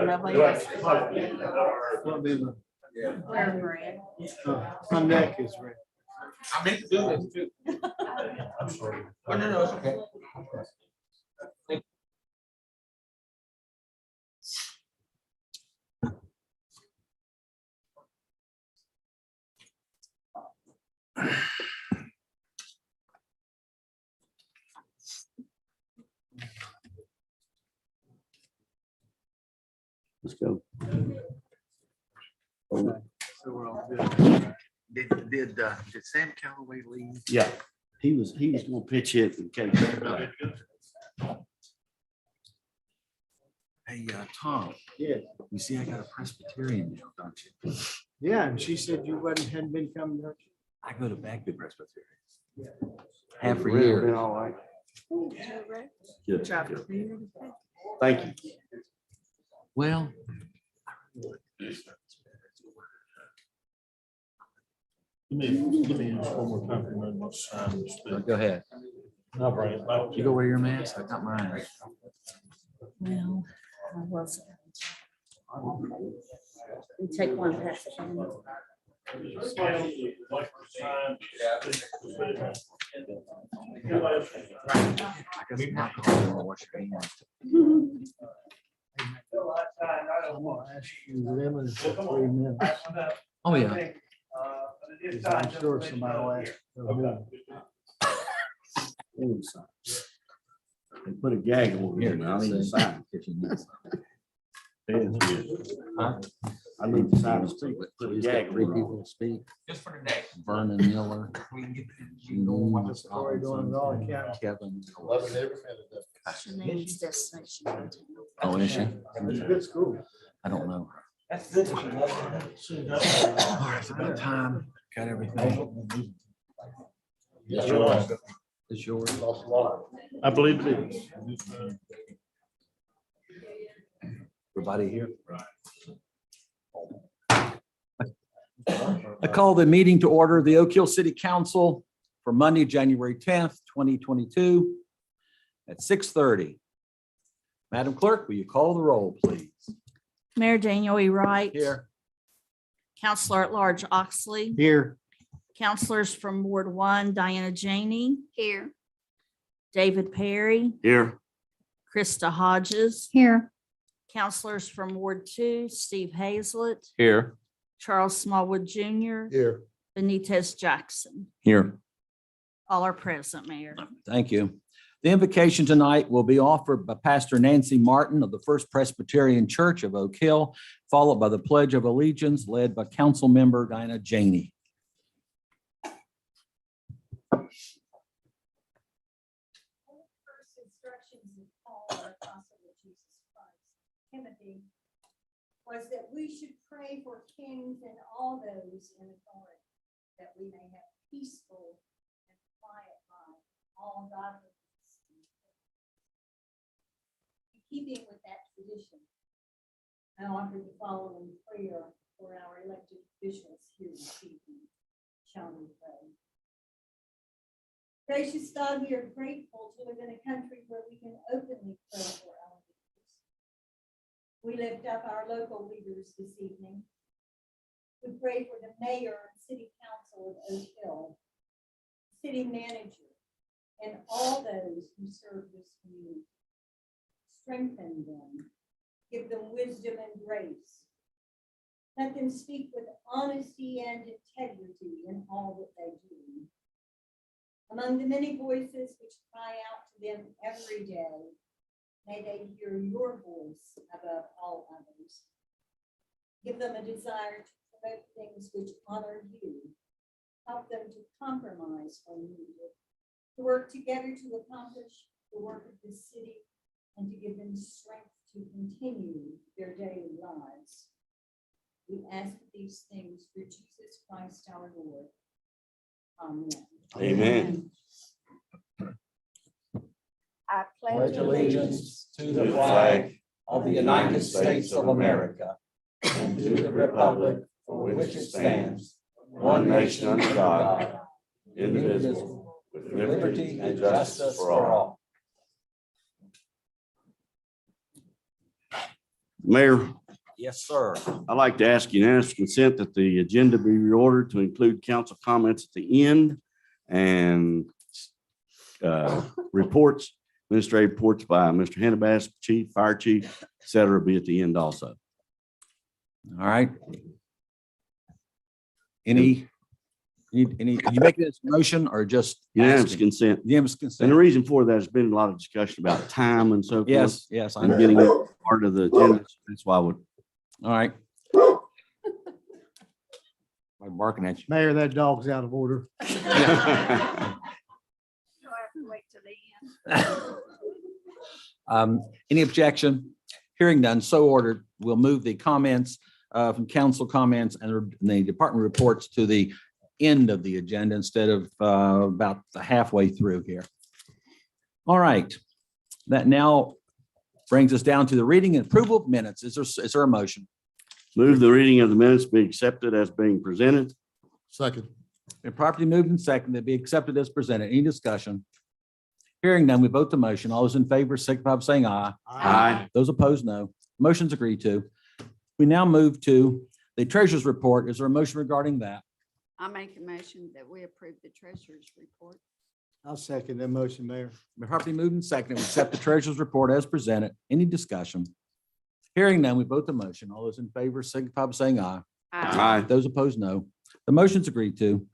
nobody else. Where Brad? My neck is red. I meant to do this too. I'm sorry. Oh, no, it's okay. Let's go. So we're all good. Did Sam Calloway leave? Yeah, he was gonna pitch it in case. Hey, Tom. Yeah. You see, I got a Presbyterian now, don't you? Yeah, and she said you hadn't been coming to. I go to Bagby Presbyterian. Half a Been year. all right. Good. Traffic. Thank you. Well. Let me use one more time. For my sign to speak. Go ahead. I'll bring it back. You go wear your mask? I got mine. Well, I wasn't. You take one past the I got some alcohol. Wash your hands. I'm gonna ask you lemon for 3 minutes. Oh, yeah. 'Cause I'm sure somebody will ask for a minute. They put a gag over here, but I need to sign. Huh? I need to sign this too. Put a He's gag got 3 over people to speak. Just for today. Vernon Miller. What's the story doing with all the county? Kevin. Shanae's destination. Oh, is she? It's a good school. I don't know. That's good. All right, it's about time. Got everything. It's yours. It's yours. I believe it is. Everybody here? I call the meeting to order, the Oak Hill City Council for Monday, January 10th, 2022 at 6:30. Madam Clerk, will you call the roll, please? Mayor Daniel E. Wright. Here. Counselor at Large Oxley. Here. Counselors from Ward 1, Diana Janey. Here. David Perry. Here. Krista Hodges. Here. Counselors from Ward 2, Steve Hazlett. Here. Charles Smallwood Jr. Here. Benitez Jackson. Here. All are present, Mayor. Thank you. The invocation tonight will be offered by Pastor Nancy Martin of the First Presbyterian Church of Oak Hill, followed by the Pledge of Allegiance led by Council Member Diana Janey. First instructions of Paul, our apostle of Jesus Christ, Timothy, was that we should pray for kings and all those in authority, that we may have peaceful and quiet mind, all godliness. In keeping with that tradition, I offer the following prayer for our elected officials here this evening. Shall we pray? Gracious God, we are grateful to live in a country where we can openly pray for our leaders. We lift up our local leaders this evening. We pray for the mayor and city council of Oak Hill, city manager, and all those who serve this community. Strengthen them, give them wisdom and grace. Let them speak with honesty and integrity in all that they do. Among the many voices which cry out to them every day, may they hear your voice above all others. Give them a desire to promote things which honor you. Help them to compromise when needed, to work together to accomplish the work of the city, and to give them strength to continue their daily lives. We ask these things through Jesus Christ our Lord. Amen. Amen. I Pledge allegiance to the flag of the United States of America and to the republic for which it stands, one nation under God, indivisible, with liberty and justice for all. Mayor, Yes, sir. I'd like to ask unanimous consent that the agenda be reordered to include council comments at the end and reports, administrative reports by Mr. Hannibal, chief, fire chief, et cetera, be at the end also. All right. Any, did you make this motion or just? Unanimous asking? consent. Unanimous And the consent. reason for that has been a lot of discussion about time and so forth. Yes, yes. I And know. getting it part of the agenda. That's why I would. All right. I'm barking at you. Mayor, that dog's out of order. Any objection? Hearing none, so ordered. We'll move the comments from council comments and the department reports to the end of the agenda instead of about halfway through here. All right. That now brings us down to the reading and approval of minutes. Is there a motion? Move the reading of the minutes be accepted as being presented. Second. Been properly moved and seconded, be accepted as presented. Any discussion? Hearing none, we vote the motion. All those in favor, signify by saying aye. Aye. Those opposed, no. Motion's agreed to. We now move to the treasurer's report. Is there a motion regarding that? I make a motion that we approve the treasurer's report. I'll second that motion, Mayor. Been properly moved and seconded, we accept the treasurer's report as presented. Any discussion? Hearing none, we vote the motion. All those in favor, signify by saying aye. Aye. Those opposed, no. The motion's agreed to.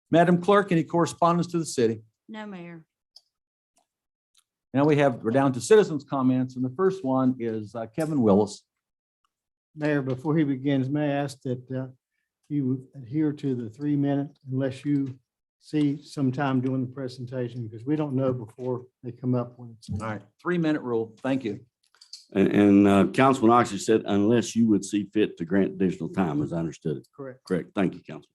Madam Clerk, any correspondence to the city? No, Mayor. Now we're down to citizens' comments, and the first one is Kevin Willis. Mayor, before he begins, may I ask that you adhere to the 3 minute unless you see sometime during the presentation, because we don't know before they come up when it's. All right, 3-minute rule. Thank you. And Councilman Oxley said unless you would see fit to grant additional time, as I understood it. Correct. Correct. Thank you, Council.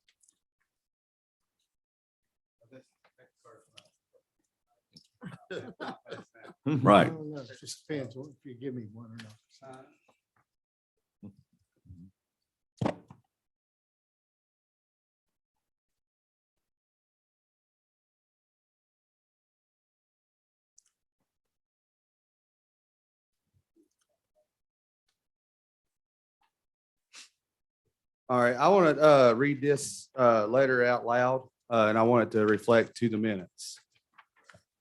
Right. No, no, it just depends if you give me one or not. All right, I want to read this letter out loud, and I want it to reflect to the minutes.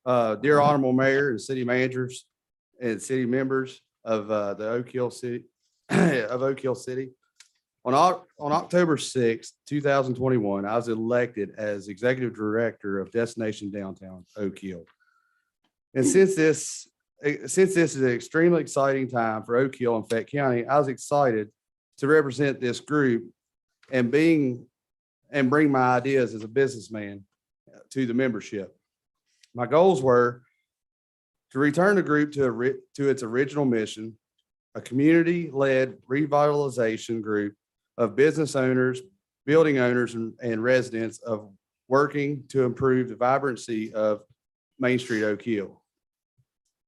Dear Honorable Mayor and City Managers and City Members of the Oak Hill City, of Oak Hill City. On October 6th, 2021, I was elected as Executive Director of Destination Downtown Oak Hill. And since this is an extremely exciting time for Oak Hill and Fayette County, I was excited to represent this group and bring my ideas as a businessman to the membership. My goals were to return the group to its original mission, a community-led revitalization group of business owners, building owners, and residents of working to improve the vibrancy of Main Street Oak Hill.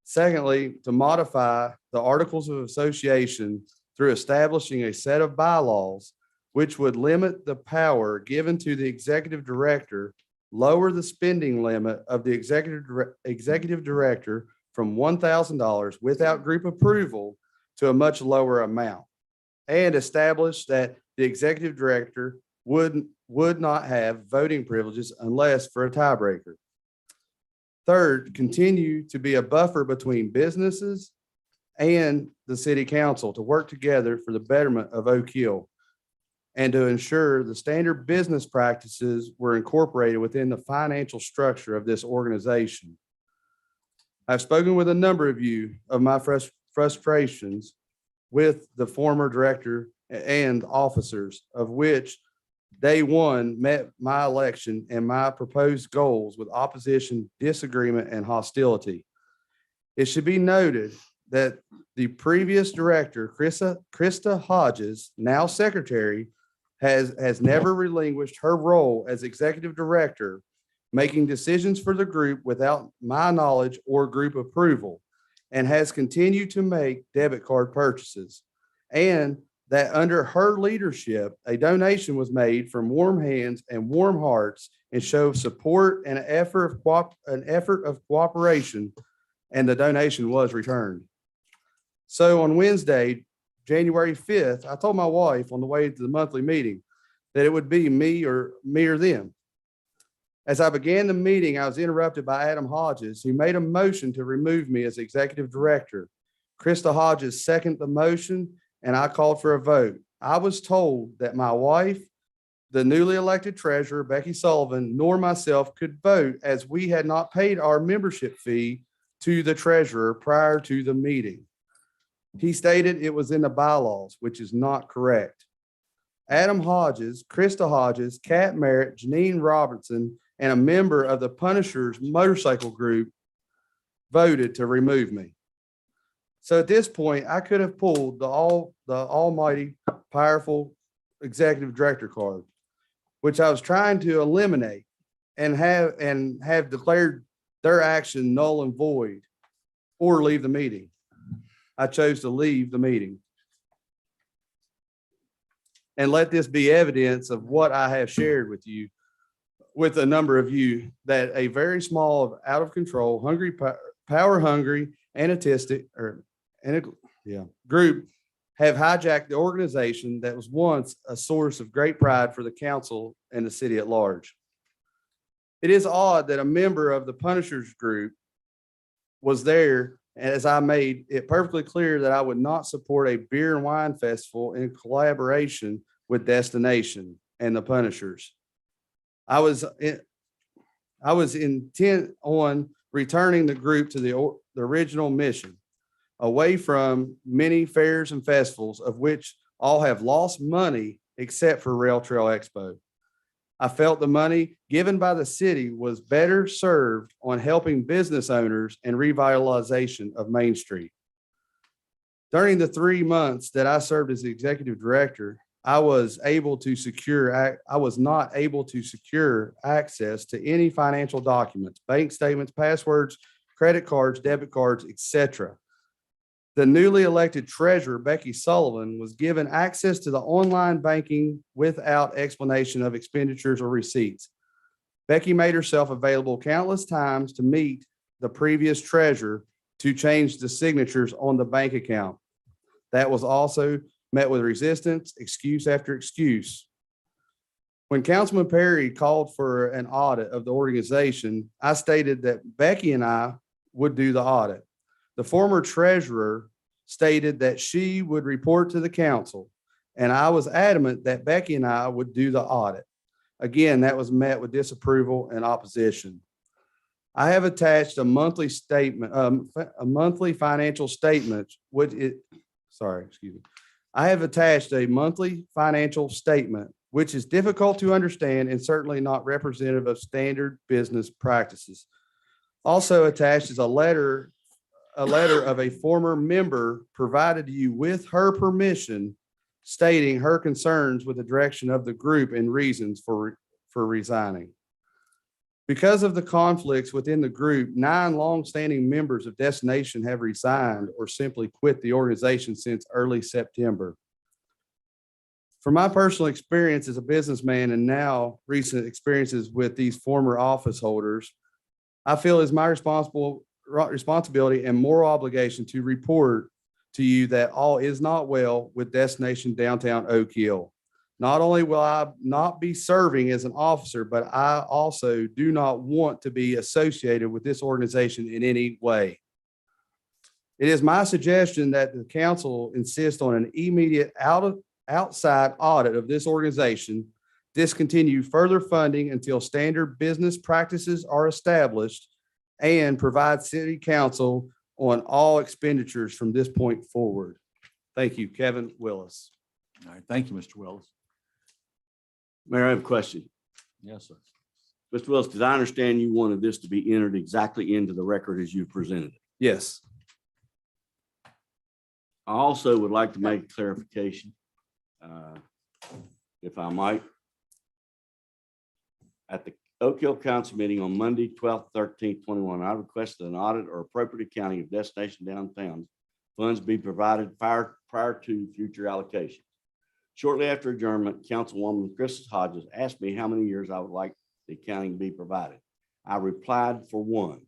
Secondly, to modify the Articles of Association through establishing a set of bylaws which would limit the power given to the executive director, lower the spending limit of the executive director from $1,000 without group approval to a much lower amount, and establish that the executive director would not have voting privileges unless for a tiebreaker. Third, continue to be a buffer between businesses and the city council to work together for the betterment of Oak Hill and to ensure the standard business practices were incorporated within the financial structure of this organization. I've spoken with a number of you of my frustrations with the former director and officers, of which day one met my election and my proposed goals with opposition, disagreement, and hostility. It should be noted that the previous director, Krista Hodges, now secretary, has never relinquished her role as executive director, making decisions for the group without my knowledge or group approval, and has continued to make debit card purchases. And that under her leadership, a donation was made from warm hands and warm hearts and show of support and an effort of cooperation, and the donation was returned. So on Wednesday, January 5th, I told my wife on the way to the monthly meeting that it would be me or them. As I began the meeting, I was interrupted by Adam Hodges, who made a motion to remove me as executive director. Krista Hodges seconded the motion, and I called for a vote. I was told that my wife, the newly elected treasurer, Becky Sullivan, nor myself could vote as we had not paid our membership fee to the treasurer prior to the meeting. He stated it was in the bylaws, which is not correct. Adam Hodges, Krista Hodges, Kat Merritt, Janine Robertson, and a member of the Punishers Motorcycle Group voted to remove me. So at this point, I could have pulled the almighty, powerful executive director card, which I was trying to eliminate and have declared their action null and void or leave the meeting. I chose to leave the meeting. And let this be evidence of what I have shared with you, with a number of you, that a very small, out of control, hungry, power hungry, group have hijacked the organization that was once a source of great pride for the council and the city at large. It is odd that a member of the Punishers Group was there, as I made it perfectly clear that I would not support a beer and wine festival in collaboration with Destination and the Punishers. I was intent on returning the group to the original mission, away from many fairs and festivals, of which all have lost money except for Rail Trail Expo. I felt the money given by the city was better served on helping business owners and revitalization of Main Street. During the 3 months that I served as the executive director, I was not able to secure access to any financial documents, bank statements, passwords, credit cards, debit cards, etc. The newly elected treasurer, Becky Sullivan, was given access to the online banking without explanation of expenditures or receipts. Becky made herself available countless times to meet the previous treasurer to change the signatures on the bank account. That was also met with resistance, excuse after excuse. When Councilman Perry called for an audit of the organization, I stated that Becky and I would do the audit. The former treasurer stated that she would report to the council, and I was adamant that Becky and I would do the audit. Again, that was met with disapproval and opposition. I have attached a monthly statement, a monthly financial statement, I have attached a monthly financial statement, which is difficult to understand and certainly not representative of standard business practices. Also attached is a letter of a former member provided to you with her permission, stating her concerns with the direction of the group and reasons for resigning. Because of the conflicts within the group, 9 longstanding members of Destination have resigned or simply quit the organization since early September. From my personal experience as a businessman and now recent experiences with these former office holders, I feel it's my responsibility and moral obligation to report to you that all is not well with Destination Downtown Oak Hill. Not only will I not be serving as an officer, but I also do not want to be associated with this organization in any way. It is my suggestion that the council insist on an immediate outside audit of this organization, discontinue further funding until standard business practices are established, and provide city council on all expenditures from this point forward. Thank you, Kevin Willis. All right, thank you, Mr. Willis. Mayor, I have a question. Yes, sir. Mr. Willis, did I understand you wanted this to be entered exactly into the record as you presented it? Yes. I also would like to make a clarification, if I might. At the Oak Hill Council meeting on Monday, 12th, 13th, 21, I requested an audit or appropriate accounting of Destination Downtown funds be provided prior to future allocation. Shortly after adjournment, Councilwoman Krista Hodges asked me how many years I would like the accounting to be provided. I replied for 1,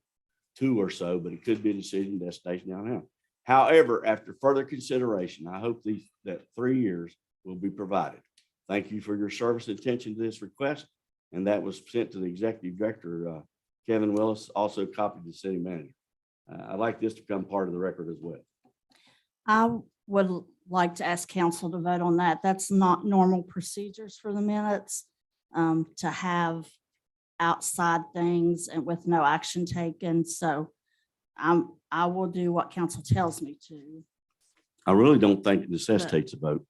2 or so, but it could be a decision Destination Downtown. However, after further consideration, I hope that 3 years will be provided. Thank you for your service and attention to this request. And that was sent to the executive director, Kevin Willis, also copied to the city manager. I'd like this to become part of the record as well. I would like to ask council to vote on that. That's not normal procedures for the minutes, to have outside things and with no action taken. So I will do what council tells me to. I really don't think it necessitates a vote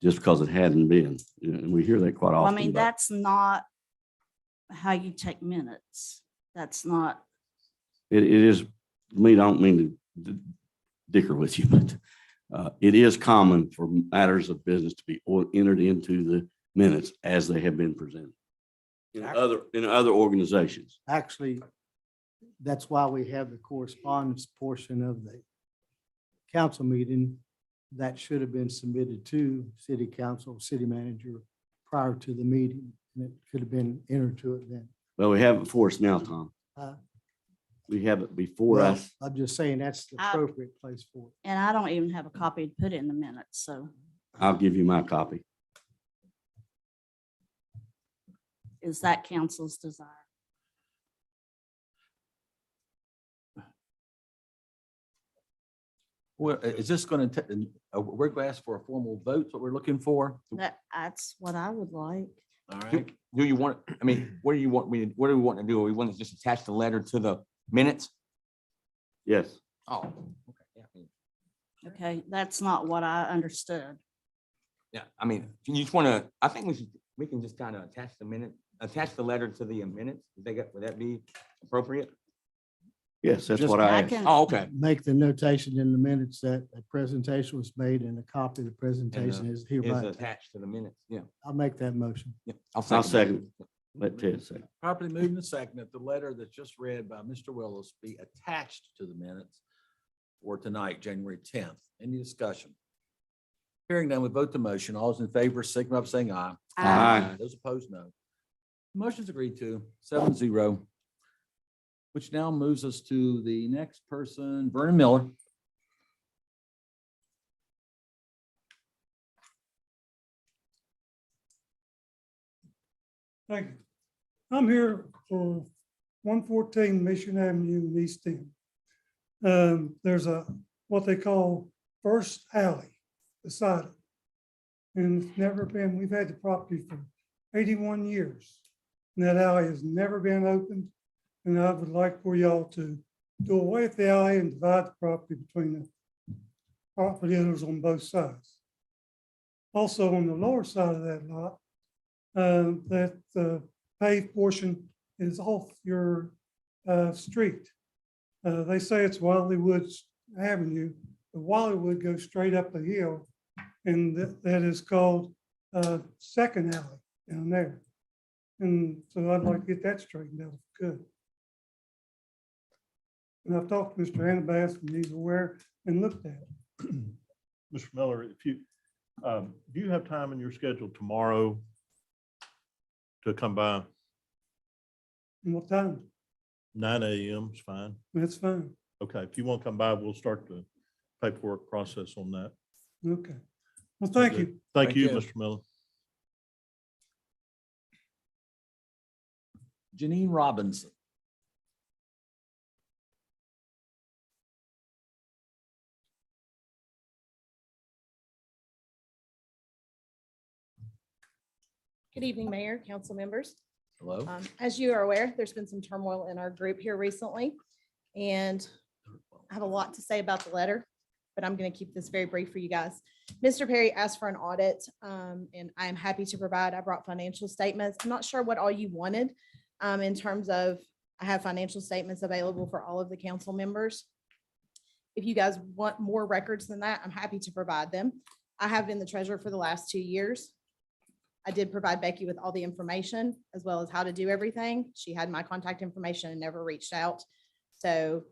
just because it hadn't been. And we hear that quite Well, I often. mean, but that's not how you take minutes. That's not, it is, I mean, I don't mean to dicker with you, but it is common for matters of business to be entered into the minutes as they have been presented in other organizations. Actually, that's why we have the correspondence portion of the council meeting that should have been submitted to city council, city manager prior to the meeting. And it could have been entered to it then. Well, we have it before us now, Tom. Uh, We have it before Well, us. I'm just saying that's the appropriate place for it. and I don't even have a copy to put in the minutes. So I'll give you my copy. is that council's desire? Well, is this going to, we're going to ask for a formal vote, what we're looking for? That's what I would like. All Do right. do you want, I mean, what do you want, what do we want to do? We want to just attach the letter to the minutes? Yes. Oh, okay. Yeah. Okay, that's not what I understood. Yeah, I mean, you just want to, I think we can just kind of attach the letter to the minutes. Would that be appropriate? Yes, that's Just- what I I asked. can, Oh, okay. Make the notation in the minutes that a presentation was made and a copy of the presentation is Is hereby. attached to the minutes. Yeah. I'll make that motion. Yeah. I'll second. Let Ted say. Properly moved and seconded that the letter that's just read by Mr. Willis be attached to the minutes for tonight, January 10th. Any discussion? Hearing none, we vote the motion. All those in favor, signify by saying aye. Aye. Those opposed, no. Motion's agreed to, 7-0. Which now moves us to the next person, Vernon Miller. Thank you. I'm here for 114 Mission Avenue in East End. There's what they call First Alley beside it. And it's never been, we've had the property for 81 years. And that alley has never been opened. And I would like for y'all to do away with the alley and divide the property between the property owners on both sides. Also, on the lower side of that lot, that the paved portion is off your street. They say it's Wildly Woods Avenue, but Wildly Wood goes straight up a hill, and that is called Second Alley down there. And so I'd like to get that straightened out if I could. And I've talked to Mr. Annabas, and he's aware and looked at it. Mr. Miller, if you, do you have time in your schedule tomorrow to come by? And what time? 9 a.m. is fine. That's fine. Okay, if you want to come by, we'll start the paperwork process on that. Okay. Well, thank Okay. you. Thank you, you. Mr. Miller. Janine Robinson. Good evening, Mayor, council members. Hello. As you are aware, there's been some turmoil in our group here recently, and I have a lot to say about the letter, but I'm going to keep this very brief for you guys. Mr. Perry asked for an audit, and I am happy to provide. I brought financial statements. I'm not sure what all you wanted in terms of, I have financial statements available for all of the council members. If you guys want more records than that, I'm happy to provide them. I have been the treasurer for the last 2 years. I did provide Becky with all the information as well as how to do everything. She had my contact information and never reached out. So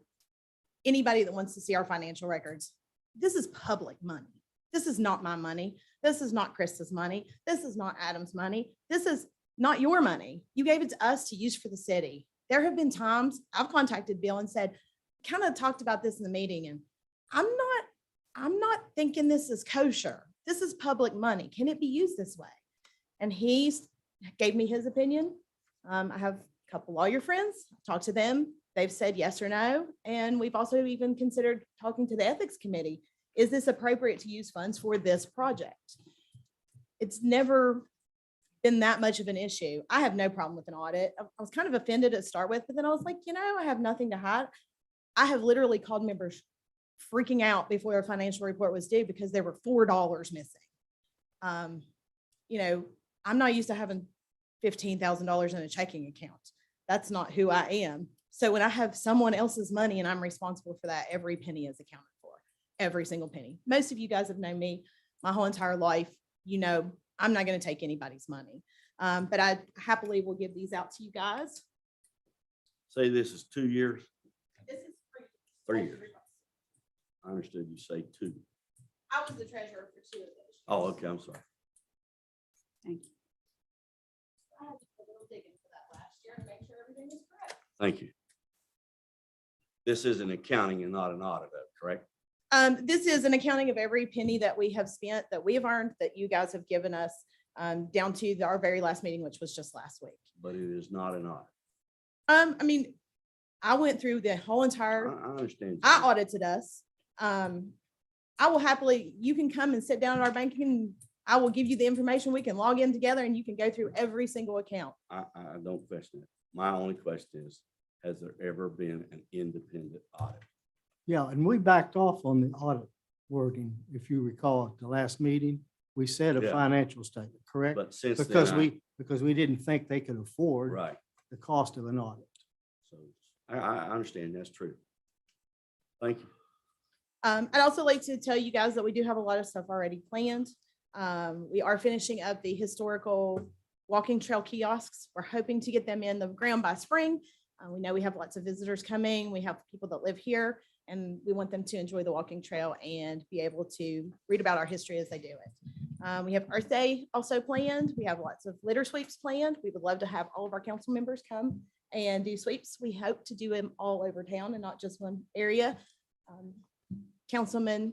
anybody that wants to see our financial records, this is public money. This is not my money. This is not Krista's money. This is not Adam's money. This is not your money. You gave it to us to use for the city. There have been times I've contacted Bill and said, kind of talked about this in the meeting, and I'm not I'm not thinking this is kosher. This is public money. Can it be used this way? And gave me his opinion. I have a couple lawyer friends, talked to them. They've said yes or no. And we've also even considered talking to the ethics committee. Is this appropriate to use funds for this project? It's never been that much of an issue. I have no problem with an audit. I was kind of offended to start with, but then I was like, I have nothing to hide. I have literally called members freaking out before a financial report was due because there were $4 missing. I'm not used to having $15,000 in a checking account. That's not who I am. So when I have someone else's money and I'm responsible for that, every penny is accounted for, every single penny. Most of you guys have known me my whole entire life. I'm not going to take anybody's money. But I happily will give these out to you guys. Say this is 2 years, This is free. 3 years. I understood you say 2. I was the treasurer for 2 of those. Oh, okay, I'm sorry. Thank you. I had to do a little digging for that last year to make sure everything was correct. Thank you. This is an accounting and not an audit, correct? This is an accounting of every penny that we have spent, that we have earned, that you guys have given us, down to our very last meeting, which was just last week. But it is not an audit. I went through the whole entire, I understand. I audited us. I will happily, you can come and sit down at our banking and I will give you the information. We can log in together and you can go through every single account. I don't question it. My only question is, has there ever been an independent audit? Yeah, and we backed off on the audit wording. If you recall at the last meeting, we said a Yeah. financial statement, correct? But since then, Because we didn't think they could afford right. the cost of an audit. So I understand that's true. Thank you. I'd also like to tell you guys that we do have a lot of stuff already planned. We are finishing up the historical walking trail kiosks. We're hoping to get them in the ground by spring. We know we have lots of visitors coming. We have people that live here and we want them to enjoy the walking trail and be able to read about our history as they do it. We have Earth Day also planned. We have lots of litter sweeps planned. We would love to have all of our council members come and do sweeps. We hope to do them all over town and not just one area. Councilman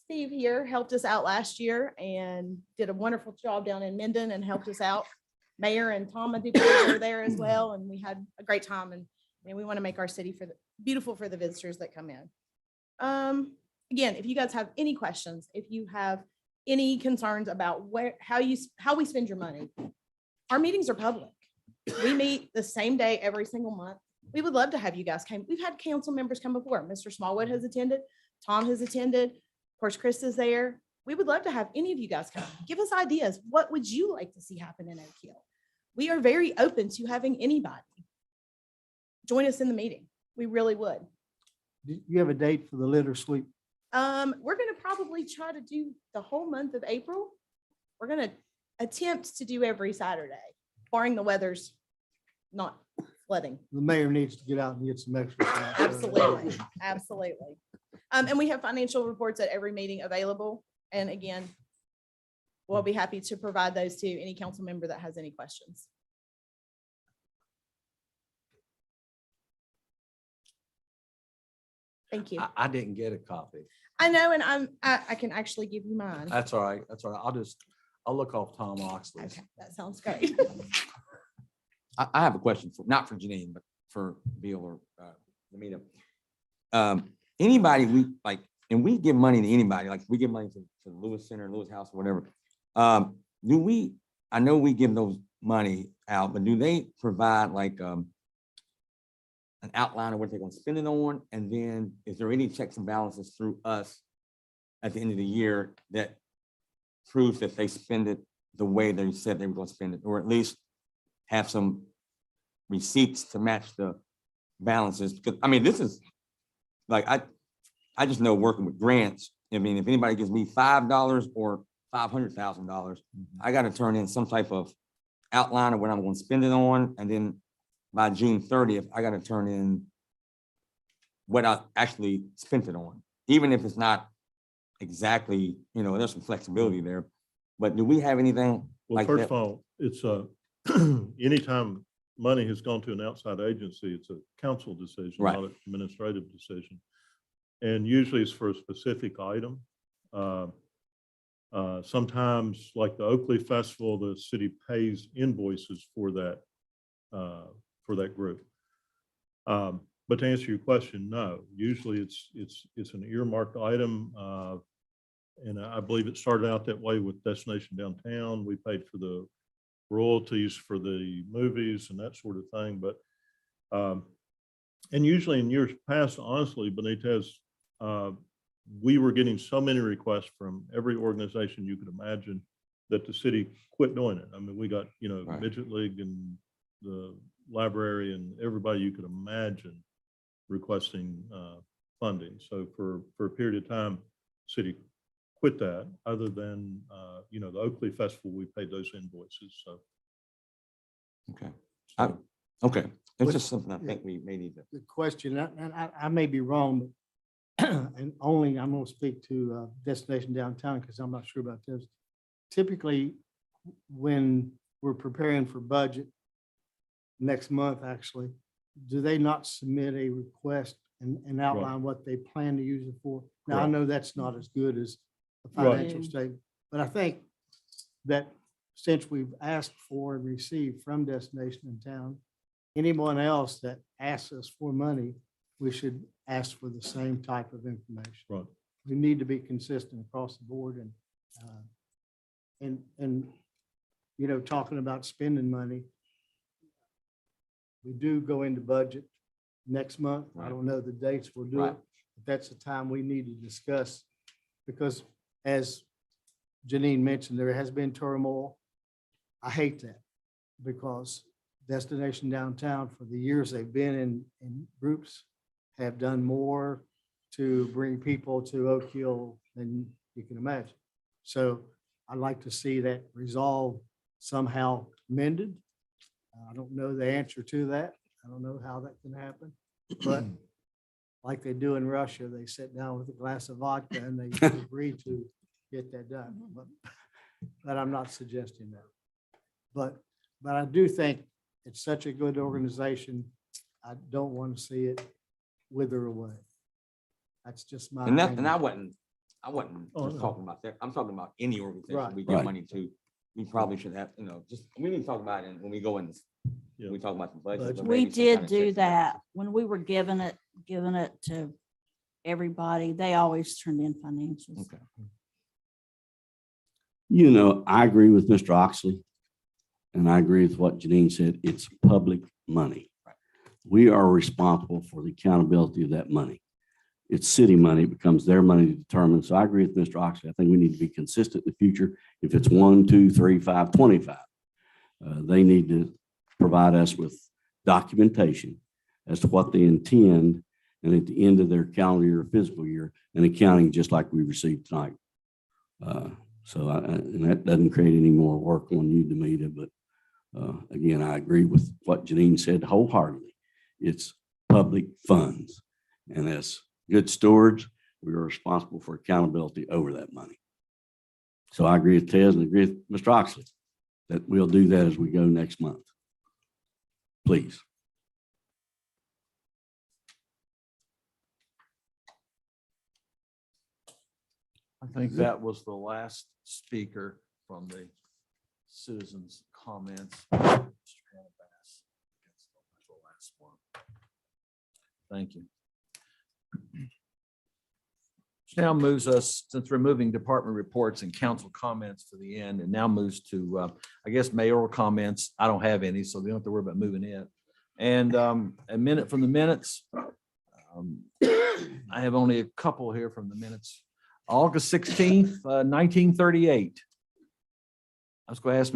Steve here helped us out last year and did a wonderful job down in Mendon and helped us out. Mayor and Tom were there as well, and we had a great time. And we want to make our city beautiful for the visitors that come in. Again, if you guys have any questions, if you have any concerns about how we spend your money, our meetings are public. We meet the same day every single month. We would love to have you guys come. We've had council members come before. Mr. Smallwood has attended. Tom has attended. Of course, Chris is there. We would love to have any of you guys come. Give us ideas. What would you like to see happen in Oak Hill? We are very open to having anybody join us in the meeting. We really would. Do you have a date for the litter sweep? We're going to probably try to do the whole month of April. We're going to attempt to do every Saturday, barring the weather's not flooding. The mayor needs to get out and get some exercise. Absolutely, absolutely. And we have financial reports at every meeting available. And again, we'll be happy to provide those to any council member that has any questions. Thank you. I didn't get a copy. I know, and I can actually give you mine. That's all right. That's all right. I'll look off Tom Oxley's. Okay, that sounds great. I have a question for, not for Janine, but for Bill or Lamita. Anybody and we give money to anybody, like we give money to the Lewis Center, Lewis House, or whatever. I know we give those money out, but do they provide like an outline of what they're going to spend it on? And then is there any checks and balances through us at the end of the year that proves that they spend it the way they said they were going to spend it, or at least have some receipts to match the balances? Because this is like, I just know working with grants. If anybody gives me $5 or $500,000, I got to turn in some type of outline of what I'm going to spend it on. And then by June 30th, I got to turn in what I actually spent it on, even if it's not exactly, there's some flexibility there. But do we have anything Well, like first that? of all, it's anytime money has gone to an outside agency, it's a council decision, Right. not an administrative decision. And usually it's for a specific item. Sometimes, like the Oakley Festival, the city pays invoices for that group. But to answer your question, no, usually it's an earmarked item. And I believe it started out that way with Destination Downtown. We paid for the royalties for the movies and that sort of thing. But, and usually in years past, honestly, Benitez, we were getting so many requests from every organization you could imagine that the city quit doing it. I mean, we got, Right. Midget League and the library and everybody you could imagine requesting funding. So for a period of time, city quit that, other than, the Oakley Festival, we paid those invoices, so. Okay. Okay, it's What- just something I yeah. think we may need to. The question, and I may be wrong, but and only I'm going to speak to Destination Downtown because I'm not sure about this. Typically, when we're preparing for budget next month, actually, do they not submit a request and outline what they plan to use it for? Now, I Correct. know that's not as good as a Right. financial statement, but I think that since we've asked for and received from Destination in Town, anyone else that asks us for money, we should ask for the same type of information. Right. We need to be consistent across the board and talking about spending money. We do go into budget next month. I Right. don't know the dates we'll do Right. it. But that's the time we need to discuss because as Janine mentioned, there has been turmoil. I hate that because Destination Downtown, for the years they've been in groups, have done more to bring people to Oak Hill than you can imagine. So I'd like to see that resolved somehow mended. I don't know the answer to that. I don't know how that can happen, but like they do in Russia, they sit down with a glass of vodka and they agree to get that done. But I'm not suggesting that. But I do think it's such a good organization. I don't want to see it wither away. That's just my. And I opinion. wasn't Oh, just no. talking about that. I'm talking about any organization Right. we give Right. money to. We probably should have, we need to talk about it when we go in this, Yeah. we talk about the budget. Budget. but We maybe some did kind of do checks and that balances. when we were giving it to everybody. They always turned in financials. Okay. I agree with Mr. Oxley. And I agree with what Janine said. It's public money. Right. We are responsible for the accountability of that money. It's city money. It becomes their money to determine. So I agree with Mr. Oxley. I think we need to be consistent in the future. If it's 1, 2, 3, 5, 25, they need to provide us with documentation as to what they intend. And at the end of their calendar year or fiscal year, and accounting just like we received tonight. And that doesn't create any more work on you, Demita, but again, I agree with what Janine said wholeheartedly. It's public funds. And as good stewards, we are responsible for accountability over that money. So I agree with Tez and agree with Mr. Oxley that we'll do that as we go next month. Please. I think that was the last speaker from the citizens' comments. Mr. Hannah Bass. That's the last one. Thank you. Which now moves us, since we're moving department reports and council comments to the end, and now moves to, I guess, mayoral comments. I don't have any, so we don't have to worry about moving it. And a minute from the minutes. I have only a couple here from the minutes. August 16th, 1938. I was going to ask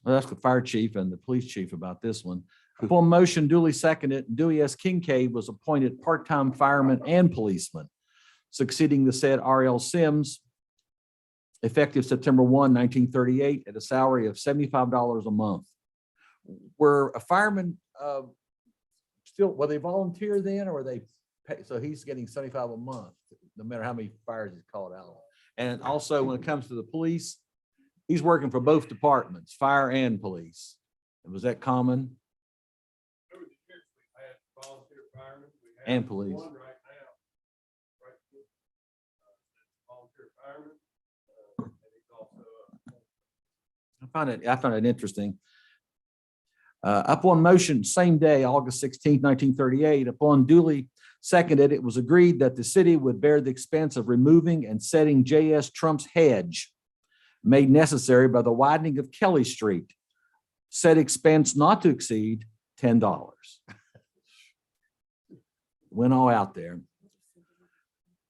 I'll ask the fire chief and the police chief about this one. Upon motion duly seconded, Dewey S. Kincaid was appointed part-time fireman and policeman, succeeding the said R.L. Sims, effective September 1, 1938, at a salary of $75 a month. Were a fireman were they volunteer then, or were they pay? So he's getting $75 a month, no matter how many fires he's called out on. And also, when it comes to the police, he's working for both departments, fire and police. And was that common? And police. One right I found it interesting. Upon motion, same day, August 16, 1938, upon duly seconded, it was agreed that the city would bear the expense of removing and setting J.S. Trump's hedge made necessary by the widening of Kelly Street. Said expense not to exceed $10. Went all out there.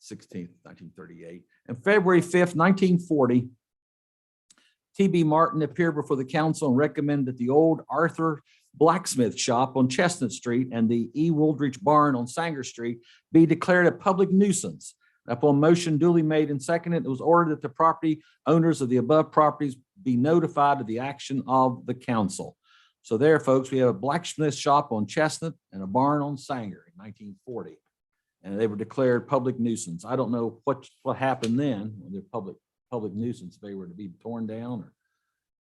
16th, 1938. And February 5th, 1940, T.B. Martin appeared before the council and recommended that the old Arthur Blacksmith Shop on Chestnut Street and the E. Wooldridge Barn on Sanger Street be declared a public nuisance. Upon motion duly made and seconded, it was ordered that the property owners of the above properties be notified of the action of the council. So there, folks, we have a blacksmith shop on Chestnut and a barn on Sanger in 1940. And they were declared public nuisance. I don't know what happened then when they're public nuisance, if they were to be torn down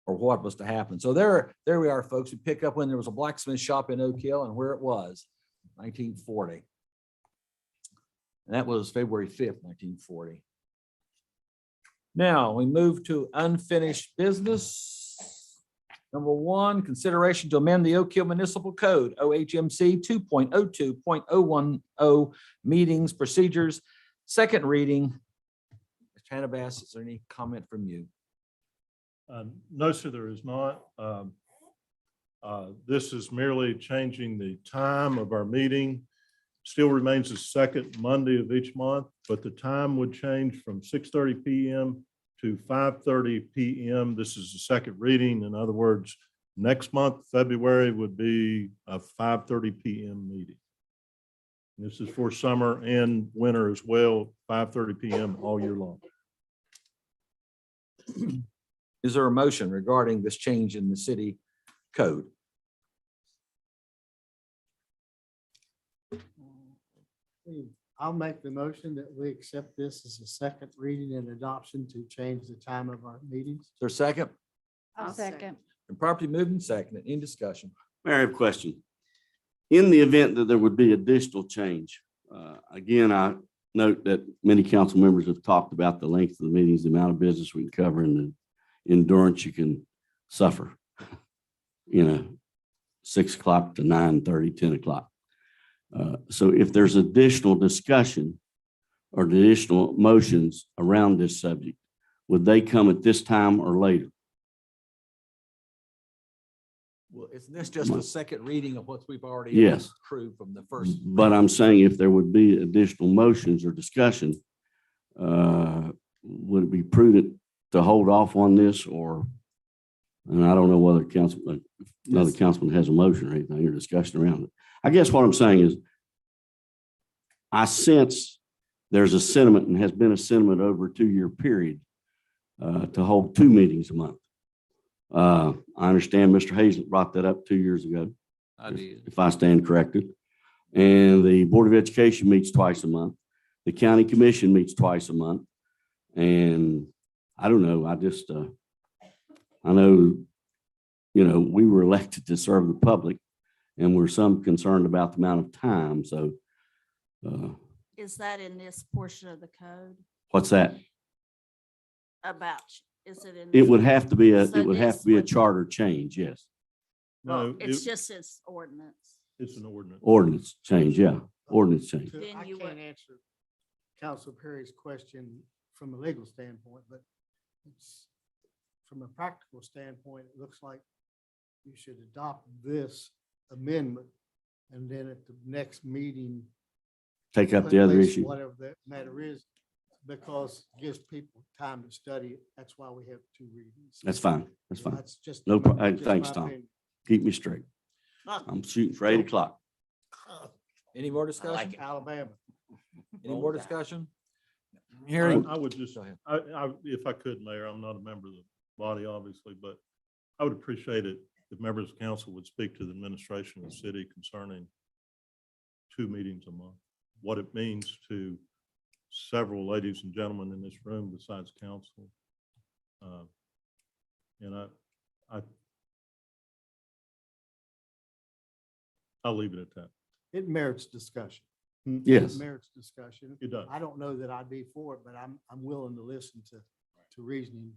or what was to happen. So there we are, folks. We pick up when there was a blacksmith shop in Oak Hill and where it was, 1940. And that was February 5th, 1940. Now we move to unfinished business. Number one, consideration to amend the Oak Hill Municipal Code, OHMC 2.02.010, meetings, procedures, second reading. Mr. Hannibas, is there any comment from you? No, sir, there is not. This is merely changing the time of our meeting. Still remains the second Monday of each month, but the time would change from 6:30 PM to 5:30 PM. This is the second reading. In other words, next month, February, would be a 5:30 PM meeting. This is for summer and winter as well, 5:30 PM all year long. Is there a motion regarding this change in the city code? I'll make the motion that we accept this as a second reading and adoption to change the time of our meetings. Is there a second? I'll second. And properly moved and seconded. Any discussion? Mayor, I have a question. In the event that there would be additional change, again, I note that many council members have talked about the length of the meetings, the amount of business we can cover, and the endurance you can suffer. 6 o'clock to 9:30, 10 o'clock. So if there's additional discussion or additional motions around this subject, would they come at this time or later? Well, isn't this just the second reading of what we've already Yes. approved from the first? But I'm saying if there would be additional motions or discussion, would it be prudent to hold off on this or, and I don't know whether another councilman has a motion or anything or discussion around it. I guess what I'm saying is I sense there's a sentiment and has been a sentiment over a 2-year period to hold 2 meetings a month. I understand Mr. Hazlett brought that up 2 years ago. I did. If I stand corrected. And the Board of Education meets twice a month. The County Commission meets twice a month. And I don't know, I know, we were elected to serve the public and we're some concerned about the amount of time. So Is that in this portion of the code what's that? about, is it in? It would have to be So it would have this to be a would- charter change, yes. Well, No, it's just its ordinance. it's an ordinance. Ordinance change, yeah, ordinance change. Then I you can't would- answer Council Perry's question from a legal standpoint, but it's, from a practical standpoint, it looks like you should adopt this amendment and then at the next meeting. Take up put the other place issue. Whatever that matter is, because it gives people time to study it. That's why we have 2 readings. That's fine. That's fine. That's just. No pro- hey, just thanks, my Tom. opinion. Keep me straight. I'm shooting for 8 o'clock. Any more discussion? Alabama. Any more discussion? Hearing. I would just, Go ahead. if I could, Mayor, I'm not a member of the body, obviously, but I would appreciate it if members of council would speak to the administration of the city concerning 2 meetings a month, what it means to several ladies and gentlemen in this room besides council. And I'll leave it at that. It merits discussion. Yes. Merits discussion. It does. I don't know that I'd be for it, but I'm willing to listen to reasoning.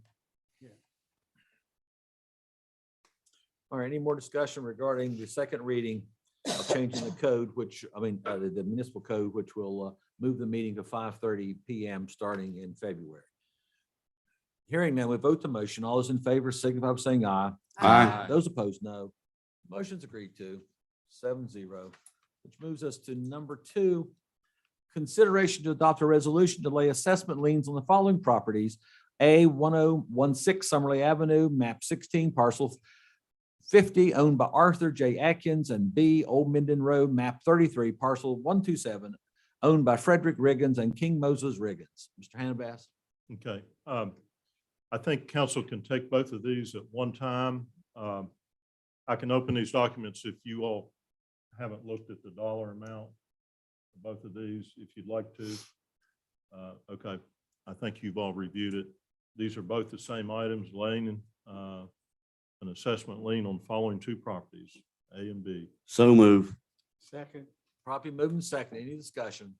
All right, any more discussion regarding the second reading of changing the code, the municipal code, which will move the meeting to 5:30 PM starting in February? Hearing none, we vote the motion. All those in favor signify by saying aye. Aye. Those opposed, no. Motion's agreed to, 7-0, which moves us to number 2. Consideration to adopt a resolution to lay assessment liens on the following properties: A 1016 Summerly Avenue, map 16, parcel 50, owned by Arthur J. Atkins, and B Old Minden Road, map 33, parcel 127, owned by Frederick Riggins and King Moses Riggins. Mr. Hannah. Okay. I think council can take both of these at one time. I can open these documents if you all haven't looked at the dollar amount of both of these, if you'd like to. Okay, I think you've all reviewed it. These are both the same items, laying an assessment lien on following 2 properties, A and B. So move. Second. Properly moved and second. Any discussion?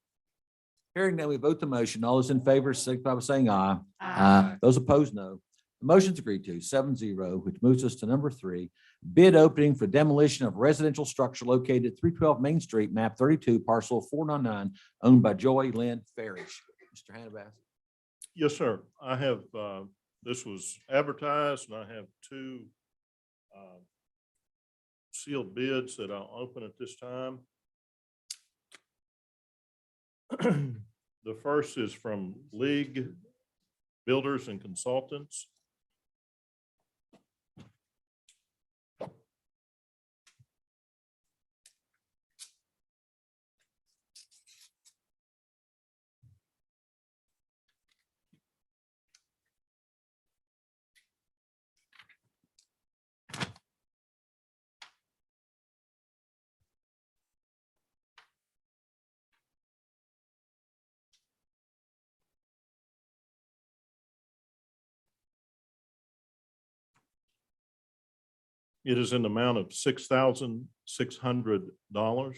Hearing none, we vote the motion. All those in favor signify by saying aye. Aye. Those opposed, no. The motion's agreed to, 7-0, which moves us to number 3. Bid opening for demolition of residential structure located at 312 Main Street, map 32, parcel 499, owned by Joy Lynn Farish. Mr. Hannah. Yes, sir. I have, this was advertised, and I have 2 sealed bids that I'll open at this time. The first is from League Builders and Consultants. It is in the amount of $6,600.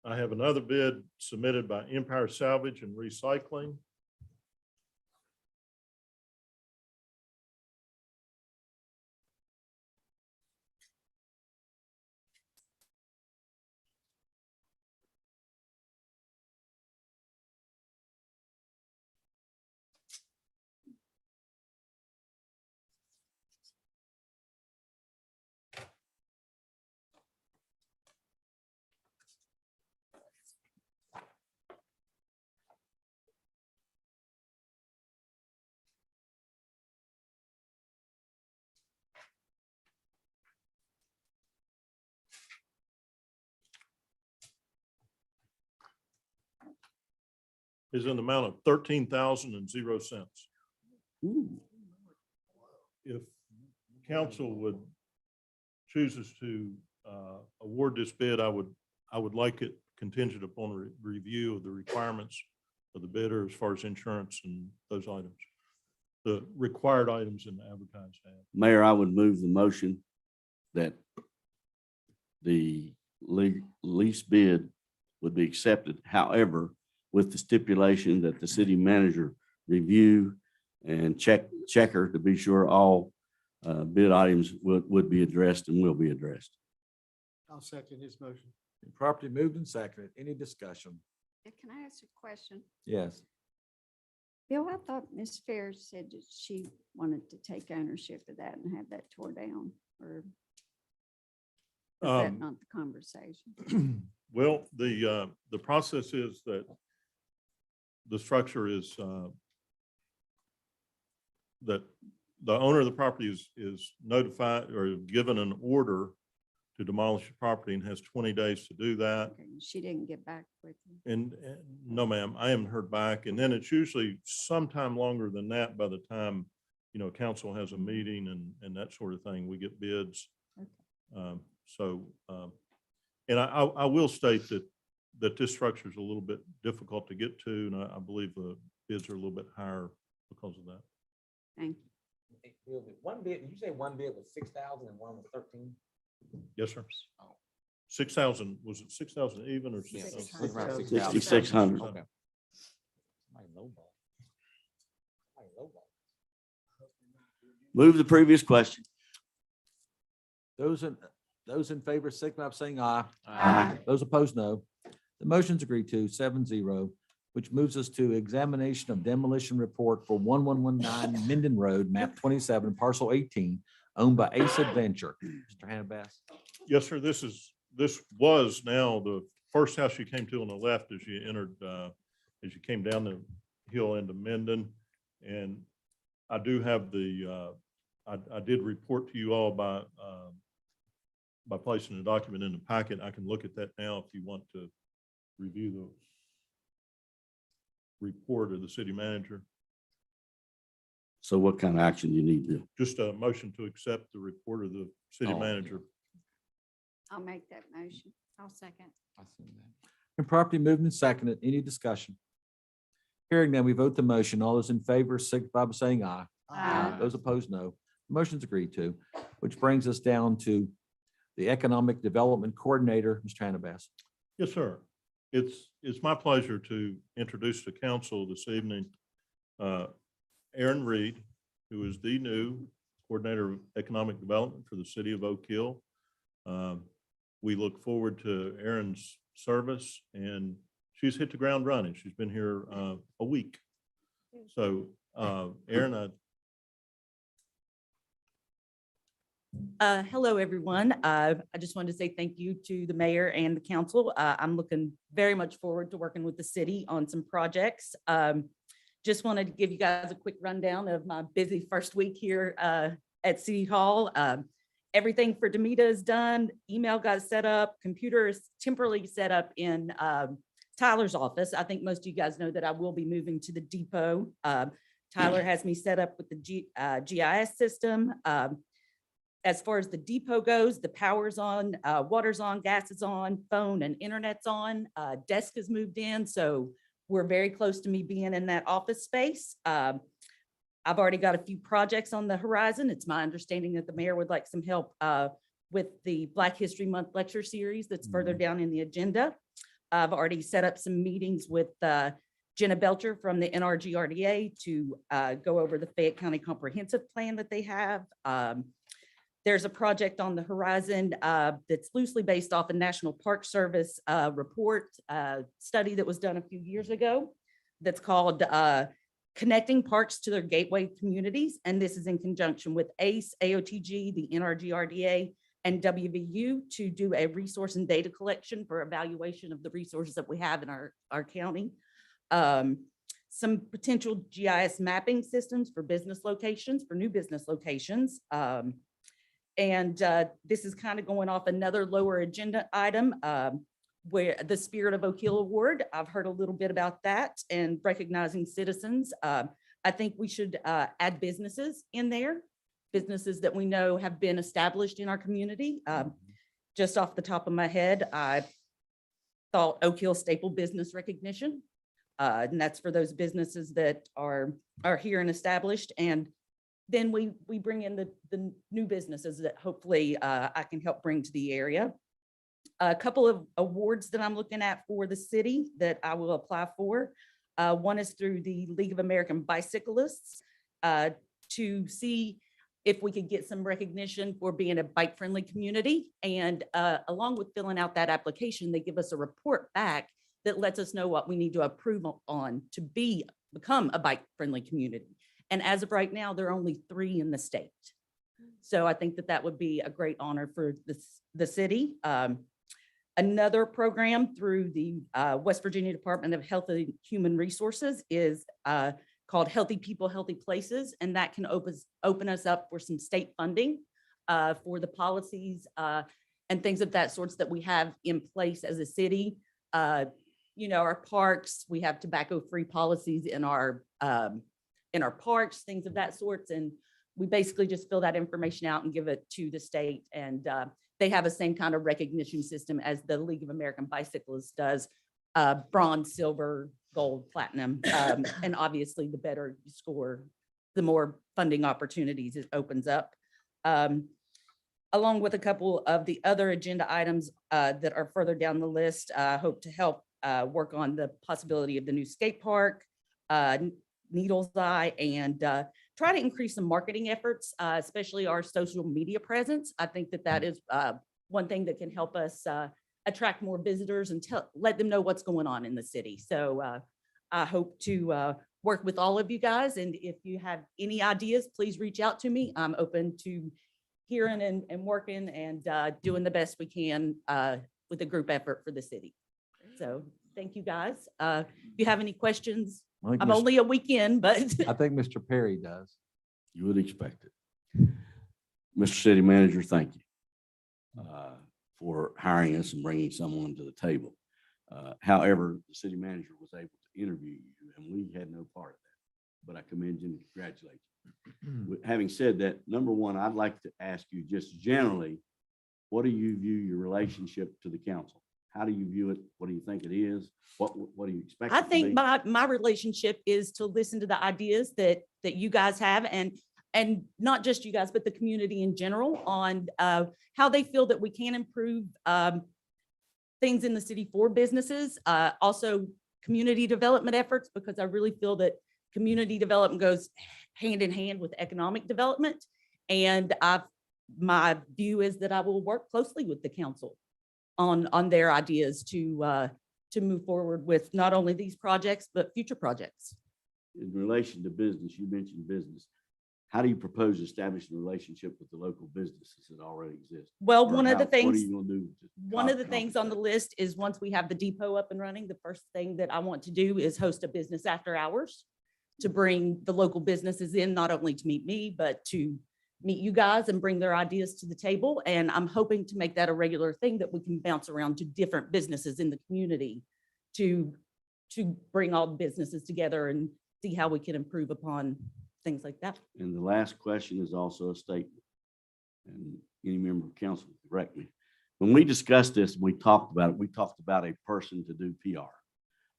I have another bid submitted by Empire Salvage and Recycling. Is in the amount of $13,000. If council would chooses to award this bid, I would like it contingent upon a review of the requirements of the bidder as far as insurance and those items, the required items in the advertised ad. Mayor, I would move the motion that the lease bid would be accepted. However, with the stipulation that the city manager review and checker to be sure all bid items would be addressed and will be addressed. I'll second his motion. Properly moved and seconded. Any discussion? Can I ask a question? Yes. Bill, I thought Ms. Ferris said that she wanted to take ownership of that and have that tore down, or was that not the conversation? Well, the process is that the structure is that the owner of the property is notified or given an order to demolish the property and has 20 days to do that. Okay, she didn't get back with you. And no, ma'am, I haven't heard back. And then it's usually sometime longer than that by the time, council has a meeting and that sort of thing. We get bids. Okay. And I will state that this structure is a little bit difficult to get to, and I believe the bids are a little bit higher because of that. Thank you. One bid, did you say one bid was 6,000 and one was 13? Yes, sir. 6,000, was it 6,000 even or Yeah, 6,000? it was around 6,600. Okay. Somebody lowball. Somebody lowball. Move the previous question. Those in favor, signify by saying aye. Aye. Those opposed, no. The motion's agreed to 7-0, which moves us to examination of demolition report for 1119 Minden Road, map 27, parcel 18, owned by Ace Adventure. Mr. Hannah. Yes, sir. This was now the first house you came to on the left as you entered, as you came down the hill into Minden. And I do have I did report to you all by placing a document in the packet. I can look at that now if you want to review the report of the city manager. So what kind of action do you need, Bill? Just a motion to accept the report of the city Oh. manager. I'll make that motion. I'll second. I seen that. And properly moved and seconded. Any discussion? Hearing none, we vote the motion. All those in favor, signify by saying aye. Aye. Those opposed, no. Motion's agreed to, which brings us down to the Economic Development Coordinator, Mr. Hannah. Yes, sir. It's my pleasure to introduce to council this evening, Aaron Reed, who is the new Coordinator of Economic Development for the city of Oak Hill. We look forward to Aaron's service, and she's hit the ground running. She's been here a week. So Aaron, Hello, everyone. I just wanted to say thank you to the mayor and the council. I'm looking very much forward to working with the city on some projects. Just wanted to give you guys a quick rundown of my busy first week here at City Hall. Everything for Demita is done. Email got set up. Computer is temporarily set up in Tyler's office. I think most of you guys know that I will be moving to the depot. Tyler has me set up with the GIS system. As far as the depot goes, the power's on, water's on, gas is on, phone and internet's on, desk has moved in. So we're very close to me being in that office space. I've already got a few projects on the horizon. It's my understanding that the mayor would like some help with the Black History Month lecture series that's further down in the agenda. I've already set up some meetings with Jenna Belcher from the NRGRDA to go over the Fayette County Comprehensive Plan that they have. There's a project on the horizon that's loosely based off a National Park Service report study that was done a few years ago that's called Connecting Parks to Their Gateway Communities. And this is in conjunction with ACE, AOTG, the NRGRDA, and WVU to do a resource and data collection for evaluation of the resources that we have in our county. Some potential GIS mapping systems for business locations, for new business locations. And this is kind of going off another lower agenda item where the Spirit of Oak Hill Award. I've heard a little bit about that and recognizing citizens. I think we should add businesses in there, businesses that we know have been established in our community. Just off the top of my head, I thought Oak Hill Staple Business Recognition. And that's for those businesses that are here and established. And then we bring in the new businesses that hopefully I can help bring to the area. A couple of awards that I'm looking at for the city that I will apply for. One is through the League of American Bicyclists to see if we could get some recognition for being a bike-friendly community. And along with filling out that application, they give us a report back that lets us know what we need to approve on to become a bike-friendly community. And as of right now, there are only 3 in the state. So I think that would be a great honor for the city. Another program through the West Virginia Department of Health and Human Resources is called Healthy People, Healthy Places. And that can open us up for some state funding for the policies and things of that sorts that we have in place as a city. You know, our parks, we have tobacco-free policies in our parks, things of that sorts. And we basically just fill that information out and give it to the state. And they have the same kind of recognition system as the League of American Bicyclists does, bronze, silver, gold, platinum. And obviously, the better you score, the more funding opportunities it opens up. Along with a couple of the other agenda items that are further down the list, I hope to help work on the possibility of the new skate park, Needles Eye, and try to increase some marketing efforts, especially our social media presence. I think that that is one thing that can help us attract more visitors and let them know what's going on in the city. So I hope to work with all of you guys. And if you have any ideas, please reach out to me. I'm open to hearing and working and doing the best we can with a group effort for the city. So thank you, guys. If you have any questions, I'm only a weekend, but I think Mr. Perry does. You would expect it. Mr. City Manager, thank you for hiring us and bringing someone to the table. However, the city manager was able to interview you, and we had no part of that. But I commend you and congratulate you. Having said that, number one, I'd like to ask you just generally, what do you view your relationship to the council? How do you view it? What do you think it is? What do you expect? I it to think be? my relationship is to listen to the ideas that you guys have, and not just you guys, but the community in general on how they feel that we can improve things in the city for businesses. Also community development efforts, because I really feel that community development goes hand in hand with economic development. And my view is that I will work closely with the council on their ideas to move forward with not only these projects, but future projects. In relation to business, you mentioned business. How do you propose establishing a relationship with the local businesses that already exist? Well, Or one of the what are things, you gonna do to one of the things on the compensate? list is once we have the depot up and running, the first thing that I want to do is host a business after hours to bring the local businesses in, not only to meet me, but to meet you guys and bring their ideas to the table. And I'm hoping to make that a regular thing that we can bounce around to different businesses in the community to bring all the businesses together and see how we can improve upon things like that. And the last question is also a statement. And any member of council can correct me. When we discussed this, we talked about it. We talked about a person to do PR,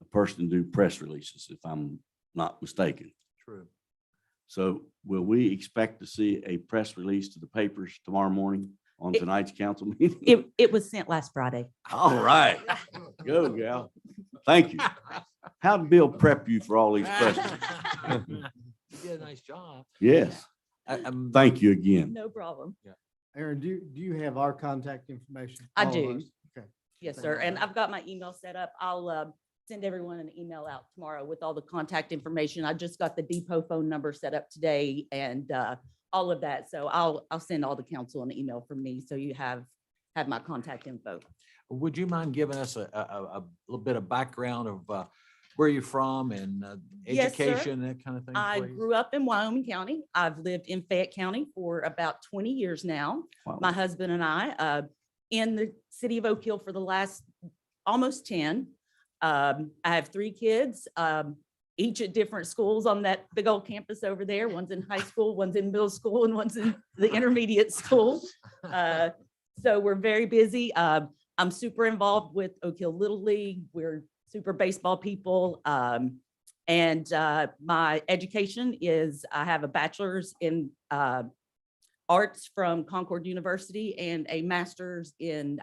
a person to do press releases, if I'm not mistaken. True. So will we expect to see a press release to the papers tomorrow morning on It- tonight's council meeting? It was sent last Friday. All right, go gal. Thank you. How did Bill prep you for all these questions? You did a nice job. Yes, thank you again. No problem. Aaron, do you have our contact information? I All of do. us? Okay. Yes, Thank sir. you. And I've got my email set up. I'll send everyone an email out tomorrow with all the contact information. I just got the depot phone number set up today and all of that. So I'll send all the council an email from me. So you have my contact info. Would you mind giving us a little bit of background of where you're from and Yes, sir. education, that kind of thing? I please? grew up in Wyoming County. I've lived in Fayette County for about 20 years now. Wow. My husband and I, in the city of Oak Hill for the last almost 10. I have 3 kids, each at different schools on that big old campus over there. One's in high school, one's in middle school, and one's in the intermediate school. So we're very busy. I'm super involved with Oak Hill Little League. We're super baseball people. And my education is I have a bachelor's in arts from Concord University and a master's in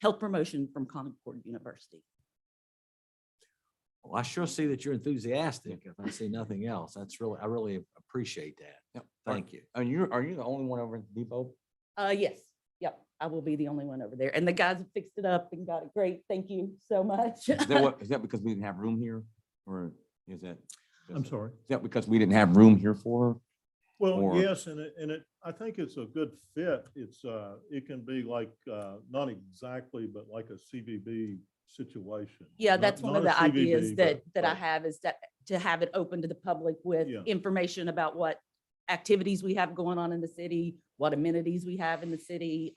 health promotion from Concord University. Well, I sure see that you're enthusiastic. If I see nothing else, I really appreciate that. Yep. Thank you. Are you the only one over at the depot? Yes, yep, I will be the only one over there. And the guys have fixed it up and got it great. Thank you so much. Is that because we didn't have room here? Or is that? I'm sorry. Is that because we didn't have room here for her? Well, Or- yes, and I think it's a good fit. It can be like, not exactly, but like a CVB situation. Yeah, Not- that's one not of a the ideas CVB, that I but- have is that to have it open to the public with Yeah. information about what activities we have going on in the city, what amenities we have in the city,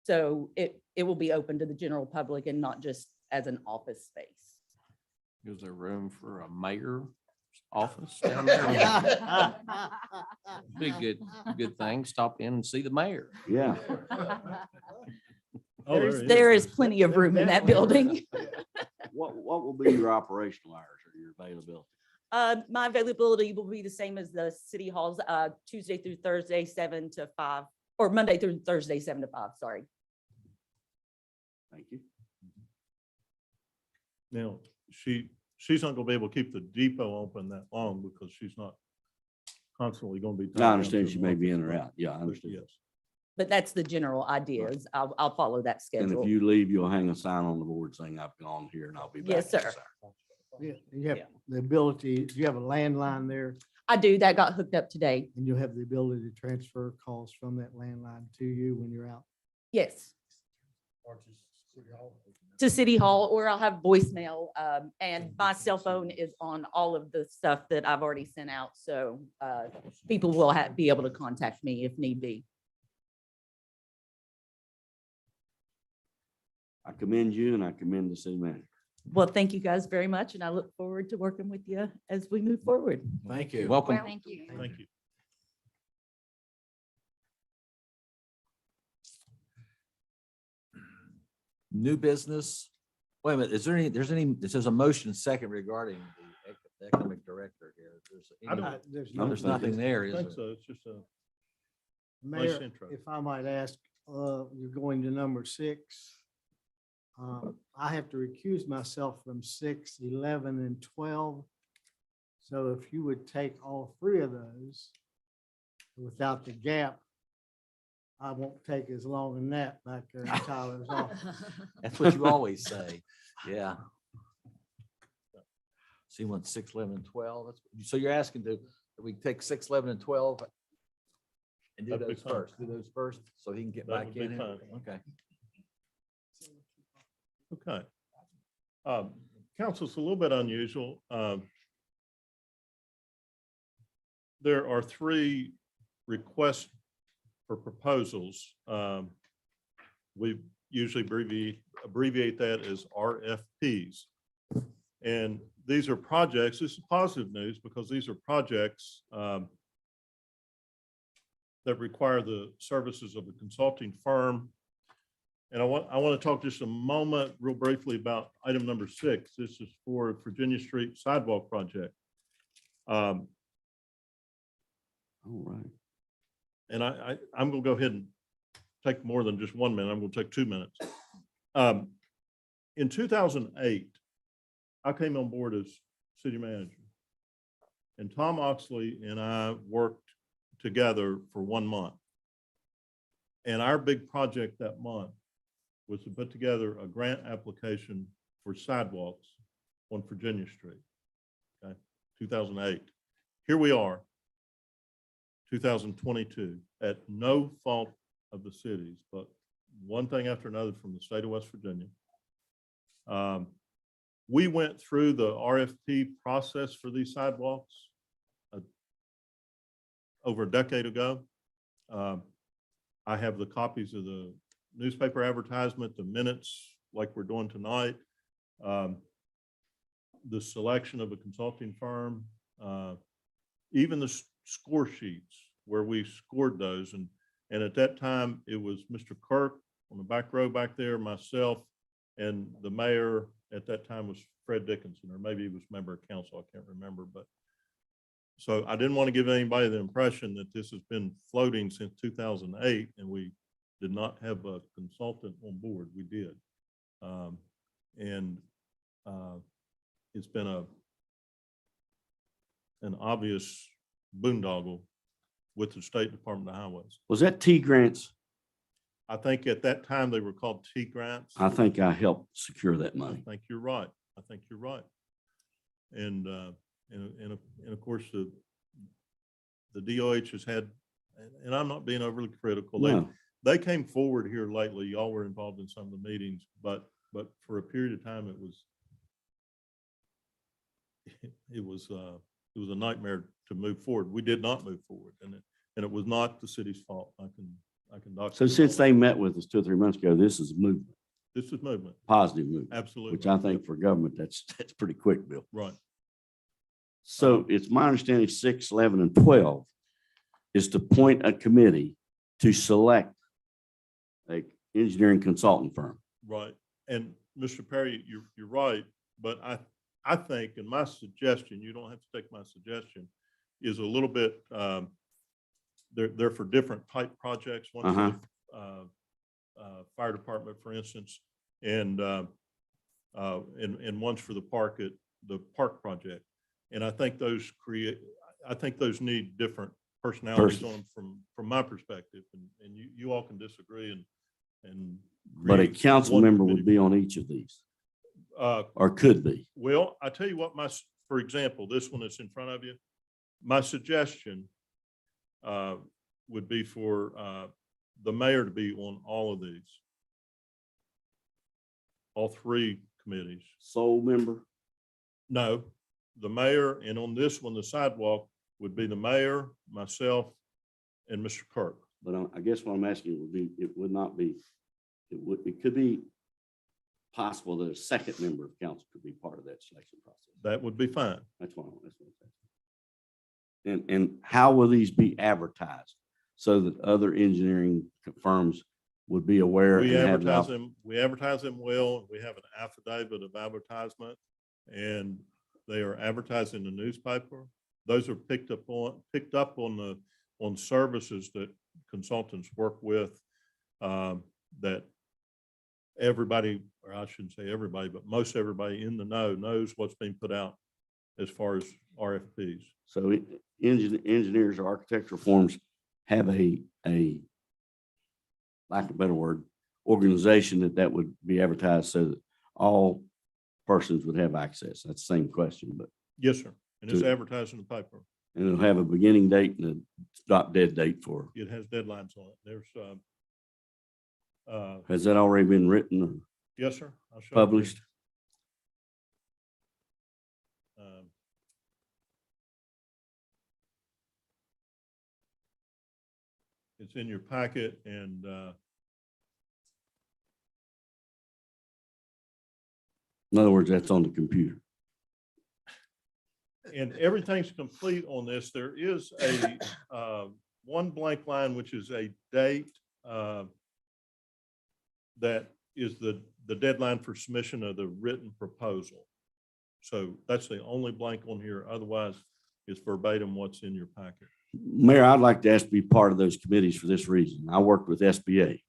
So it will be open to the general public and not just as an office space. Is there room for a mayor's office down there? Be a good thing. Stop in and see the mayor. Yeah. Oh, There is plenty of room in that building. What will be your operational hours or your availability? My availability will be the same as the city halls, Tuesday through Thursday, 7 to 5, or Monday through Thursday, 7 to 5, sorry. Thank you. Now, she's not gonna be able to keep the depot open that long because she's not constantly gonna be. tied I down understand to she an may be in office, or right? out. Yeah, I But understand. Yes. But that's the general idea is I'll follow that And if schedule. you leave, you'll hang a sign on the board saying I've gone here and I'll be back. Yes, next sir. hour. Yeah, you have the ability, you have a landline there, I do, that got hooked up today. and you'll have the ability to transfer calls from that landline to you when you're out. Yes. To City Hall, or I'll have voicemail, and my cell phone is on all of the stuff that I've already sent out, so people will be able to contact me if need be. I commend you and I commend the city manager. Well, thank you guys very much, and I look forward to working with you as we move forward. Thank you. Welcome. Thank you. Thank you. New business. Wait a minute, is there any, there's a motion second regarding the economic director here. I don't- There's No, There's no- nothing there, I is think there? so. It's just a nice Mayor, intro. if I might ask, you're going to number 6. I have to recuse myself from 6, 11, and 12. So if you would take all 3 of those without the gap, I won't take as long as that back there in Tyler's office. That's what you always say. Yeah. See, you want 6, 11, and 12. So you're asking that we take 6, 11, and 12 and do That'd be those fine. first, do those first, so he can get That back would be in here? fine. Okay. Okay. Council, it's a little bit unusual. There are 3 requests for proposals. We usually abbreviate that as RFPs. And these are projects, this is positive news because these are projects that require the services of a consulting firm. And I want to talk just a moment, real briefly, about item number 6. This is for Virginia Street Sidewalk Project. All right. And I'm going to go ahead and take more than just 1 minute. I'm going to take 2 minutes. In 2008, I came on board as city manager. And Tom Oxley and I worked together for 1 month. And our big project that month was to put together a grant application for sidewalks on Virginia Street. Okay, 2008. Here we are, 2022, at no fault of the cities, but one thing after another from the state of West Virginia. We went through the RFP process for these sidewalks over a decade ago. I have the copies of the newspaper advertisement, the minutes like we're doing tonight, the selection of a consulting firm, even the score sheets where we scored those. And at that time, it was Mr. Kirk on the back row back there, myself, and the mayor at that time was Fred Dickinson, or maybe he was member of council, I can't remember. But so I didn't want to give anybody the impression that this has been floating since 2008 and we did not have a consultant on board. We did. It's been an obvious boondoggle with the State Department of Highways. Was that T grants? I think at that time they were called T grants. I think I helped secure that I money. think you're right. I think you're right. And of course, the DOH has had, and I'm not being overly critical. No. They came forward here lately. Y'all were involved in some of the meetings, but for a period of time, it was a nightmare to move forward. We did not move forward, and it was not the city's fault. I I can document. So since they met with us 2 or 3 months ago, this is movement, This is movement, positive movement, absolutely. which I think for government, that's pretty quick, Bill. Right. So it's my understanding 6, 11, and 12 is to appoint a committee to select a engineering consultant firm. Right. And Mr. Perry, you're right, but I think, and my suggestion, you don't have to take my suggestion, is a little bit, they're for different type projects. One for the, fire department, for instance, and one's for the park project. And I think those need different personalities on them from my perspective, and you all can disagree and. But a create council one member committee. would be on each of these, Uh, or could be. Well, I tell you what, for example, this one that's in front of you, my suggestion would be for the mayor to be on all of these. All 3 committees. Sole member? No, the mayor, and on this one, the sidewalk would be the mayor, myself, and Mr. Kirk. But I guess what I'm asking would not be, it could be possible that a second member of council could be part of that selection process. That would be fine. That's what I'm saying. And how will these be advertised so that other engineering firms would be aware? We and have the advertise them well. We have an affidavit of advertisement, and they are advertised in the newspaper. Those are picked up on services that consultants work with, that everybody, or I shouldn't say everybody, but most everybody in the know knows what's being put out as far as RFPs. So engineers or architectural firms have a lack of a better word, organization that would be advertised so that all persons would have access. That's the same question, but, Yes, sir. And it's To- advertised in the paper. and it'll have a beginning date and a stop dead date for, It has deadlines on it. There's, has that already been written or yes, sir. I'll show you. published? Um, It's in your packet, and In other words, that's on the computer. everything's complete on this. There is a one blank line, which is a date that is the deadline for submission of the written proposal. So that's the only blank on here. Otherwise, it's verbatim what's in your packet. Mayor, I'd like to ask to be part of those committees for this reason. I worked with SBA.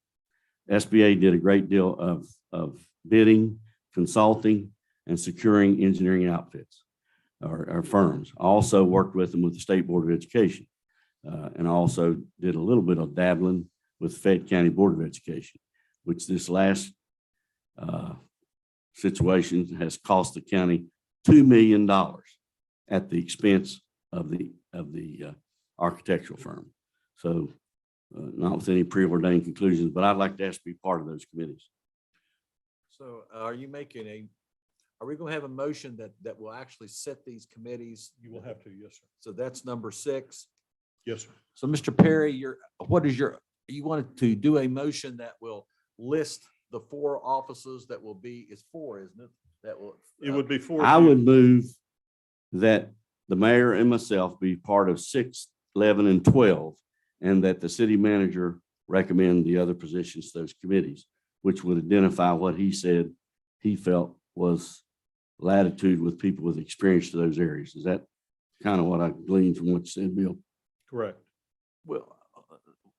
SBA did a great deal of bidding, consulting, and securing engineering outfits or firms. I also worked with them with the State Board of Education. And also did a little bit of dabbling with Fayette County Board of Education, which this last situation has cost the county $2 million at the expense of the architectural firm. So not with any preordained conclusions, but I'd like to ask to be part of those committees. So are you making are we going to have a motion that will actually set these committees? You will have to, yes, sir. So that's number 6. Yes, sir. So Mr. Perry, you wanted to do a motion that will list the 4 offices that will be, it's 4, isn't it? That will. It would be 4. I would move that the mayor and myself be part of 6, 11, and 12, and that the city manager recommend the other positions to those committees, which would identify what he said he felt was latitude with people with experience to those areas. Is that kind of what I gleaned from what you said, Bill? Correct. Well,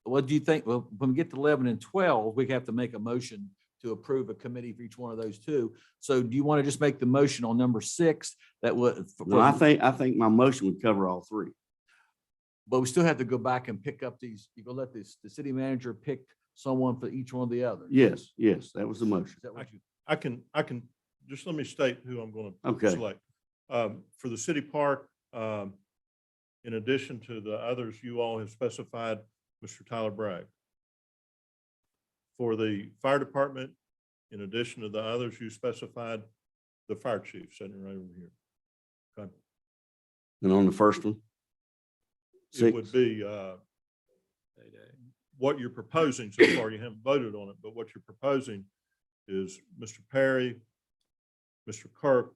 what do you think? Well, when we get to 11 and 12, we have to make a motion to approve a committee for each one of those 2. So do you want to just make the motion on number 6 that would? No, I think my motion would cover all 3. But we still have to go back and pick up these, you go let the city manager pick someone for each one of the others. Yes, that was the motion. Is that what you? I can, just let me state who I'm going to Okay. select. For the city park, in addition to the others, you all have specified Mr. Tyler Bragg. For the fire department, in addition to the others, you specified the fire chief sitting right over here. Okay. And on the first one? It would 6. be what you're proposing so far, you haven't voted on it, but what you're proposing is Mr. Perry, Mr. Kirk,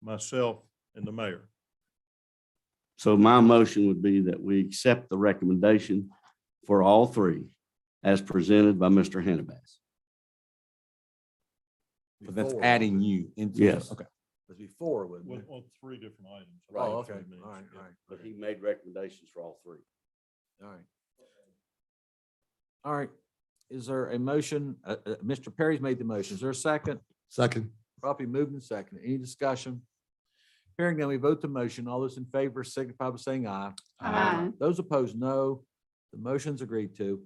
myself, and the mayor. So my motion would be that we accept the recommendation for all three as presented by Mr. Hannibal. But that's Before, adding you into. Yes. Okay. was before, wasn't With, it? on three different items. Oh, All okay. three minutes, All right, yeah. all right. But he made recommendations for all three. All right. All right. Is there a motion? Mr. Perry's made the motion. Is there a second? Second. Properly moved and seconded. Any discussion? Hearing none, we vote the motion. All those in favor signify by saying aye. Aye. Those opposed, no. The motion's agreed to.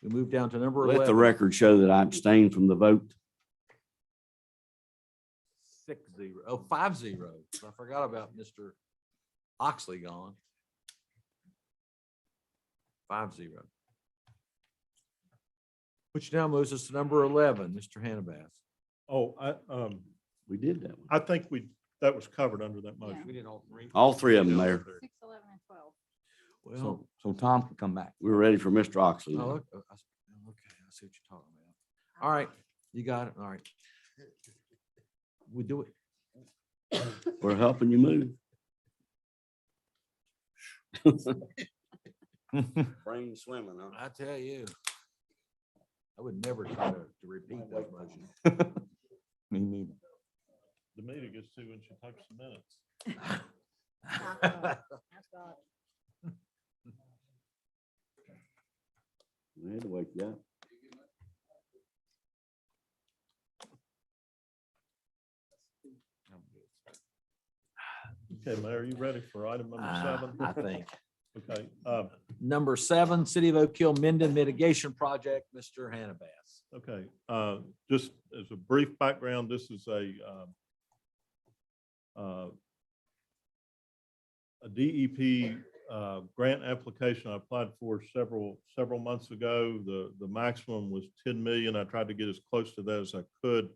We move down to number Let the 11. record show that I abstained from the vote. 6-0. Oh, 5-0. I forgot about Mr. Oxley gone. 5-0. Which now moves us to number 11, Mr. Hannibal. Oh, We did that one. I think that was covered under that We motion. did all three. All three of them, Mayor. 6, 11, and 12. Well, So Tom can come back. We're ready for Mr. Oxley oh, now. okay, I see what you're talking about. All right, you got it. All right. We do it. We're helping you move. Brain swimming, huh? I tell you. I would never try to repeat that motion. Me neither. The meeting gets to when she types the minutes. We had to wake you up. Okay, Mayor, are you ready for item number seven? I think. Okay, Number 7, City of Oak Hill Minden Mitigation Project, Mr. Hannibal. okay, just as a brief background, this is a DEP grant application I applied for several months ago. The maximum was 10 million. I tried to get as close to that as I could.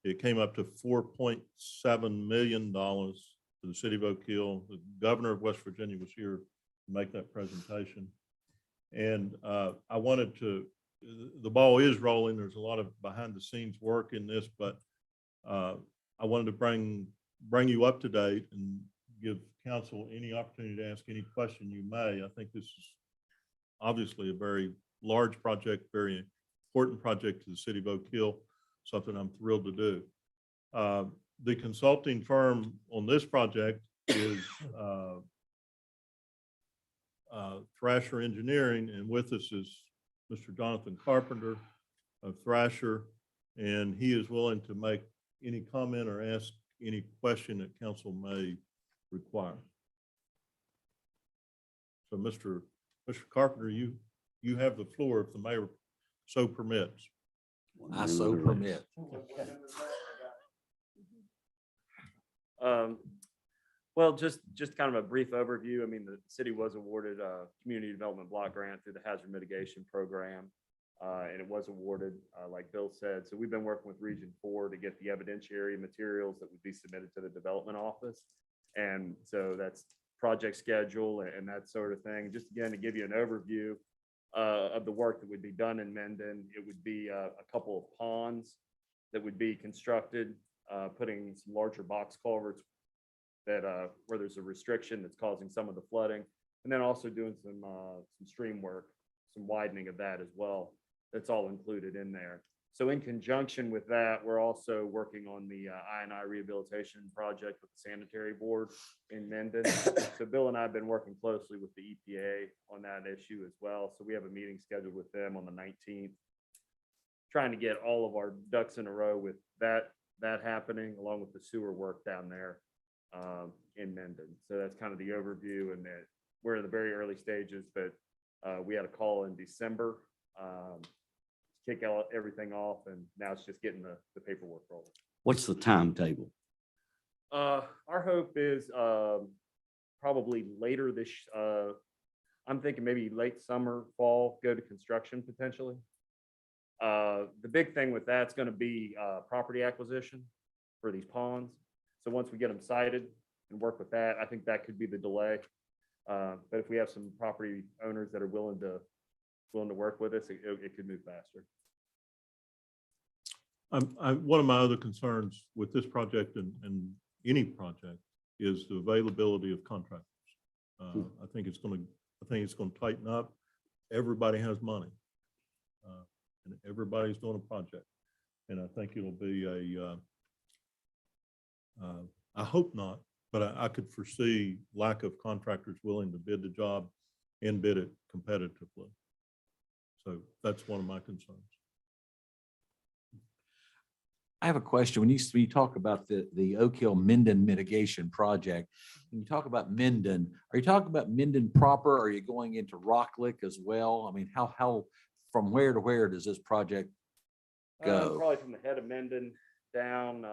It came up to $4.7 million to the city of Oak Hill. The governor of West Virginia was here to make that presentation. And I wanted to, the ball is rolling. There's a lot of behind the scenes work in this, but I wanted to bring you up to date and give council any opportunity to ask any question you may. I think this is obviously a very large project, very important project to the city of Oak Hill, something I'm thrilled to do. The consulting firm on this project is Thrasher Engineering, and with us is Mr. Jonathan Carpenter of Thrasher, and he is willing to make any comment or ask any question that council may require. So Mr. Carpenter, you have the floor if the mayor so permits. I so permit. Well, just kind of a brief overview. I mean, the city was awarded a community development block grant through the hazard mitigation program. And it was awarded, like Bill said. So we've been working with Region 4 to get the evidentiary materials that would be submitted to the development office. And so that's project schedule and that sort of thing. Just again, to give you an overview of the work that would be done in Minden, it would be a couple of ponds that would be constructed, putting some larger box culverts that where there's a restriction that's causing some of the flooding, and then also doing some stream work, some widening of that as well. That's all included in there. So in conjunction with that, we're also working on the I&I rehabilitation project with the sanitary board in Minden. So Bill and I have been working closely with the EPA on that issue as well. So we have a meeting scheduled with them on the 19th, trying to get all of our ducks in a row with that happening, along with the sewer work down there in Minden. So that's kind of the overview, and that we're in the very early stages, but we had a call in December, kick everything off, and now it's just getting the paperwork rolling. What's the timetable? Our hope is probably later this, I'm thinking maybe late summer, fall, go to construction potentially. The big thing with that's going to be property acquisition for these ponds. So once we get them sited and work with that, I think that could be the delay. But if we have some property owners that are willing to willing to work with us, it could move faster. One of my other concerns with this project and any project is the availability of contractors. I think it's going to tighten up. Everybody has money. And everybody's doing a project. And I think it'll be I hope not, but I could foresee lack of contractors willing to bid the job and bid it competitively. So that's one of my concerns. I have a question. When you talk about the Oak Hill Minden mitigation project, when you talk about Minden, are you talking about Minden proper? Or are you going into Rock Lick as well? I mean, how, from where to where does this project go? Probably from the head of Mendon down,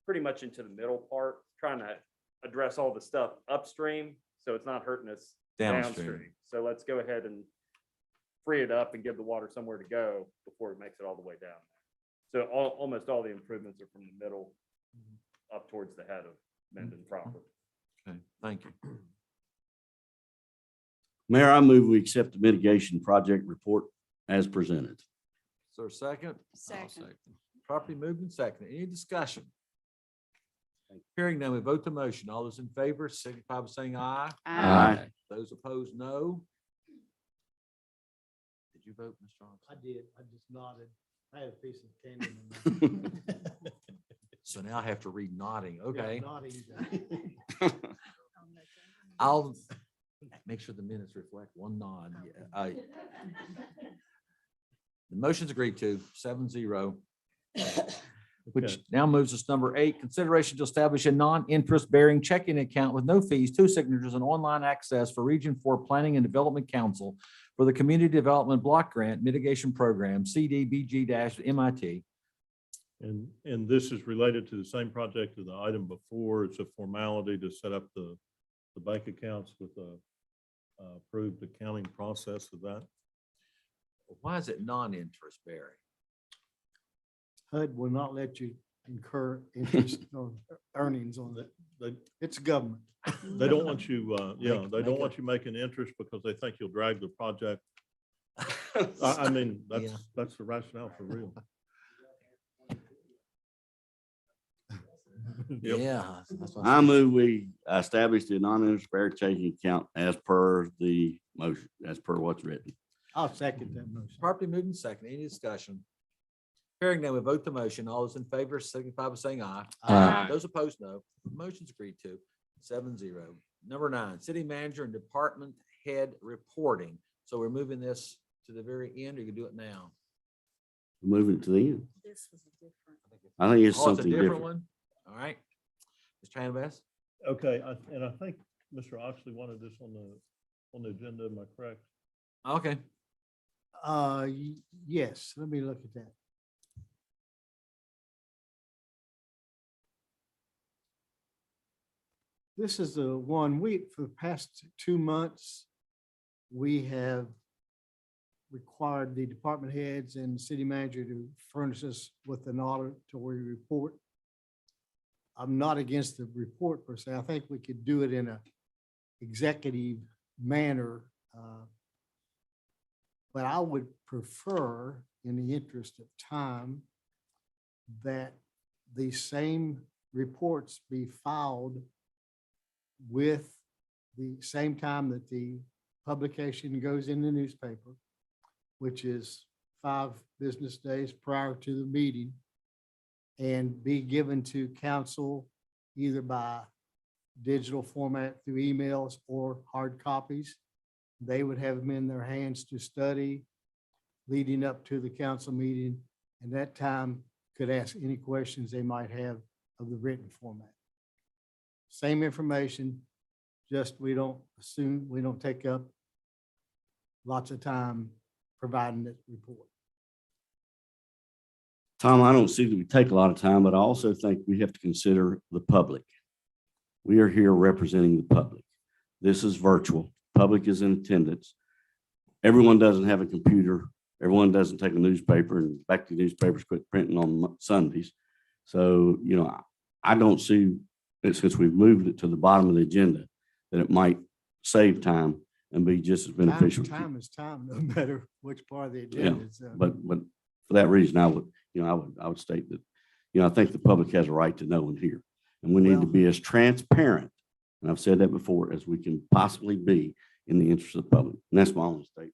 pretty much into the middle part, trying to address all the stuff upstream, so it's not hurting us downstream. So let's go ahead and free it up and give the water somewhere to go before it makes it all the way down. So almost all the improvements are from the middle up towards the head of Mendon proper. Okay, thank you. Mayor, I move we accept the mitigation project report as presented. Is there a second? I'll Second. Properly moved and seconded. Any discussion? Hearing none, we vote the motion. All those in favor signify by saying aye. Aye. Those opposed, no. Did you vote, Mr. Johnson? I did. I just nodded. I had a piece of candy in my mouth. So now I have to read nodding. Okay. Yeah, nodding. I'll make sure the minutes reflect one nod. Yeah, the motion's agreed to 7-0. Which Okay. now moves us to number 8, consideration to establish a non-interest bearing checking account with no fees, 2 signatures and online access for Region 4 Planning and Development Council for the Community Development Block Grant Mitigation Program, CDBG-MIT. And this is related to the same project as the item before. It's a formality to set up the bank accounts with a approved accounting process of that. Why is it non-interest bearing? HUD will not let you incur interest on earnings on it. It's government. They don't want you, they make don't a- want you making interest because they think you'll drag the project. I mean, Yeah. that's the rationale for real. Yep. Yeah. that's what I I'm saying. move we establish the non-interest bearing checking account as per the motion, as per what's written. I'll second that motion. Properly moved and seconded. Any discussion? Hearing none, we vote the motion. All those in favor signify by saying aye. Aye. Those opposed, no. Motion's agreed to 7-0. Number 9, city manager and department head reporting. So we're moving this to the very end, or you can do it now? Moving to the end. This was a different. I think it's Oh, it's a something different different. one? All right. Mr. Canavas? Okay, and I think Mr. Oxley wanted this on the agenda, am I correct? Okay. Yes, let me look at that. This is the one for the past 2 months, we have required the department heads and the city manager to furnish us with an auditory report. I'm not against the report per se. I think we could do it in a executive manner. But I would prefer, in the interest of time, that the same reports be filed with the same time that the publication goes in the newspaper, which is 5 business days prior to the meeting, and be given to council either by digital format through emails or hard copies. They would have them in their hands to study leading up to the council meeting, and that time could ask any questions they might have of the written format. Same information, just we don't take up lots of time providing that report. Tom, I don't see that we take a lot of time, but I also think we have to consider the public. We are here representing the public. This is virtual. Public is in attendance. Everyone doesn't have a computer. Everyone doesn't take a newspaper, and back to newspapers quit printing on Sundays. So, I don't see that since we've moved it to the bottom of the agenda, that it might save time and be just as beneficial. Time is time, no matter which part of the Yeah, agenda. it's, but for that reason, I would, I would state that, I think the public has a right to know and hear. And we need to Well- be as transparent, and I've said that before, as we can possibly be in the interest of the public. And that's my only statement.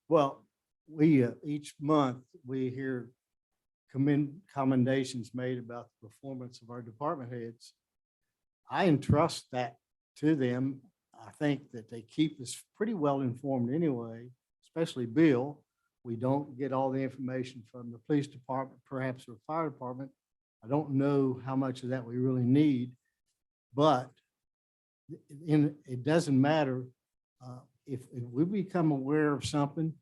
Well, we, each month, we hear commendations made about the performance of our department heads. I entrust that to them. I think that they keep us pretty well informed anyway, especially Bill. We don't get all the information from the police department, perhaps, or fire department. I don't know how much of that we really need, but it doesn't matter. If we become aware of something,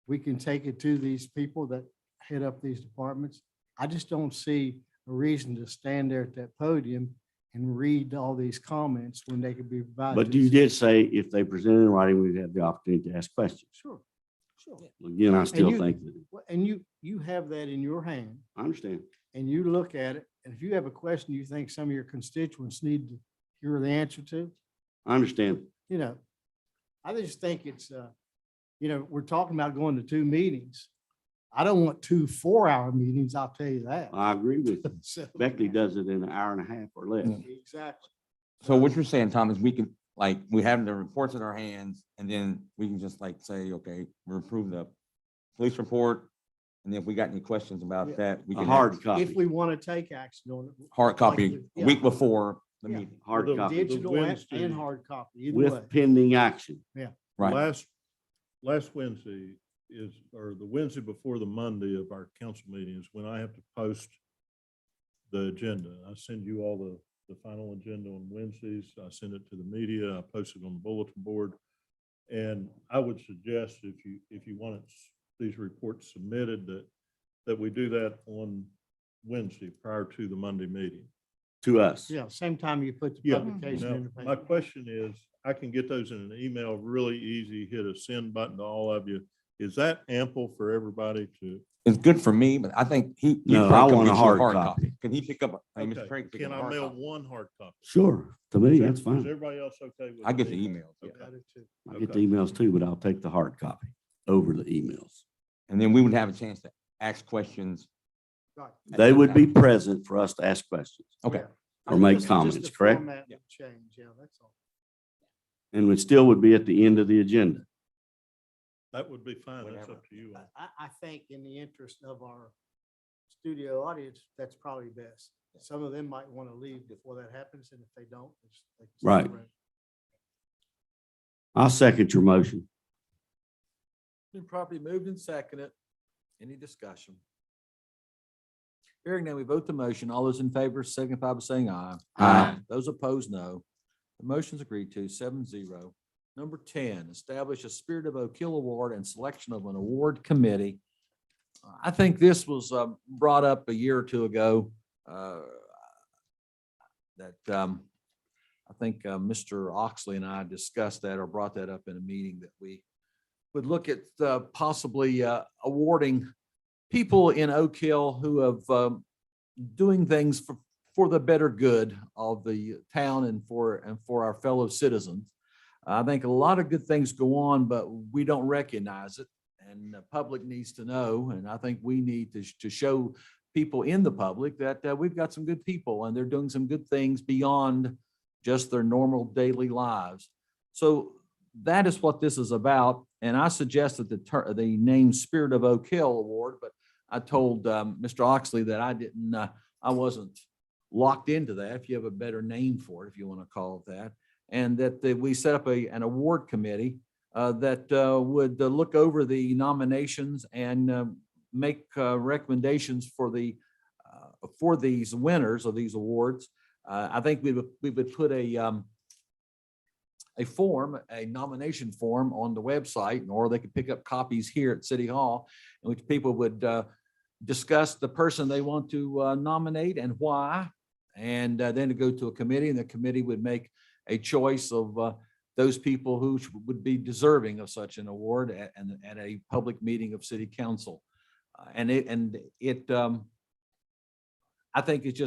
we can take it to these people that head up these departments. I just don't see a reason to stand there at that podium and read all these comments when they could be provided. But to you us. did say if they present in writing, we'd have the opportunity to ask questions. Sure, sure. Again, I still you- think that, Well, and you have that in your hand, I understand. and you look at it, and if you have a question you think some of your constituents need to hear the answer to, I understand. I just think it's, we're talking about going to 2 meetings. I don't want 2 4-hour meetings, I'll tell you that. I agree with you. So- Beckley does it in an hour and a half or less. Exactly. So what you're saying, Tom, is we can, like, we have the reports in our hands and then we can just like say, okay, we approve the police report. And then if we got any questions Yeah. about that, we A can. hard have copy. If we want to take action on it. Hard copy a Yeah. week before the Yeah. meeting. Hard The- copy Digital and Wednesday hard copy, either way. with pending action. Right. Last Wednesday or the Wednesday before the Monday of our council meetings, when I have to post the agenda. I send you all the final agenda on Wednesdays. I send it to the media. I post it on the bulletin board. And I would suggest if you want these reports submitted, that we do that on Wednesday prior to the Monday meeting. To us. Yeah, same time you put the Yeah. publication in the Now, my paper. question is, I can get those in an email really easy, hit a send button to all of you. Is that ample for everybody to? It's good for me, but I think he. he'd No, probably I come want a get you hard copy. Can he pick up? Hey, Mr. Okay, Craig, pick can up a I hard mail copy? one hard copy? Sure. To me, that's Is fine. everybody else okay with? I get the an email? emails. yeah. Okay. I do too. I get the emails too, but I'll take the hard copy over the emails. And then we would have a chance to ask questions. Right. at They that would be time. present for us to ask questions. Okay. Yeah. Or make Just comments, the correct? format would change, yeah, that's all. And it still would be at the end of the agenda. That would be fine. That's Whatever. up to you. I think in the interest of our studio audience, that's probably best. Some of them might want to leave before that happens, and if they don't, they can stay Right. around. I'll second your motion. Been properly moved and seconded. Any discussion? Hearing none, we vote the motion. All those in favor signify by saying aye. Aye. Those opposed, no. The motion's agreed to 7-0. Number 10, establish a Spirit of Oak Hill Award and selection of an award committee. I think this was brought up a year or two ago. That I think Mr. Oxley and I discussed that or brought that up in a meeting that we would look at possibly awarding people in Oak Hill who have doing things for the better good of the town and for our fellow citizens. I think a lot of good things go on, but we don't recognize it, and the public needs to know. And I think we need to show people in the public that we've got some good people and they're doing some good things beyond just their normal daily lives. So that is what this is about. And I suggested the name Spirit of Oak Hill Award, but I told Mr. Oxley that I wasn't locked into that. If you have a better name for it, if you want to call it that. And that we set up an award committee that would look over the nominations and make recommendations for these winners of these awards. I think we would put a nomination form on the website, or they could pick up copies here at City Hall, in which people would discuss the person they want to nominate and why, and then to go to a committee, and the committee would make a choice of those people who would be deserving of such an award at a public meeting of City Council. I think it's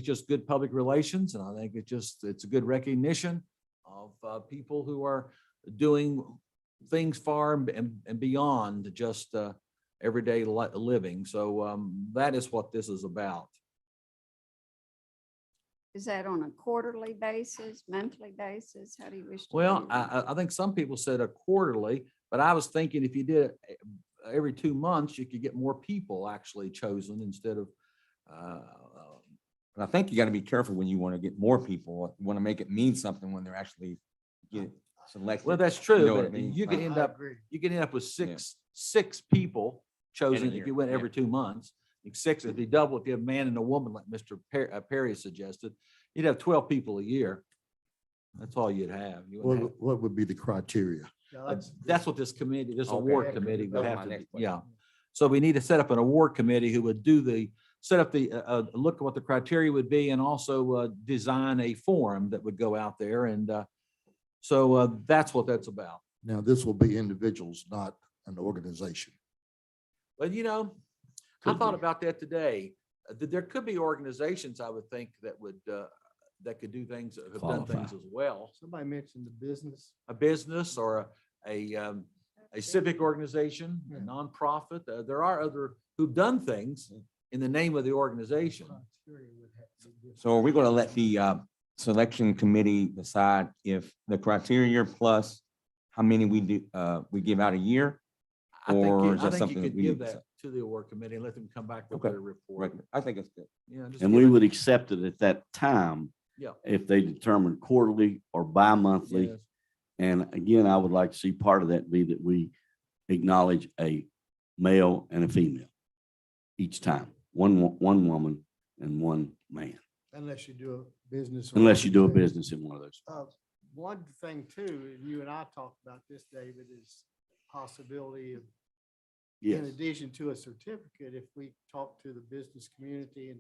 just good public relations, and I think it's a good recognition of people who are doing things far and beyond just everyday living. So that is what this is about. Is that on a quarterly basis, monthly basis? How do you wish to? Well, do that? I think some people said a quarterly, but I was thinking if you did it every 2 months, you could get more people actually chosen instead of, But I think you got to be careful when you want to get more people. You want to make it mean something when they're actually get selected. well, that's You true, know what I but mean? you can end I up, agree. you can end up with six people chosen if year, you went yeah. every 2 months. Six, if you double, if you have a man and a woman, like Mr. Perry suggested, you'd have 12 people a year. That's all you'd have. You wouldn't have- What would be the criteria? Yeah, That's what this committee, this Okay. award committee That would was have my to, next yeah. question. So we need to set up an award committee who would set up the, look at what the criteria would be and also design a form that would go out there. And so that's what that's about. Now, this will be individuals, not an organization. But I Could thought be. about that today. There could be organizations I would think that would, that could do things, that have done Qualify. things as well. Somebody mentioned the business. A business or a civic organization, a nonprofit. There are other who've done things in the name of the organization. So are we going to let the selection committee decide if the criteria plus how many we do, we give out a year? I think, Or you- is I that think you something could that we give need to that to the award committee and let them come back with Okay. their report. I think it's good. Yeah, just And give we it- would accept it at that time Yeah. if they determine quarterly or bi-monthly. Yes. And again, I would like to see part of that be that we acknowledge a male and a female each time, one woman and one man, Unless you do a business. or unless you do a organization. business in one of those. One thing too, and you and I talked about this, David, is possibility of, in Yes, addition to a certificate, if we talk to the business community and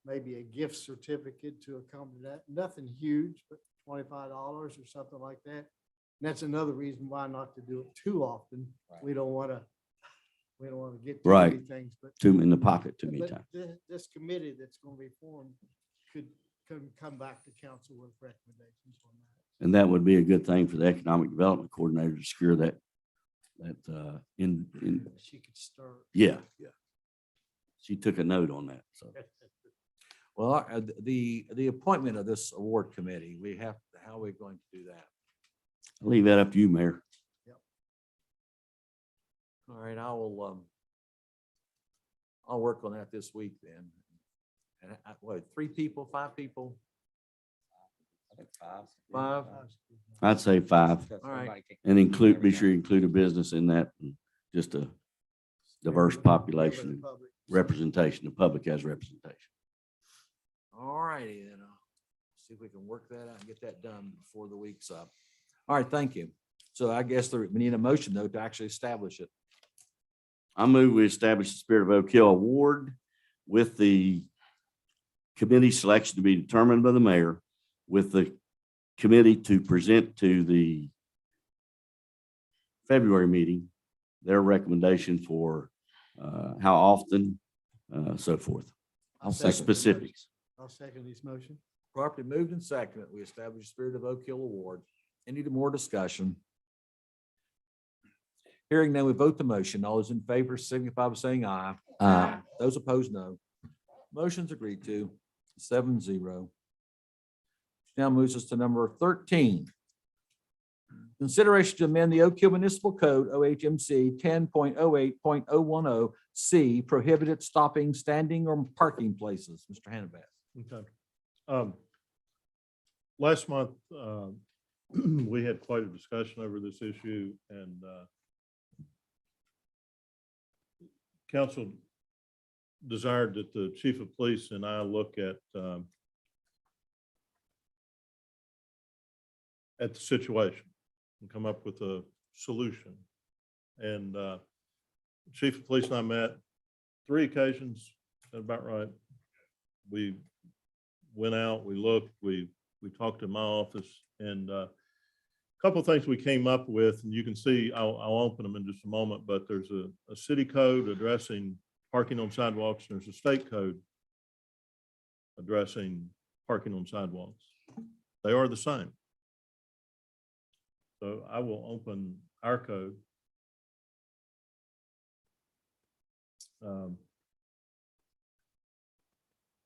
maybe a gift certificate to accompany that, nothing huge, but $25 or something like that. And that's another reason why not to do it too often. We don't want to get too many Right. things, but two in the pocket too many but times. this committee that's going to be formed could come back to council with recommendations on that. And that would be a good thing for the economic development coordinator to secure that, She could start. yeah. She took a note on that, so. Well, the appointment of this award committee, how are we going to do that? I'll leave that up to you, Mayor. All right, I'll work on that this week then. And what, 3 people, 5 people? I think 5. 5? I'd say 5 All right. and be sure you include a business in that and just a diverse population, representation, the public has representation. All righty, then I'll see if we can work that out and get that done before the week's up. All right, thank you. So I guess we need a motion though to actually establish it. I move we establish the Spirit of Oak Hill Award with the committee selection to be determined by the mayor, with the committee to present to the February meeting, their recommendation for how often, so forth. I'll The second. specifics. I'll second this motion. Properly moved and seconded, we establish Spirit of Oak Hill Award. Any more discussion? Hearing none, we vote the motion. All those in favor signify by saying aye. Aye. Those opposed, no. Motion's agreed to, 7-0. Now moves us to number 13. Consideration to amend the Oak Hill Municipal Code, OHMC 10.08.010 C, prohibited stopping, standing, or parking places. Mr. Hannibal. Okay. Last month, we had quite a discussion over this issue and council desired that the chief of police and I look at the situation and come up with a solution. And chief of police and I met 3 occasions, is that about right? We went out, we looked, we talked to my office, and a couple of things we came up with, and you can see, I'll open them in just a moment, but there's a city code addressing parking on sidewalks, and there's a state code addressing parking on sidewalks. They are the same. So I will open our code.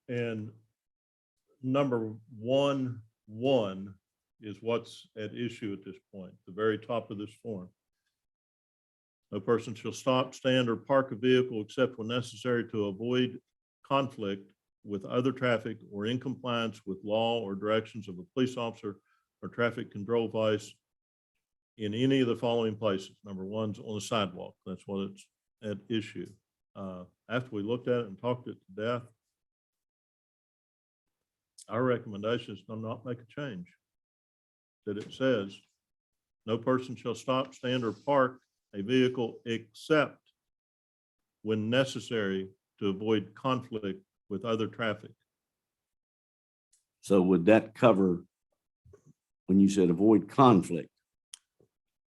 And number 1.1 is what's at issue at this point, the very top of this form. No person shall stop, stand, or park a vehicle except when necessary to avoid conflict with other traffic or in compliance with law or directions of a police officer or traffic control device in any of the following places. Number 1's on the sidewalk. That's what it's at issue. After we looked at it and talked it to death, our recommendation is to not make a change. That it says, no person shall stop, stand, or park a vehicle except when necessary to avoid conflict with other traffic. So would that cover, when you said avoid conflict,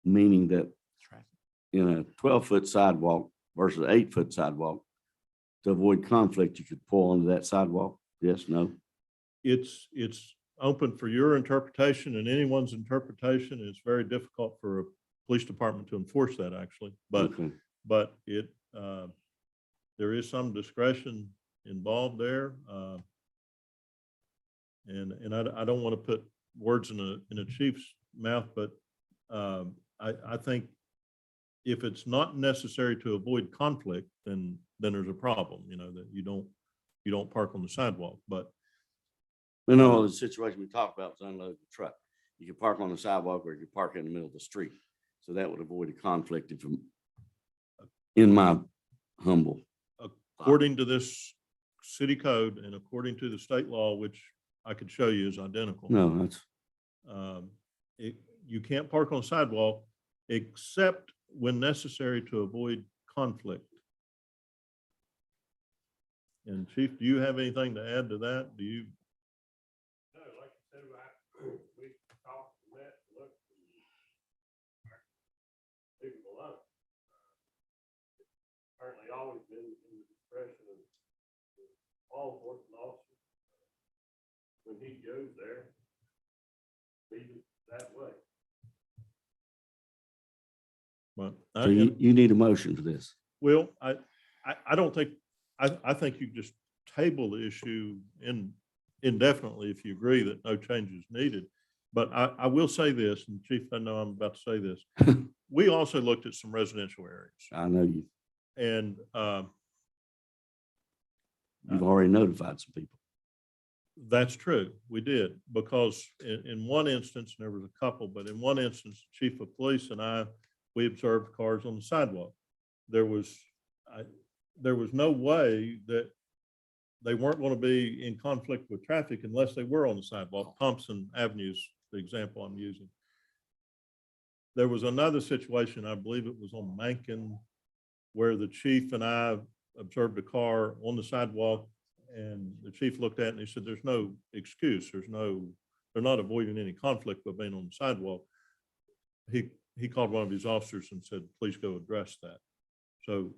meaning that in a 12-foot sidewalk versus 8-foot sidewalk, to avoid conflict, you could pull onto that sidewalk? Yes, no? It's open for your interpretation, and anyone's interpretation. Is very difficult for a police department to enforce that, actually. But Okay. but it there is some discretion involved there. And I don't want to put words in a chief's mouth, but I think if it's not necessary to avoid conflict, then there's a problem, you know, that you don't park on the sidewalk. But You know, the situation we talked about was unloading the truck. You could park on the sidewalk or you could park in the middle of the street. So that would avoid a conflict if, in my humble. according to this city code and according to the state law, which I could show you is identical. No, that's, You can't park on sidewalk except when necessary to avoid conflict. And Chief, do you have anything to add to that? Do you? No, like I said, we talked, met, looked. People below. Apparently always been in the discretion of law enforcement officers. When he goes there, leave it that way. Well, so you need a motion for this. Well, I don't think, I think you just table the issue indefinitely if you agree that no change is needed. But I will say this, and Chief, I know I'm about to say this. We also looked at some residential areas. I know you, And you've already notified some people. that's true. We did, because in one instance, and there was a couple, but in one instance, Chief of Police and we observed cars on the sidewalk. There was no way that they weren't going to be in conflict with traffic unless they were on the sidewalk. Thompson Avenue is the example I'm using. There was another situation, I believe it was on Mankin, where the chief and I observed a car on the sidewalk, and the chief looked at it and he said, there's no excuse. They're not avoiding any conflict by being on the sidewalk. He called one of his officers and said, please go address that. So,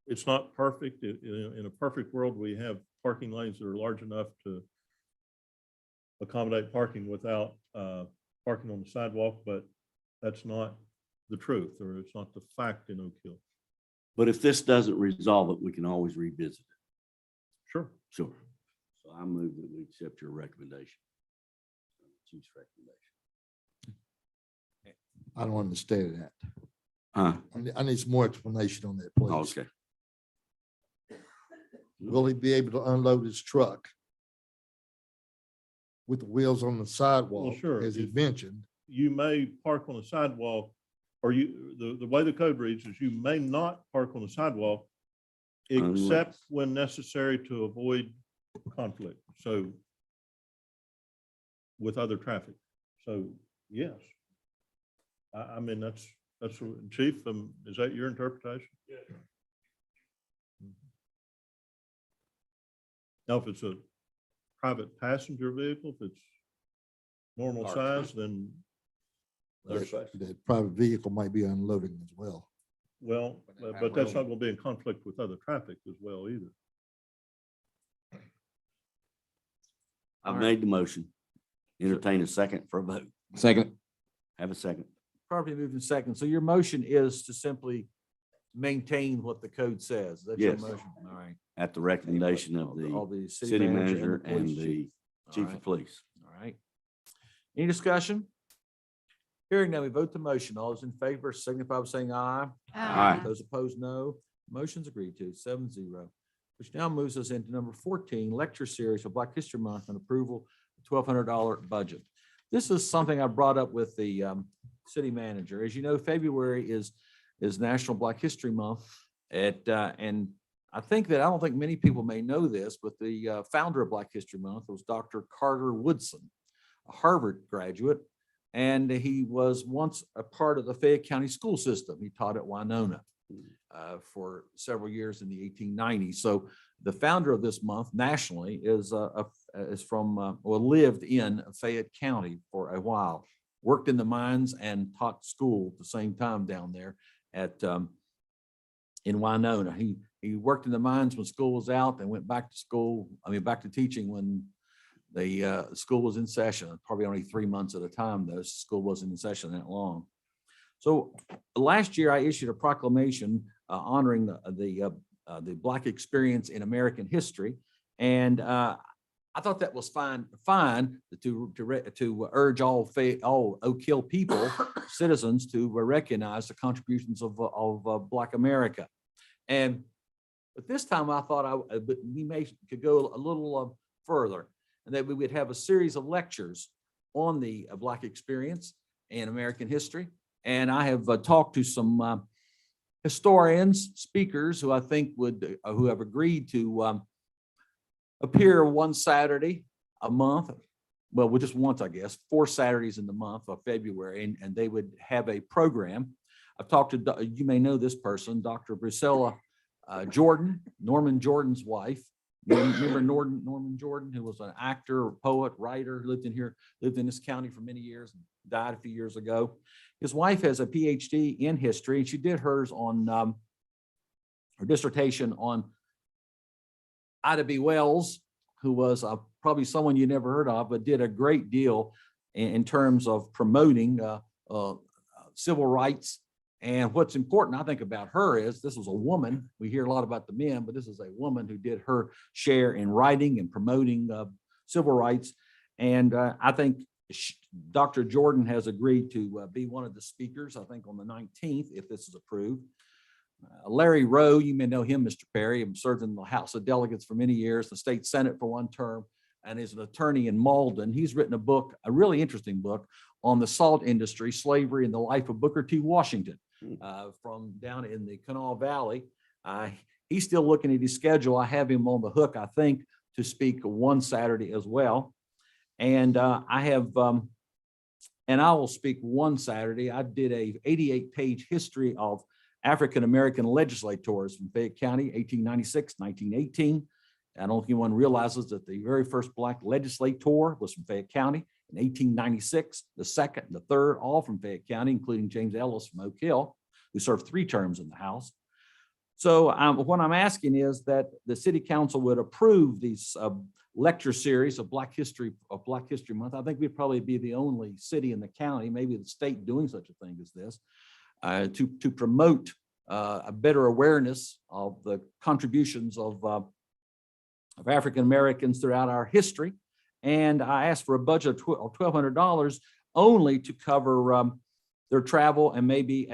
it's not perfect. In a perfect world, we have parking lanes that are large enough to accommodate parking without parking on the sidewalk, but that's not the truth, or it's not the fact in Oak Hill. But if this doesn't resolve it, we can always revisit it. Sure. Sure. So I move that we accept your recommendation. Chief's recommendation. I don't understand that. Huh? I need some more explanation on that, please. Okay. Will he be able to unload his truck with the wheels on the sidewalk, sure. as he mentioned? You may park on the sidewalk, or the way the code reads is you may not park on the sidewalk except when necessary to avoid conflict. So with other traffic. So yes. I mean, that's Chief, is that your interpretation? Yes. Now, if it's a private passenger vehicle, if it's normal size, then That private vehicle might be unloading as well. well, but that's not going to be in conflict with other traffic as well either. I've All right. made the motion. Entertain a second for a vote. Second. Have a second. Properly moved in second. So your motion is to simply maintain what the code says. That's your Yes. motion. All right. At the recommendation of All the the city manager and police the chief. All chief right. of police. All right. Any discussion? Hearing none, we vote the motion. All those in favor signify by saying aye. Aye. Those opposed, no. Motion's agreed to, 7-0. Which now moves us into number 14, lecture series for Black History Month and approval, $1,200 budget. This is something I brought up with the city manager. As you know, February is National Black History Month. And I don't think many people may know this, but the founder of Black History Month was Dr. Carter Woodson, a Harvard graduate. And he was once a part of the Fayette County school system. He taught at Winona for several years in the 1890s. So the founder of this month nationally is from or lived in Fayette County for a while, worked in the mines and taught school at the same time down there at in Winona. He worked in the mines when school was out and went back to school. Back to teaching when the school was in session, probably only 3 months at a time, though. School wasn't in session that long. So last year I issued a proclamation honoring the Black experience in American history. And I thought that was fine to urge all Oak Hill people, citizens, to recognize the contributions of Black America. But this time I thought we could go a little further, and that we would have a series of lectures on the Black experience in American history. And I have talked to some historians, speakers who I think who have agreed to appear one Saturday a month. Well, just once, I guess, 4 Saturdays in the month of February, and they would have a program. I've talked to, you may know this person, Dr. Priscilla Jordan, Norman Jordan's wife. Remember Norman Jordan, who was an actor, poet, writer, lived in this county for many years, and died a few years ago. His wife has a PhD in history, and she did hers on her dissertation on Ida B. Wells, who was probably someone you never heard of, but did a great deal in terms of promoting civil rights. And what's important, I think, about her is this was a woman. We hear a lot about the men, but this is a woman who did her share in writing and promoting civil rights. And I think Dr. Jordan has agreed to be one of the speakers, I think, on the 19th, if this is approved. Larry Rowe, you may know him, Mr. Perry, he served in the House of Delegates for many years, the state Senate for one term, and is an attorney in Malden. He's written a book, a really interesting book, on the salt industry, slavery, and the life of Booker T. Washington from down in the Kanawha Valley. He's still looking at his schedule. I have him on the hook, I think, to speak one Saturday as well. And I will speak one Saturday. I did a 88-page history of African-American legislators from Fayette County, 1896, 1918. I don't think anyone realizes that the very first Black legislator was from Fayette County in 1896, the second and the third, all from Fayette County, including James Ellis from Oak Hill, who served 3 terms in the House. So what I'm asking is that the city council would approve these lecture series of Black History Month. I think we'd probably be the only city in the county, maybe the state, doing such a thing as this, to promote a better awareness of the contributions of African Americans throughout our history. And I asked for a budget of $1,200 only to cover their travel and maybe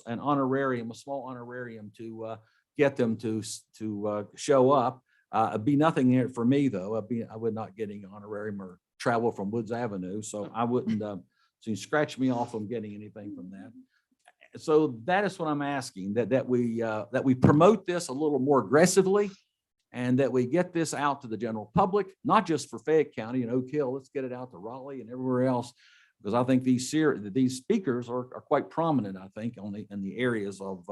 an honorarium, a small honorarium to get them to show up. It'd be nothing in it for me, though. I would not get any honorarium or travel from Woods Avenue, so I wouldn't. So you scratch me off from getting anything from that. So that is what I'm asking, that we promote this a little more aggressively, and that we get this out to the general public, not just for Fayette County and Oak Hill. Let's get it out to Raleigh and everywhere else, because I think these speakers are quite prominent, I think, in the areas of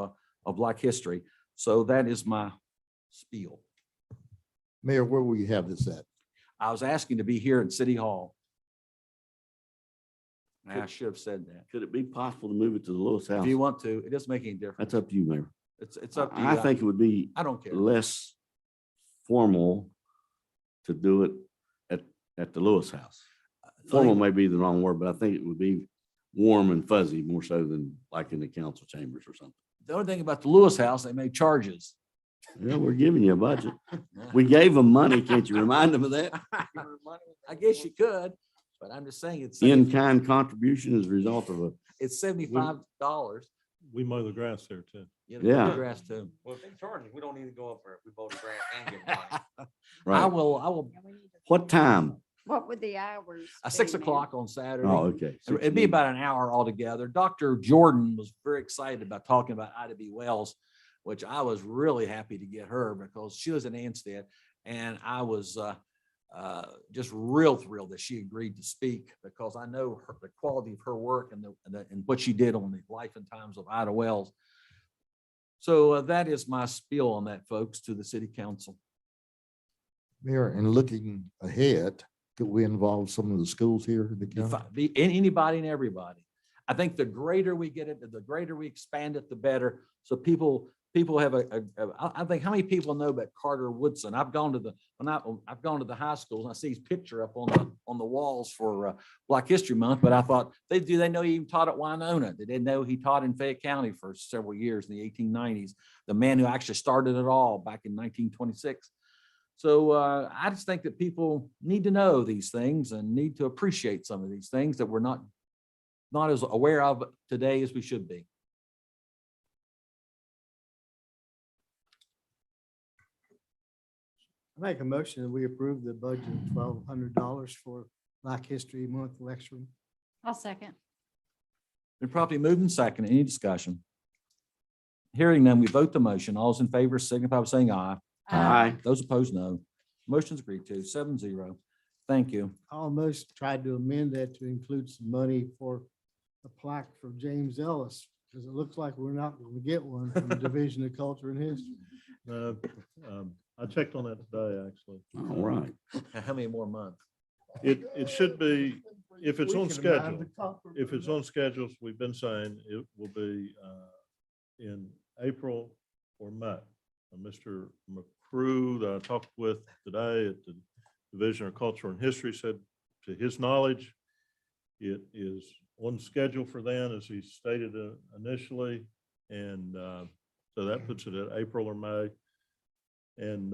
Black history. So that is my spiel. Mayor, where will you have this at? I was asking to be here at City Hall. I should have said that. Could it be possible to move it to the Lewis House? If you want to, it doesn't make any difference. That's up to you, Mayor. It's up to you. I think it would be I don't care. less formal to do it at at the Lewis House. Formal may be the wrong word, but I think it would be warm and fuzzy more so than like in the council chambers or something. The only thing about the Lewis House, they made charges. Yeah, we're giving you a budget. We gave them money. Can't you remind them of that? I guess you could, but I'm just saying it's, In-kind contribution as a result of a, it's $75. We mow the grass there too. Yeah. Grass too. Well, if they charge, we don't need to go up there. If we vote a grant and give money. I right. will, What time? What would the hours? 6 be, ma'am? o'clock on Saturday. Oh, okay. It'd be about an hour altogether. Dr. Jordan was very excited about talking about Ida B. Wells, which I was really happy to get her because she was in Anstead. And I was just real thrilled that she agreed to speak because I know the quality of her work and and what she did on the life and times of Ida Wells. So that is my spiel on that, folks, to the city council. Mayor, and looking ahead, could we involve some of the schools here in the county? Anybody and everybody. I think the greater we get it, the greater we expand it, the better. So people have I think how many people know about Carter Woodson? I've gone to the high schools and I see his picture up on the walls for Black History Month, but I thought they know he even taught at Winona. They didn't know he taught in Fayette County for several years in the 1890s. The man who actually started it all back in 1926. So I just think that people need to know these things and need to appreciate some of these things that we're not as aware of today as we should be. I make a motion that we approve the budget of $1,200 for Black History Month lecturing. I'll second. Been properly moved and seconded. Any discussion? Hearing none, we vote the motion. All those in favor signify by saying aye. Aye. Those opposed, no. Motion's agreed to, 7-0. Thank you. I almost tried to amend that to include some money for a plaque for James Ellis, because it looks like we're not going to get one from the Division of Culture and History. I checked on that today, actually. All right. How many more months? It should be, if it's We on can schedule, amend the copper. if it's on schedules, we've been saying it will be in April or May. Mr. McCrew that I talked with today at the Division of Culture and History said, to his knowledge, it is on schedule for then, as he stated initially. And so that puts it at April or May. And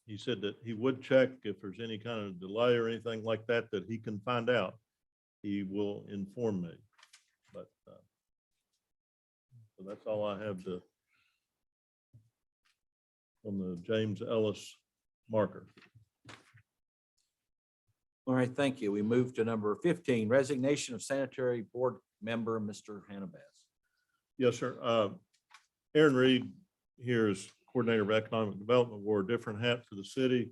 he said that he would check if there's any kind of delay or anything like that, that he can find out. He will inform me. But so that's all I have to on the James Ellis marker. All right, thank you. We move to number 15, resignation of sanitary board member, Mr. Hannah Bass. Yes, sir. Aaron Reed here is coordinator of economic development, wore a different hat for the city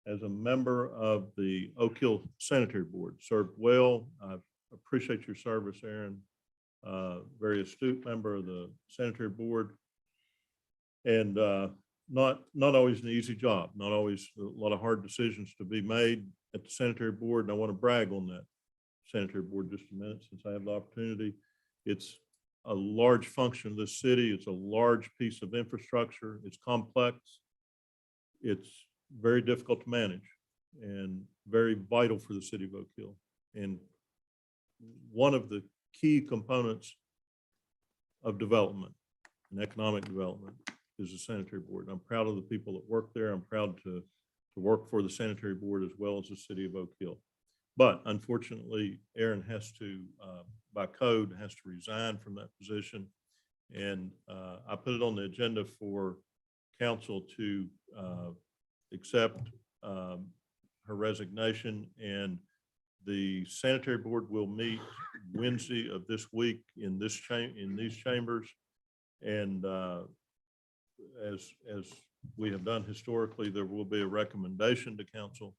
as a member of the Oak Hill Sanitary Board. Served well. I appreciate your service, Aaron. Very astute member of the sanitary board. And not always an easy job, not always a lot of hard decisions to be made at the sanitary board. And I want to brag on that sanitary board just a minute since I have the opportunity. It's a large function of this city. It's a large piece of infrastructure. It's complex. It's very difficult to manage and very vital for the city of Oak Hill. And one of the key components of development and economic development is the sanitary board. I'm proud of the people that work there. I'm proud to work for the sanitary board as well as the city of Oak Hill. But unfortunately, Aaron has to, by code, has to resign from that position. And I put it on the agenda for council to accept her resignation. And the sanitary board will meet Wednesday of this week in these chambers. And as we have done historically, there will be a recommendation to council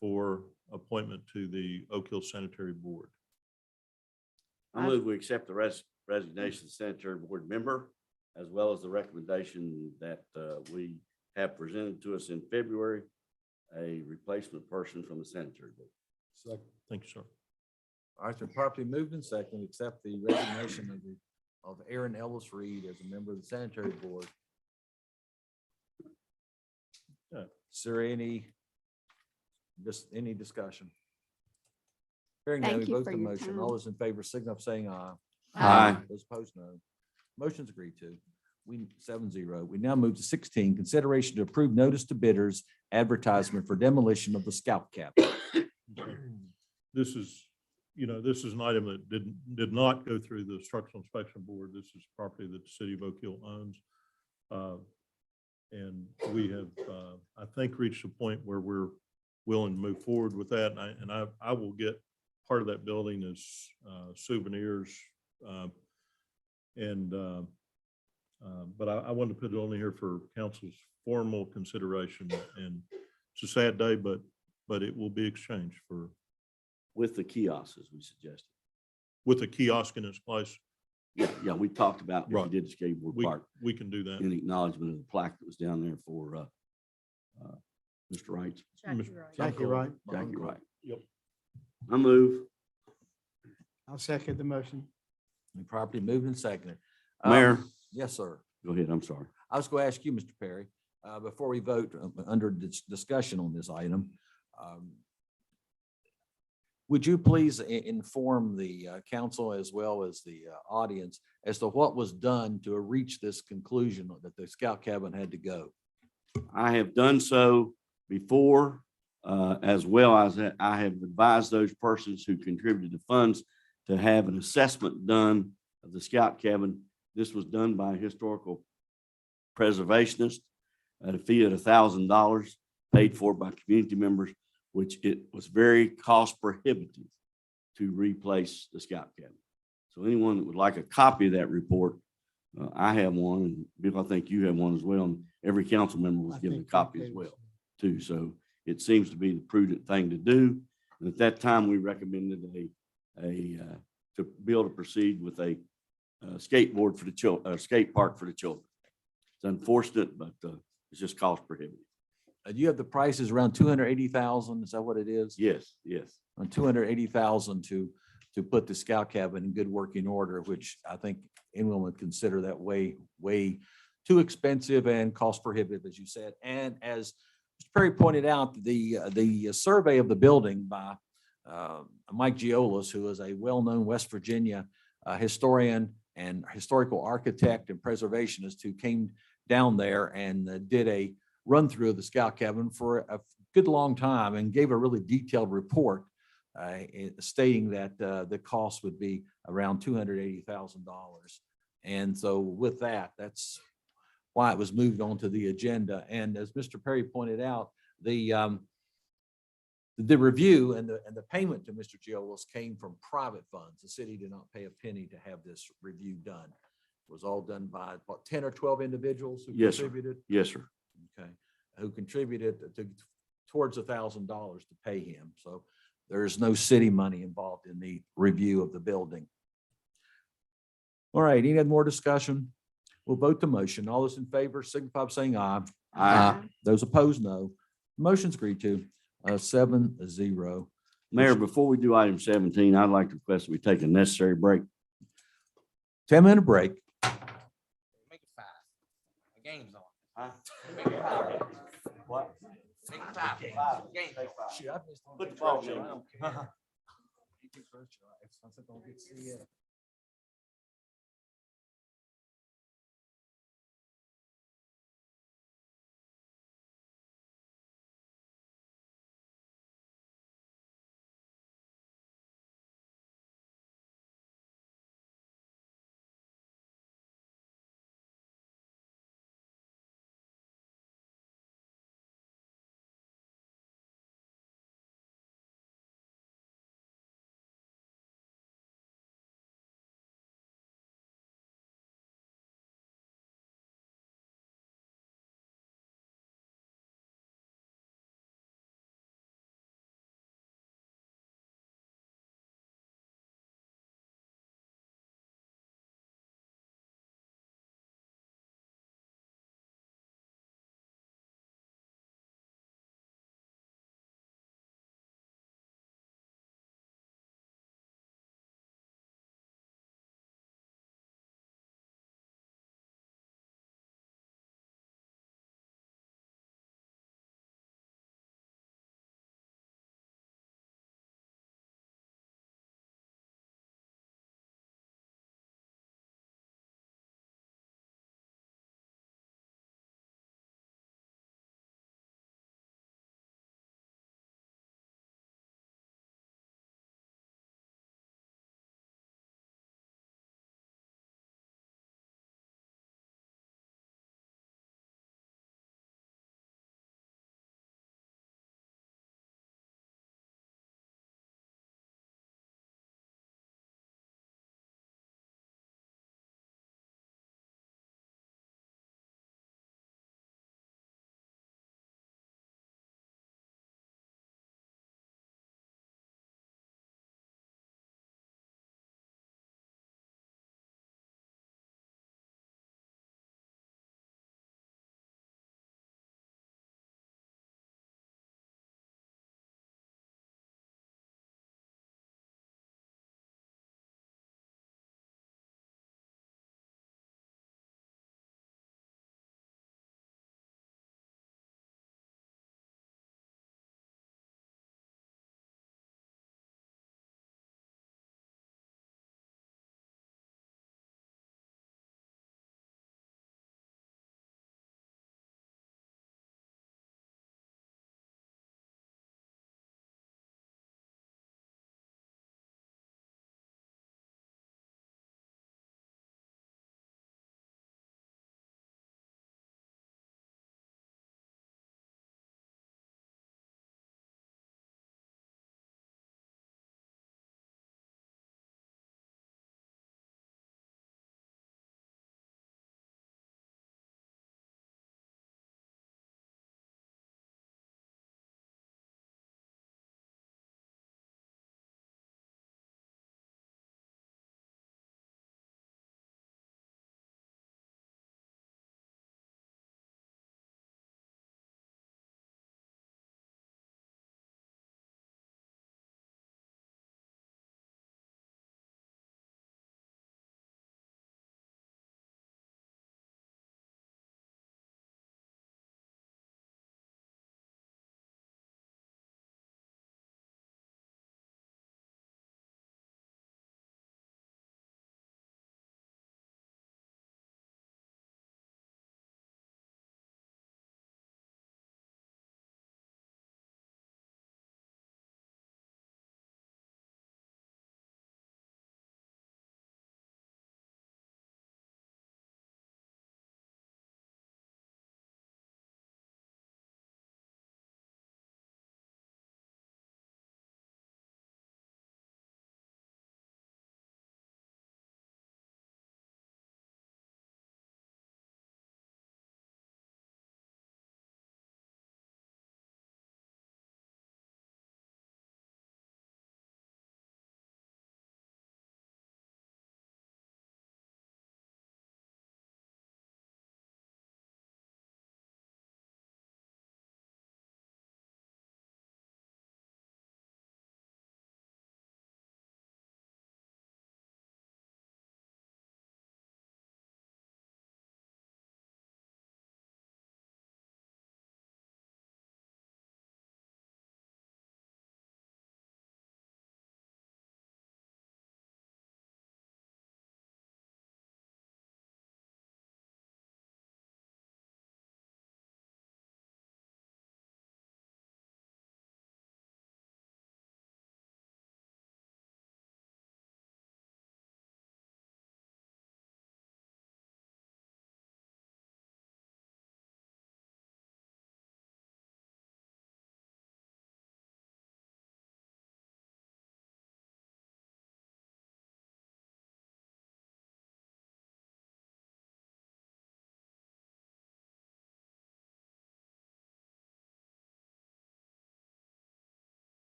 for appointment to the Oak Hill Sanitary Board. I move we accept the resignation of the sanitary board member, as well as the recommendation that we have presented to us in February, a replacement person from the sanitary board. Second. Thank you, sir. All right, so properly moved and seconded, accept the resignation of Aaron Ellis Reed as a member of the sanitary board. Yeah. Is there any Just any discussion? Hearing none, Thank we you vote for the your motion. time. All those in favor signify by saying aye. Aye. Those opposed, no. Motion's agreed to. We 7-0. We now move to 16, consideration to approve notice to bidders advertisement for demolition of the scout cabin. This is, this is an item that did not go through the structural inspection board. This is property that the city of Oak Hill owns. And we have, I think, reached a point where we're willing to move forward with that. And I will get part of that building as souvenirs. But I wanted to put it on here for council's formal consideration. And it's a sad day, but it will be exchanged With the kiosks, as we suggested. with a kiosk in its place. Yeah, we talked about if we Right. did the skateboard We, park we can do that. in acknowledgement of the plaque that was down there for Mr. Wright's. Jackie Wright. Jackie Wright. Jackie Wright. Yep. I move. I'll second the motion. The property moved and seconded. Mayor, Yes, sir. go ahead. I'm sorry. I was going to ask you, Mr. Perry, before we vote under discussion on this item, would you please inform the council as well as the audience as to what was done to reach this conclusion that the scout cabin had to go? I have done so before, as well as that I have advised those persons who contributed the funds to have an assessment done of the scout cabin. This was done by a historical preservationist at a fee of $1,000, paid for by community members, which it was very cost prohibitive to replace the scout cabin. So anyone that would like a copy of that report, I have one, and Bill, I think you have one as well, and every council member was I given a think we copy as gave well, too. So it seems to be the prudent thing to do. And at that time, we recommended to be able to proceed with a skateboard for the children, skate park for the children. It's unfortunate, but it's just cost prohibitive. Do you have the prices around 280,000? Is that what it is? Yes, yes. On 280,000 to put the scout cabin in good working order, which I think anyone would consider that way too expensive and cost prohibitive, as you said. And as Mr. Perry pointed out, the survey of the building by Mike Giolis, who is a well-known West Virginia historian and historical architect and preservationist, who came down there and did a run through of the scout cabin for a good long time and gave a really detailed report stating that the cost would be around $280,000. And so with that, that's why it was moved on to the agenda. And as Mr. Perry pointed out, the review and the payment to Mr. Giolis came from private funds. The city did not pay a penny to have this review done. It was all done by what, 10 or 12 individuals who Yes, sir. contributed? Yes, sir. Okay, who contributed towards $1,000 to pay him. So there is no city money involved in the review of the building. All right, any more discussion? We'll vote the motion. All those in favor signify by saying aye. Aye. Those opposed, no. Motion's agreed to, 7-0. Mayor, before we do item 17, I'd like to request that we take a necessary break. 10-minute break. Make it 5. The game's on. Make it 5. What? Make it 5. Game's on. Shoot, I missed on Put the ball virtual. game. I don't care. You can virtual. If something don't get to see it.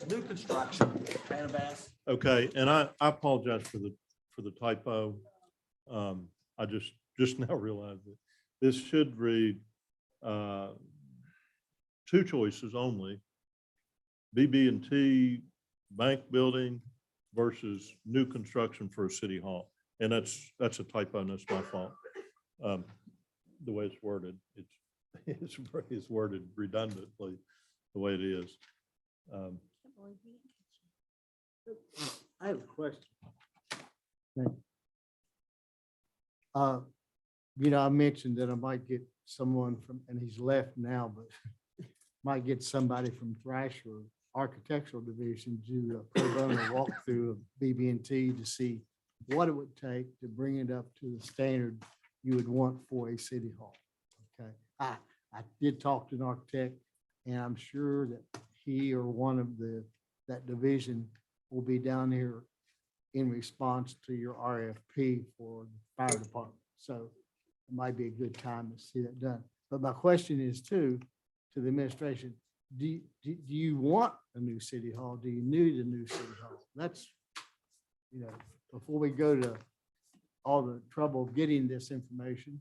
New construction, Annabeth. Okay, and I apologize for the typo. I just now realized it. This should read two choices only. BB&T bank building versus new construction for a city hall. And that's a typo, and that's my fault. The way it's worded, it's worded redundantly the way it is. I have a question. I mentioned that I might get someone from, and he's left now, but might get somebody from Thrasher Architectural Division to do a pro bono walkthrough of BB&T to see what it would take to bring it up to the standard you would want for a city hall. Okay, I did talk to an architect, and I'm sure that he or one of that division will be down here in response to your RFP for the fire department. So it might be a good time to see that done. But my question is to the administration, do you want a new city hall? Do you need a new city hall? That's, before we go to all the trouble of getting this information.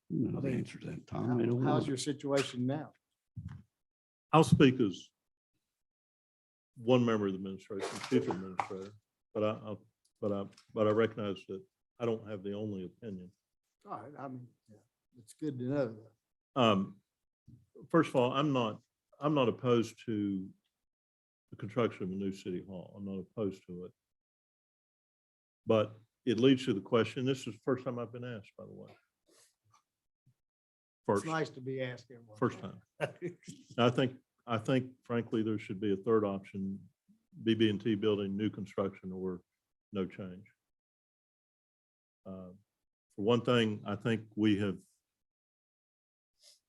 No, the answer to that, Tom. I don't How's know. your situation now? I'll speak as one member of the administration, chief administrator, but I recognize that I don't have the only opinion. All right, I mean, yeah, it's good to know that. First of all, I'm not opposed to the construction of a new city hall. I'm not opposed to it. But it leads to the question, this is the first time I've been asked, by the way. It's nice to be asked everyone. First time. I think frankly, there should be a third option, BB&T building, new construction, or no change. For one thing, I think we have,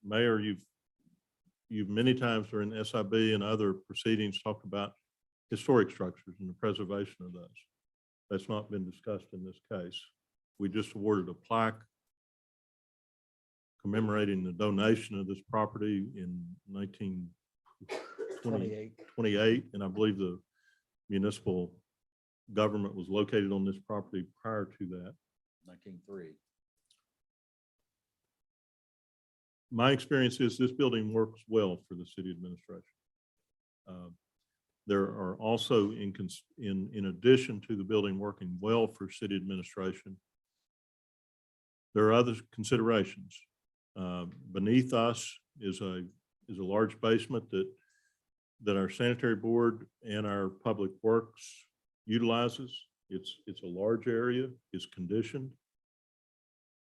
Mayor, you've many times during SIB and other proceedings talked about historic structures and the preservation of those. That's not been discussed in this case. We just awarded a plaque commemorating the donation of this property in 1928, and I believe the municipal government was located on this property prior to that. 1903. My experience is this building works well for the city administration. There are also, in addition to the building working well for city administration, there are other considerations. Beneath us is a large basement that our sanitary board and our public works utilizes. It's a large area, it's conditioned.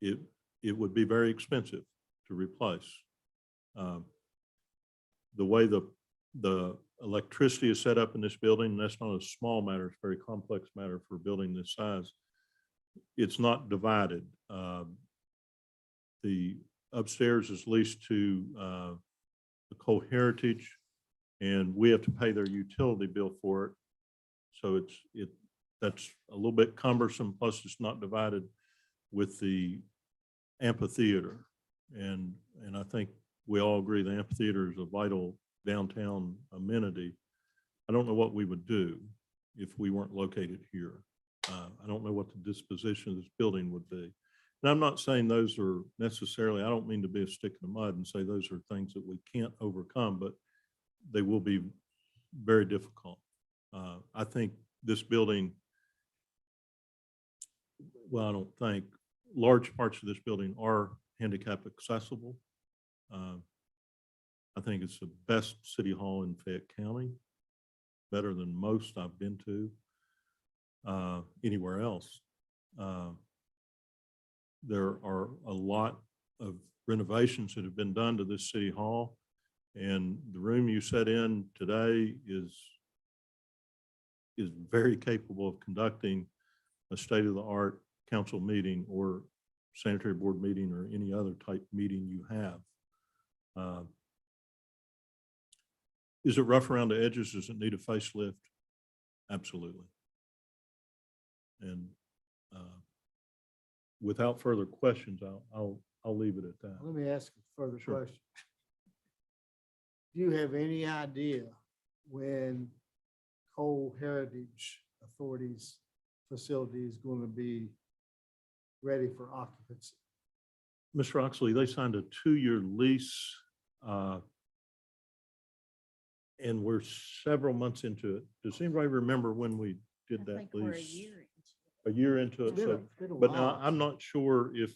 It would be very expensive to replace. The way the electricity is set up in this building, that's not a small matter, it's a very complex matter for a building this size. It's not divided. The upstairs is leased to the Cole Heritage, and we have to pay their utility bill for it. So that's a little bit cumbersome, plus it's not divided with the amphitheater. And I think we all agree the amphitheater is a vital downtown amenity. I don't know what we would do if we weren't located here. I don't know what the disposition of this building would be. And I'm not saying those are necessarily, I don't mean to be a stick in the mud and say those are things that we can't overcome, but they will be very difficult. I think this building, well, I don't think, large parts of this building are handicap accessible. I think it's the best city hall in Fayette County, better than most I've been to anywhere else. There are a lot of renovations that have been done to this city hall, and the room you sat in today is very capable of conducting a state-of-the-art council meeting or sanitary board meeting or any other type meeting you have. Is it rough around the edges? Does it need a facelift? Absolutely. And without further questions, I'll leave it at that. Let me ask a further Sure. question. do you have any idea when Cole Heritage Authority's facility is going to be ready for occupancy? Mr. Oxley, they signed a 2-year lease. And we're several months into it. Does anybody remember when we did that lease? A year into it. So, but now I'm not sure if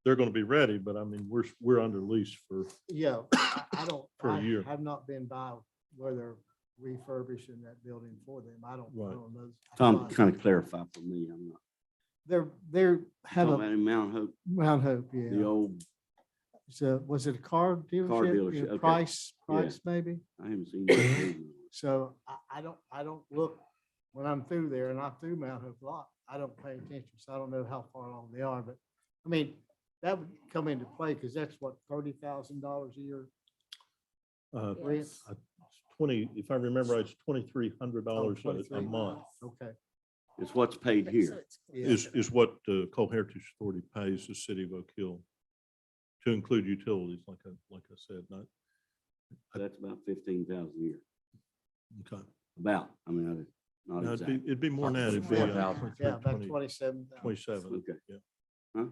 they're going to be ready, but I mean, we're under lease for, Yeah, I don't, For a I year. have not been by where they're refurbishing that building for them. I don't Right. know. Tom, kind of clarify for me, I'm not. They're have Talking a about in Mount Hope, Mount Hope, the yeah. old, So was it a car dealership? dealership, Yeah, okay. Price Yeah. maybe? I haven't seen that. So I don't look, when I'm through there and I'm through Mount Hope a lot, I don't pay attention. So I don't know how far along they are, but I mean, that would come into play because that's what, $30,000 a year? rent? 20, if I remember, right, it's $2,300 a $23. month Okay. It's what's paid here. Yeah. is what the Cole Heritage Authority pays the city of Oak Hill to include utilities, like I said, not, That's about 15,000 a year. okay. About, I mean, not No, exactly. it'd be more than that. It'd be, 4,000. Yeah, about 20, 27,000. 27, Okay. yeah. Huh?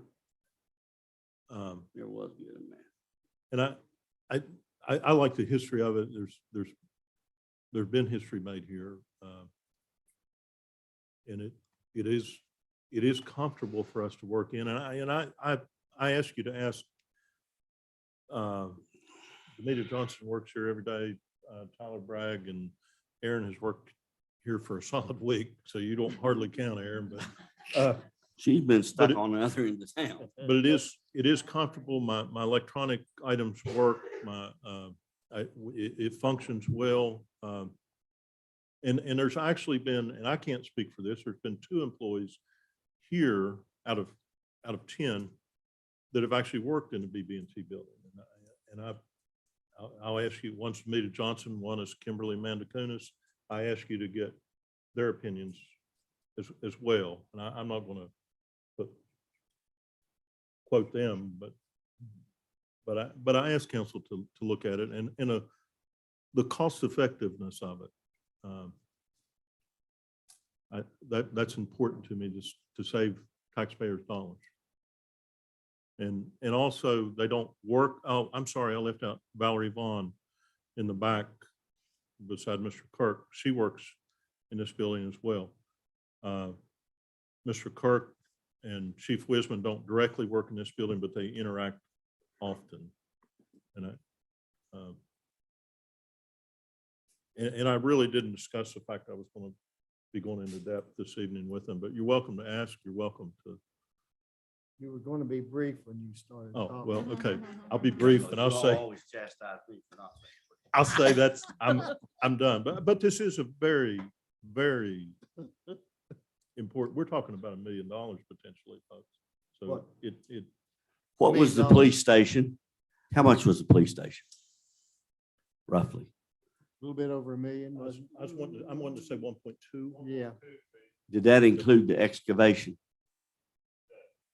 Um, There was good in that. And I like the history of it. There's been history made here. And it is comfortable for us to work in. And I ask you to ask, Anita Johnson works here every day. Tyler Bragg and Aaron has worked here for a solid week, so you don't hardly count Aaron, but She's been stuck it- on the other end of town. but it is comfortable. My electronic items work. It functions well. And there's actually been, and I can't speak for this, there's been 2 employees here out of 10 that have actually worked in the BB&T building. And I'll ask you, one's Mita Johnson, one is Kimberly Mandakunis. I ask you to get their opinions as well. And I'm not going to quote them, but I asked council to look at it and the cost effectiveness of it. That's important to me, just to save taxpayers dollars. And also they don't work. Oh, I'm sorry, I left out Valerie Vaughn in the back beside Mr. Kirk. She works in this building as well. Mr. Kirk and Chief Wiseman don't directly work in this building, but they interact often. And I really didn't discuss the fact I was going to be going into depth this evening with them, but you're welcome to ask. You're welcome to. You were going to be brief when you started Oh, talking. well, okay. I'll be brief and I'll You say, always chastise me for not saying. I'll say that's, I'm done. But this is a very, very important. We're talking about $1 million potentially, folks. So What? What was the police station? How much was the police station? Roughly. A little bit over $1 million, wasn't I'm wanting to say 1.2. it? Yeah, Did that include the excavation?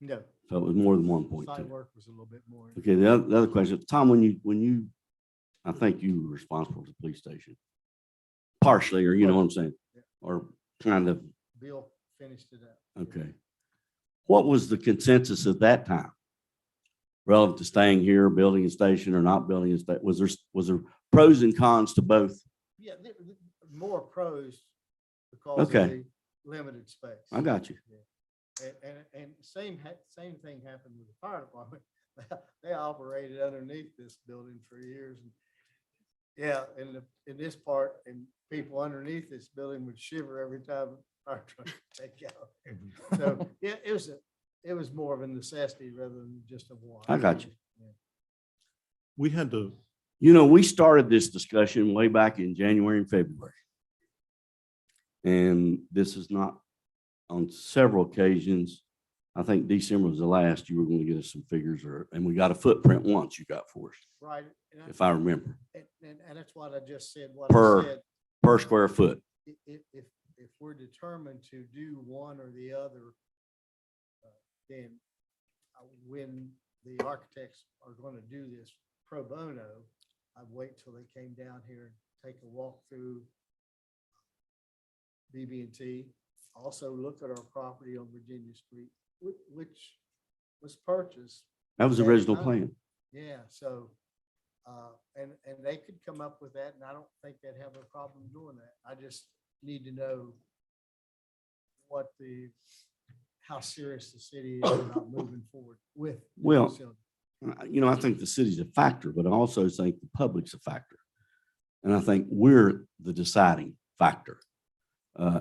no, So it was more than 1.2. site work was a little bit more. Okay, the other question, Tom, when you, I think you were responsible for the police station. Partially, or you know what I'm saying? Or kind of, Bill finished it up. okay. What was the consensus at that time? Relative to staying here, building a station or not building a station? Was there pros and cons to both? Yeah, more pros because of Okay. the limited space. I got you. And same thing happened with the fire department. They operated underneath this building for years. And yeah, in this part, and people underneath this building would shiver every time a fire truck would take out. So yeah, it was more of a necessity rather than just a want. I got you. We had to, You know, we started this discussion way back in January and February. And this is not, on several occasions, I think December was the last, you were going to get us some figures and we got a footprint once you got for us, Right. if I remember, And that's what I just said, per square foot. If we're determined to do one or the other, then when the architects are going to do this pro bono, I'd wait till they came down here and take a walk through BB&T. Also look at our property on Virginia Street, which was purchased. That was the at the original time. plan. Yeah, so, and they could come up with that, and I don't think they'd have a problem doing that. I just need to know how serious the city is about moving forward with. the Well, facility. I think the city's a factor, but I also think the public's a factor. And I think we're the deciding factor.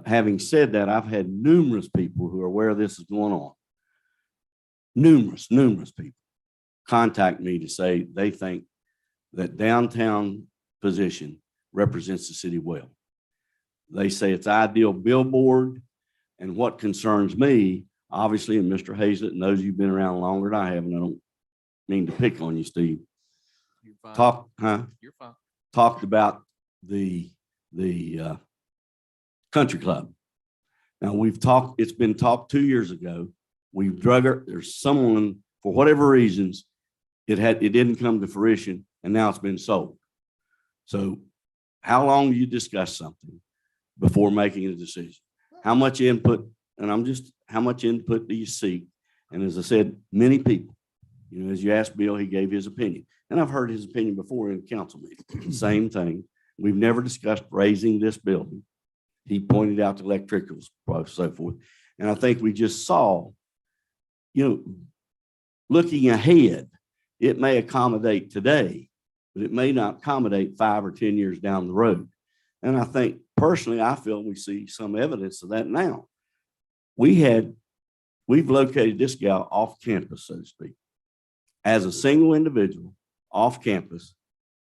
Having said that, I've had numerous people who are aware this is going on. Numerous people contact me to say they think that downtown position represents the city well. They say it's ideal billboard. And what concerns me, obviously, and Mr. Hazlett knows you've been around longer than I have, and I don't mean to pick on you, Steve. You're fine. You're fine. Talked about the country club. Now, it's been talked 2 years ago. We've there's someone, for whatever reasons, it didn't come to fruition, and now it's been sold. So how long do you discuss something before making a decision? How much input, how much input do you seek? And as I said, many people, as you asked Bill, he gave his opinion. And I've heard his opinion before in council meetings. Same thing. We've never discussed raising this building. He pointed out the electricals, so forth. And I think we just saw, looking ahead, it may accommodate today, but it may not accommodate 5 or 10 years down the road. And I think personally, I feel we see some evidence of that now. We've located this gal off campus, so to speak, as a single individual off campus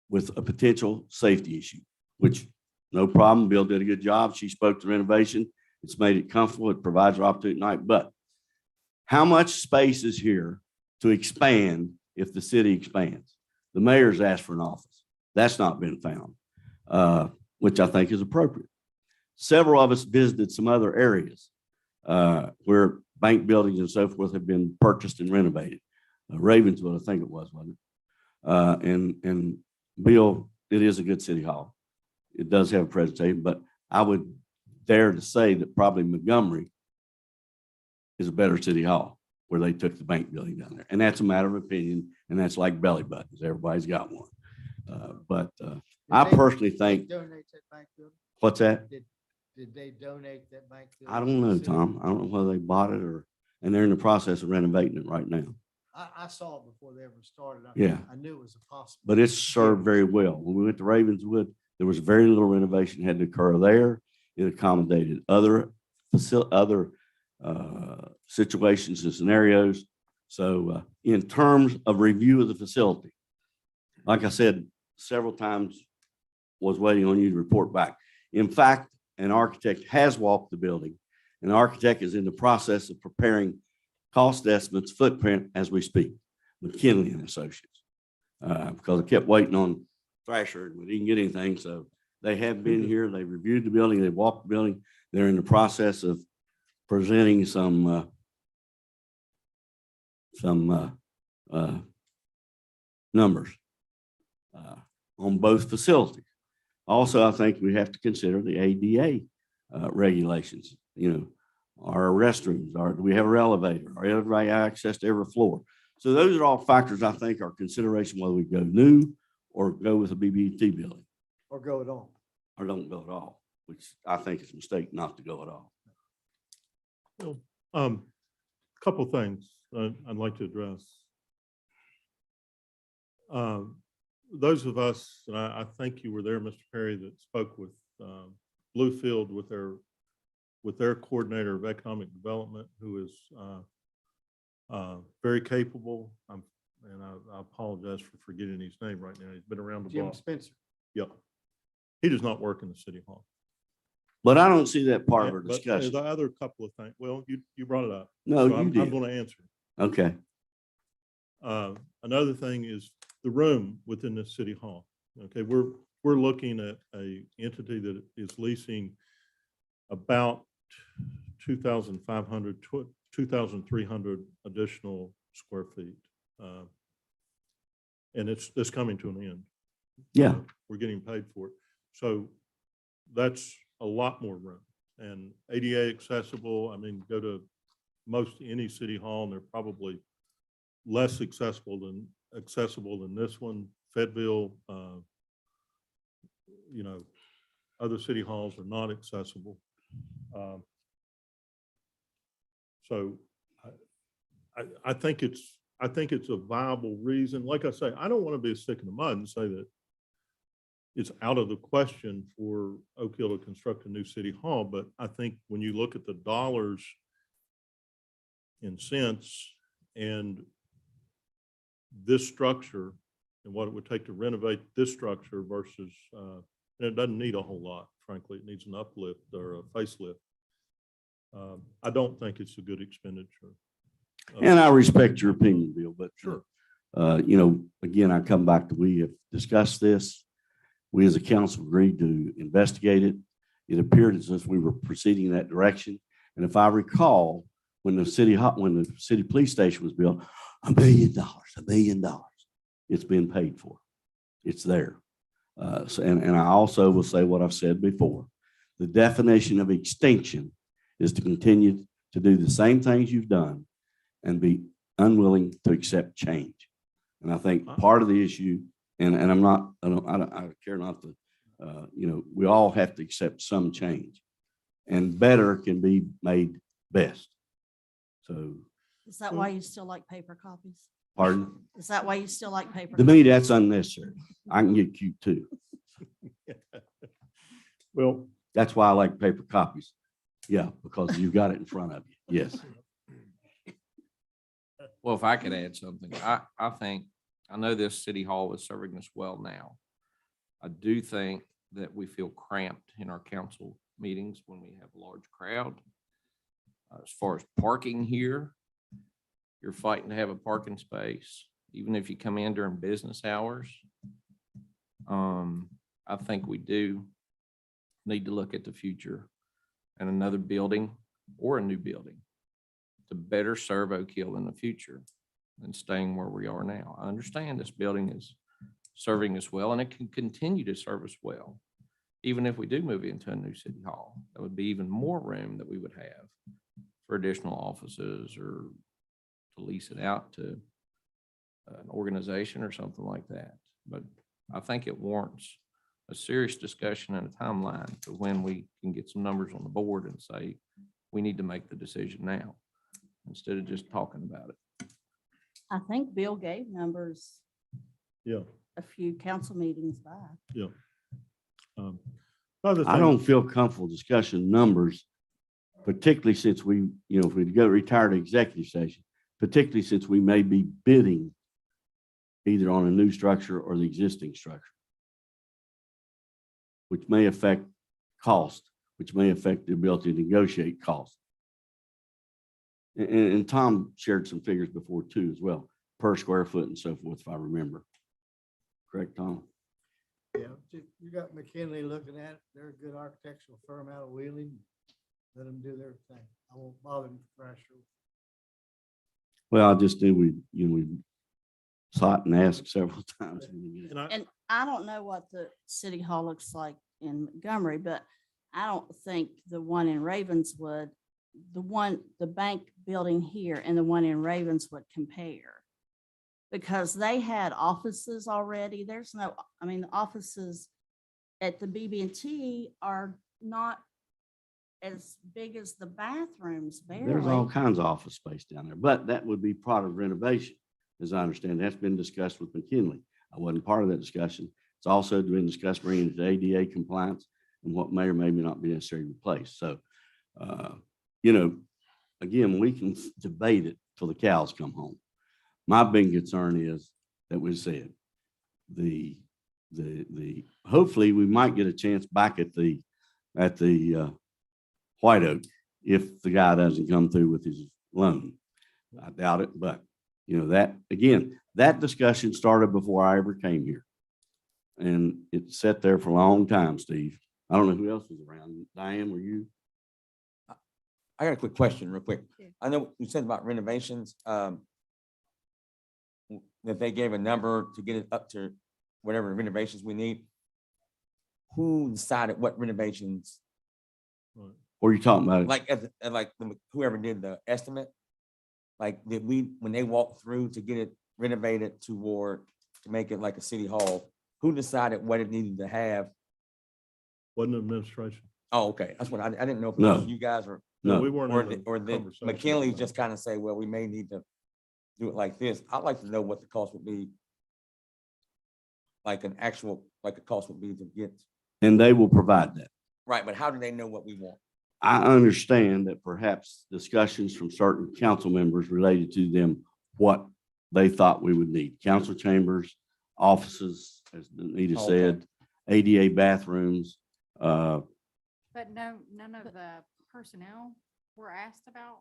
with a potential safety issue, which no problem. Bill did a good job. She spoke to renovation. It's made it comfortable. It provides her opportunity at night. But how much space is here to expand if the city expands? The mayor's asked for an office. That's not been found, which I think is appropriate. Several of us visited some other areas where bank buildings and so forth have been purchased and renovated. Ravenswood, I think it was, wasn't it? And Bill, it is a good city hall. It does have a presentation, but I would dare to say that probably Montgomery is a better city hall where they took the bank building down there. And that's a matter of opinion, and that's like belly buttons. Everybody's got one. But I personally think, Donate that bank building? what's that? Did they donate that bank building? I don't know, Tom. I don't know whether they bought it and they're in the process of renovating it right now. I saw it before they ever started. Yeah. I knew it was a possible. But it's served very well. When we went to Ravenswood, there was very little renovation had to occur there. It accommodated other situations and scenarios. So in terms of review of the facility, like I said, several times was waiting on you to report back. In fact, an architect has walked the building. An architect is in the process of preparing cost estimates, footprint as we speak, McKinley and Associates. Because I kept waiting on Thrasher and we didn't get anything. So they have been here, they reviewed the building, they walked the building. They're in the process of presenting some numbers on both facilities. Also, I think we have to consider the ADA regulations, our restrooms, do we have an elevator, are everybody access to every floor? So those are all factors I think are consideration whether we go new or go with a BB&T building Or go it on. or don't go at all, which I think is a mistake not to go at all. Couple things I'd like to address. Those of us, and I think you were there, Mr. Perry, that spoke with Bluefield with their coordinator of economic development, who is very capable. And I apologize for forgetting his name right now. He's been around the Jim block. Spencer. Yep. He does not work in the city hall. But I don't see that part of our But discussion. the other couple of things, well, you brought it up. No, so you I'm did. going to answer. Okay. Another thing is the room within the city hall. Okay, we're looking at a entity that is leasing about 2,500, 2,300 additional square feet. And it's coming to an end. Yeah. We're getting paid for it. So that's a lot more room. And ADA accessible, I mean, go to most any city hall and they're probably less accessible than this one. Fayetteville, other city halls are not accessible. So I think it's a viable reason. Like I say, I don't want to be a stick in the mud and say that it's out of the question for Oak Hill to construct a new city hall, but I think when you look at the dollars and cents and this structure and what it would take to renovate this structure versus, and it doesn't need a whole lot, frankly, it needs an uplift or a facelift. I don't think it's a good expenditure. And I respect your opinion, Bill, but Sure. Again, I come back to, we have discussed this. We as a council agreed to investigate it. It appeared as if we were proceeding in that direction. And if I recall, when the city police station was built, $1 billion, it's been paid for. It's there. And I also will say what I've said before. The definition of extinction is to continue to do the same things you've done and be unwilling to accept change. And I think part of the issue, and I care not to, we all have to accept some change, and better can be made best. So, Is that why you still like paper copies? pardon? Is that why you still like paper? To me, that's unnecessary. I can get cute too. Well, That's why I like paper copies. Yeah, because you've got it in front of you. Yes. Well, if I could add something, I think, I know this city hall is serving us well now. I do think that we feel cramped in our council meetings when we have a large crowd. As far as parking here, you're fighting to have a parking space, even if you come in during business hours. I think we do need to look at the future and another building or a new building to better serve Oak Hill in the future than staying where we are now. I understand this building is serving us well and it can continue to serve us well. Even if we do move into a new city hall, that would be even more room that we would have for additional offices or to lease it out to an organization or something like that. But I think it warrants a serious discussion and a timeline to when we can get some numbers on the board and say, we need to make the decision now instead of just talking about it. I think Bill gave numbers yeah, a few council meetings back. yeah. Other I thing- don't feel comfortable discussing numbers, particularly since we, if we go retire to executive session, particularly since we may be bidding either on a new structure or the existing structure, which may affect cost, which may affect the ability to negotiate cost. And Tom shared some figures before too, as well, per square foot and so forth, if I remember. Correct, Tom? Yeah, you got McKinley looking at it. They're a good architectural firm out of Wheeling. Let them do their thing. I won't bother them for pressure. Well, I just knew we sought and asked several times. And I don't know what the city hall looks like in Montgomery, but I don't think the one in Ravenswood, the bank building here and the one in Ravenswood compare. Because they had offices already. There's no, the offices at the BB&T are not as big as the bathrooms, There's all barely. kinds of office space down there, but that would be part of renovation, as I understand. That's been discussed with McKinley. I wasn't part of that discussion. It's also been discussed bringing it to ADA compliance and what may or may not be necessary to replace. So, again, we can debate it till the cows come home. My big concern is that we said hopefully we might get a chance back at the White Oak if the guy doesn't come through with his loan. I doubt it, but that discussion started before I ever came here. And it sat there for a long time, Steve. I don't know who else was around. Diane, were you? I got a quick question real quick. Yeah. I know you said about renovations, that they gave a number to get it up to whatever renovations we need. Who decided what renovations, What are you talking about? like, whoever did the estimate? Like, did we, when they walked through to get it renovated to make it like a city hall, who decided what it needed to have? Wasn't administration. Oh, okay, that's what I didn't know if it was No. you guys or. No. We weren't Or, in the or did conversation. McKinley just kind of say, well, we may need to do it like this. I'd like to know what the cost would be. Like a cost would be to get, And they will provide that. right, but how do they know what we want? I understand that perhaps discussions from certain council members related to them, what they thought we would need. Council chambers, offices, as Anita Okay. said, ADA bathrooms. But none of the personnel were asked about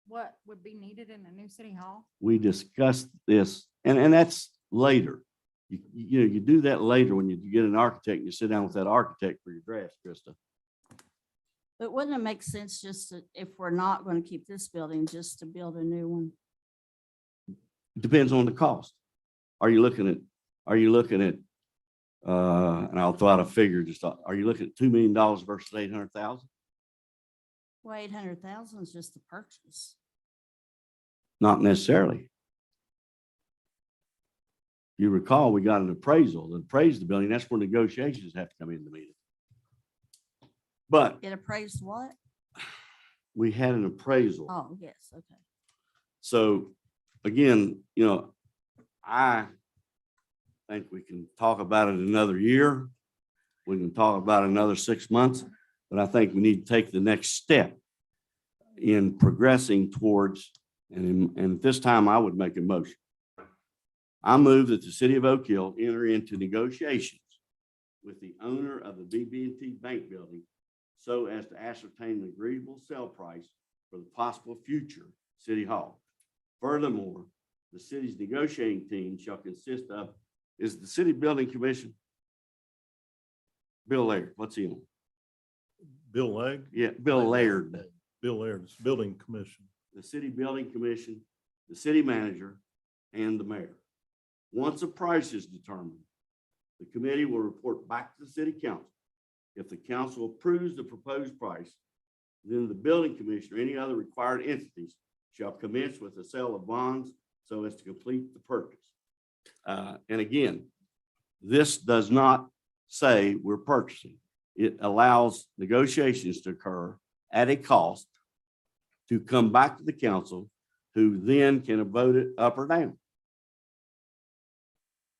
what would be needed in the new city hall? We discussed this, and that's later. You know, you do that later when you get an architect and you sit down with that architect for your drafts, Krista. But wouldn't it make sense just to, if we're not going to keep this building, just to build a new one? Depends on the cost. Are you looking at, and I'll throw out a figure, are you looking at $2 million versus 800,000? Well, 800,000 is just the purchase. Not necessarily. You recall, we got an appraisal that appraised the building. That's where negotiations have to come into the meeting. But It appraised what? we had an appraisal. Oh, yes, okay. So again, you know, I think we can talk about it another year. We can talk about it another 6 months, but I think we need to take the next step in progressing towards, and at this time I would make a motion. I move that the city of Oak Hill enter into negotiations with the owner of the BB&T Bank Building so as to ascertain an agreeable sale price for the possible future city hall. Furthermore, the city's negotiating team shall consist of, is the city building commission? Bill Laird, what's he on? Bill Legg? Yeah, Bill Laird, Bill Laird, it's Building Commission. the city building commission, the city manager, and the mayor. Once a price is determined, the committee will report back to the city council. If the council approves the proposed price, then the building commissioner, any other required entities shall commence with the sale of bonds so as to complete the purchase. And again, this does not say we're purchasing. It allows negotiations to occur at a cost to come back to the council, who then can vote it up or down.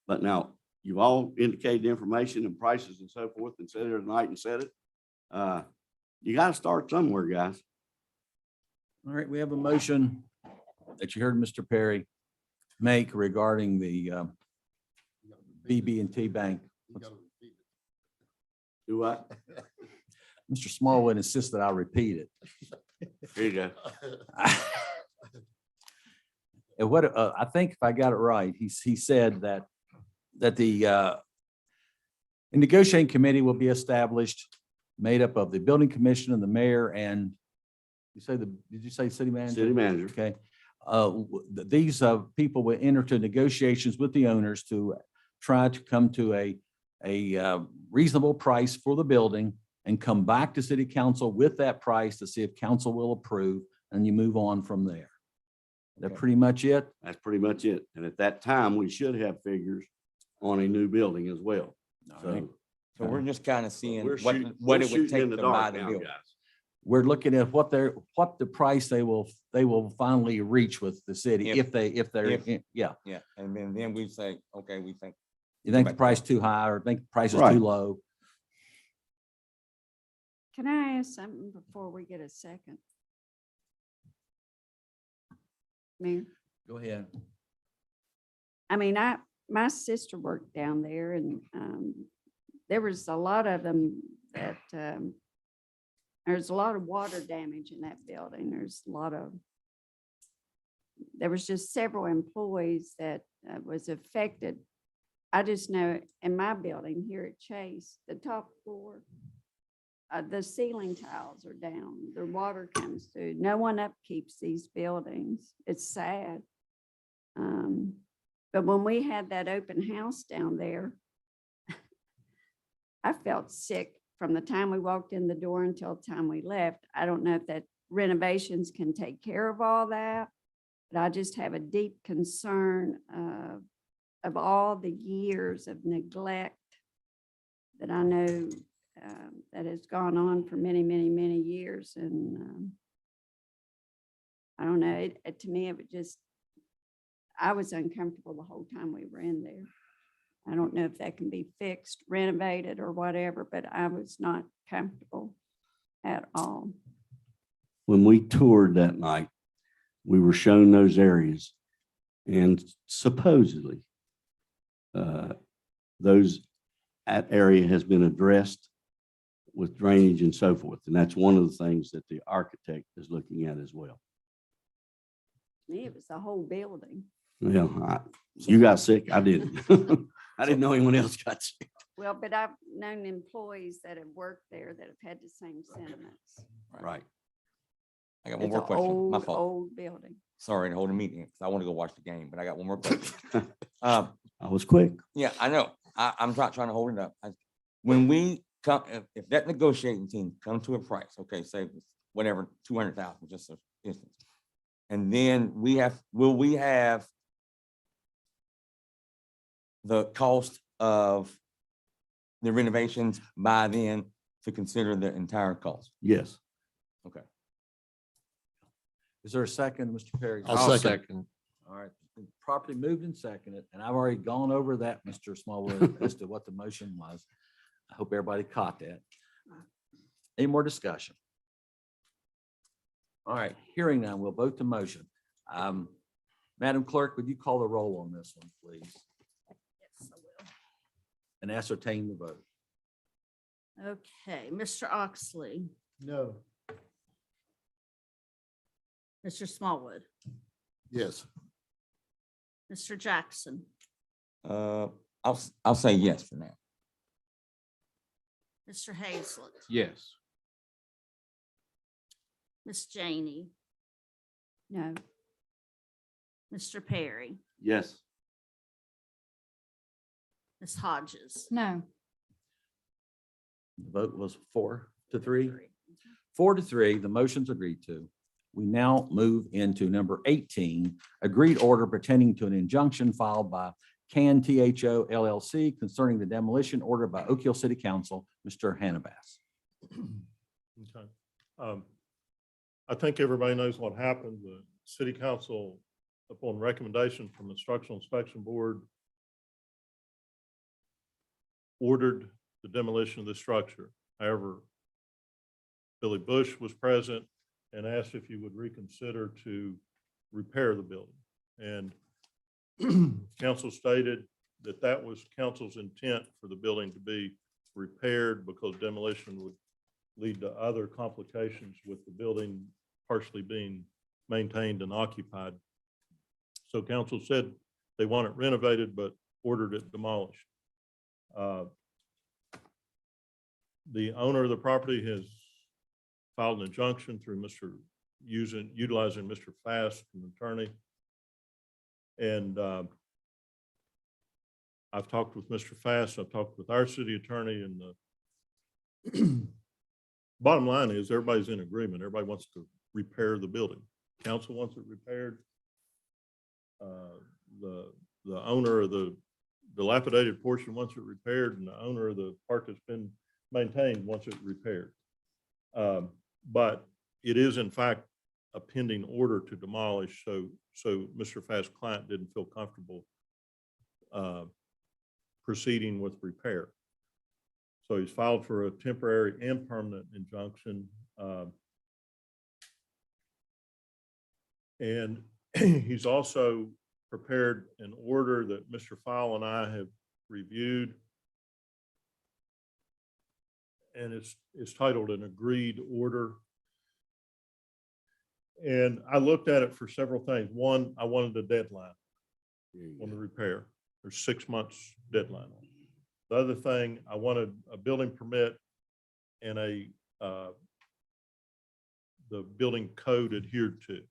But now, you've all indicated information and prices and so forth and said it tonight and said it. You got to start somewhere, guys. All right, we have a motion that you heard Mr. Perry make regarding the BB&T Bank. Do what? Mr. Smallwood insists that I repeat it. Here you go. And what, I think if I got it right, he said that the negotiating committee will be established, made up of the building commission and the mayor and did you say city manager? City manager. Okay. These people will enter to negotiations with the owners to try to come to a reasonable price for the building and come back to city council with that price to see if council will approve, and you move on from there. That's pretty much it. That's pretty much it. And at that time, we should have figures on a new building as well. All right. So we're just kind of seeing We're what shooting- it would shooting take in to the buy dark the now, building. guys. We're looking at what the price they will finally reach with the city if they're, yeah. Yeah, and then we say, okay, we think. You think the price too high or think the price is Right. too low? Can I ask something before we get a second? Mayor? Go ahead. I mean, my sister worked down there and there was a lot of them that, there's a lot of water damage in that building. There was just several employees that was affected. I just know in my building here at Chase, the top floor, the ceiling tiles are down, the water comes through. No one upkeeps these buildings. It's sad. But when we had that open house down there, I felt sick from the time we walked in the door until the time we left. I don't know if that renovations can take care of all that, but I just have a deep concern of all the years of neglect that I know that has gone on for many, many, many years. And I don't know, to me, it would just, I was uncomfortable the whole time we were in there. I don't know if that can be fixed, renovated or whatever, but I was not comfortable at all. When we toured that night, we were shown those areas, and supposedly that area has been addressed with drainage and so forth. And that's one of the things that the architect is looking at as well. To me, it was the whole building. Well, you got sick. I didn't. I didn't know anyone else got sick. Well, but I've known employees that have worked there that have had the same sentiments. Right. I got one It's more an question. My old, fault. old building. Sorry to hold a meeting because I want to go watch the game, but I got one more question. I was quick. Yeah, I know. I'm not trying to hold it up. When we come, if that negotiating team come to a price, okay, say it's whatever, 200,000, just for instance. And then will we have the cost of the renovations by then to consider the entire cost? Yes. Okay. Is there a second, Mr. Perry? I'll second. All right, it's been properly moved and seconded, and I've already gone over that, Mr. Smallwood, as to what the motion was. I hope everybody caught that. Any more discussion? All right, hearing none, we'll vote the motion. Madam Clerk, would you call the roll on this one, please? Yes, I will. And ascertain the vote. Okay, Mr. Oxley, No. Mr. Smallwood, Yes. Mr. Jackson, I'll say yes for now. Mr. Hazlet, Yes. Miss Janey, No, Mr. Perry, Yes. Ms. Hodges. No, The vote was 4-3. 4-3, the motion's agreed to. We now move into number 18, agreed order pertaining to an injunction filed by Can THO LLC concerning the demolition order by Oak Hill City Council, Mr. Hannibas. Okay. I think everybody knows what happened. The city council, upon recommendation from the Structural Inspection Board, ordered the demolition of the structure. However, Billy Bush was present and asked if you would reconsider to repair the building. And council stated that that was council's intent for the building to be repaired because demolition would lead to other complications with the building partially being maintained and occupied. So council said they want it renovated, but ordered it demolished. The owner of the property has filed an injunction through utilizing Mr. Fast, an attorney. And I've talked with Mr. Fast, I've talked with our city attorney, and the bottom line is everybody's in agreement. Everybody wants to repair the building. Council wants it repaired. The owner of the dilapidated portion wants it repaired, and the owner of the part that's been maintained wants it repaired. But it is in fact a pending order to demolish, so Mr. Fast's client didn't feel comfortable proceeding with repair. So he's filed for a temporary and permanent injunction. And he's also prepared an order that Mr. Fowle and I have reviewed. And it's titled an agreed order. And I looked at it for several things. One, I wanted a deadline on the repair. There's 6 months deadline on it. The other thing, I wanted a building permit and the building code adhered to.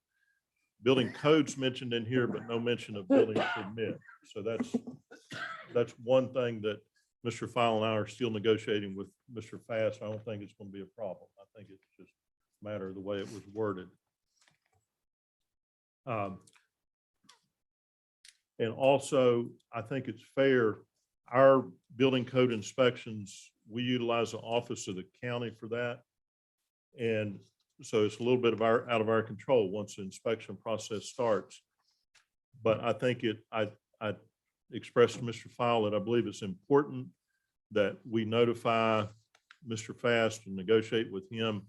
Building codes mentioned in here, but no mention of building permit. So that's one thing that Mr. Fowle and I are still negotiating with Mr. Fast. I don't think it's going to be a problem. I think it's just a matter of the way it was worded. And also, I think it's fair, our building code inspections, we utilize the office of the county for that. And so it's a little bit of out of our control once the inspection process starts. But I think I expressed to Mr. Fowle that I believe it's important that we notify Mr. Fast and negotiate with him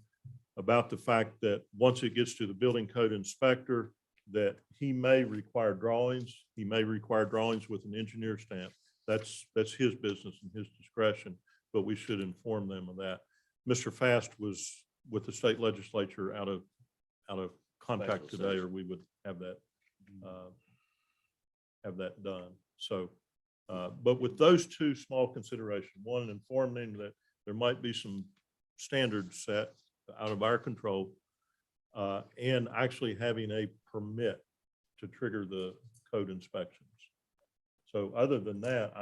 about the fact that once it gets to the building code inspector, that he may require drawings. He may require drawings with an engineer stamp. That's his business and his discretion, but we should inform them of that. Mr. Fast was with the state legislature out of contact Special today, or session. we would have that done. So, but with those two small considerations, one, informing that there might be some standards set out of our control, and actually having a permit to trigger the code inspections. So other than that,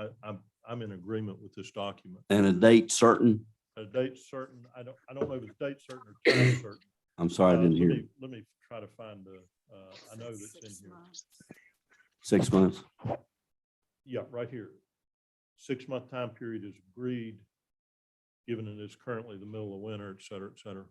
I'm in agreement with this document. And a date certain? A date certain, I don't know if it's date certain or time certain. I'm sorry, I didn't hear. Let me try to find I know that's in here. 6 months? Yeah, right here. 6-month time period is agreed, given it is currently the middle of winter, et cetera, et cetera.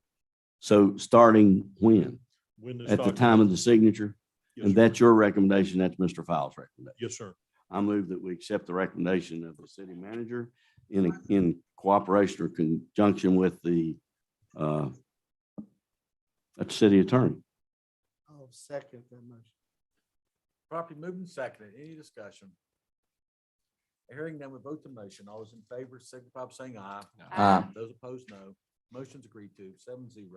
So starting when? When this At the document- time of the signature? Yes, And sir. that's your recommendation, that's Mr. Fowle's recommendation? Yes, sir. I move that we accept the recommendation of the city manager in cooperation or conjunction with the city attorney. I'll second that motion. Properly moved and seconded. Any discussion? Hearing none, we vote the motion. All those in favor, signify by saying aye. Aye. Those opposed, no. Motion's agreed to, 7-0.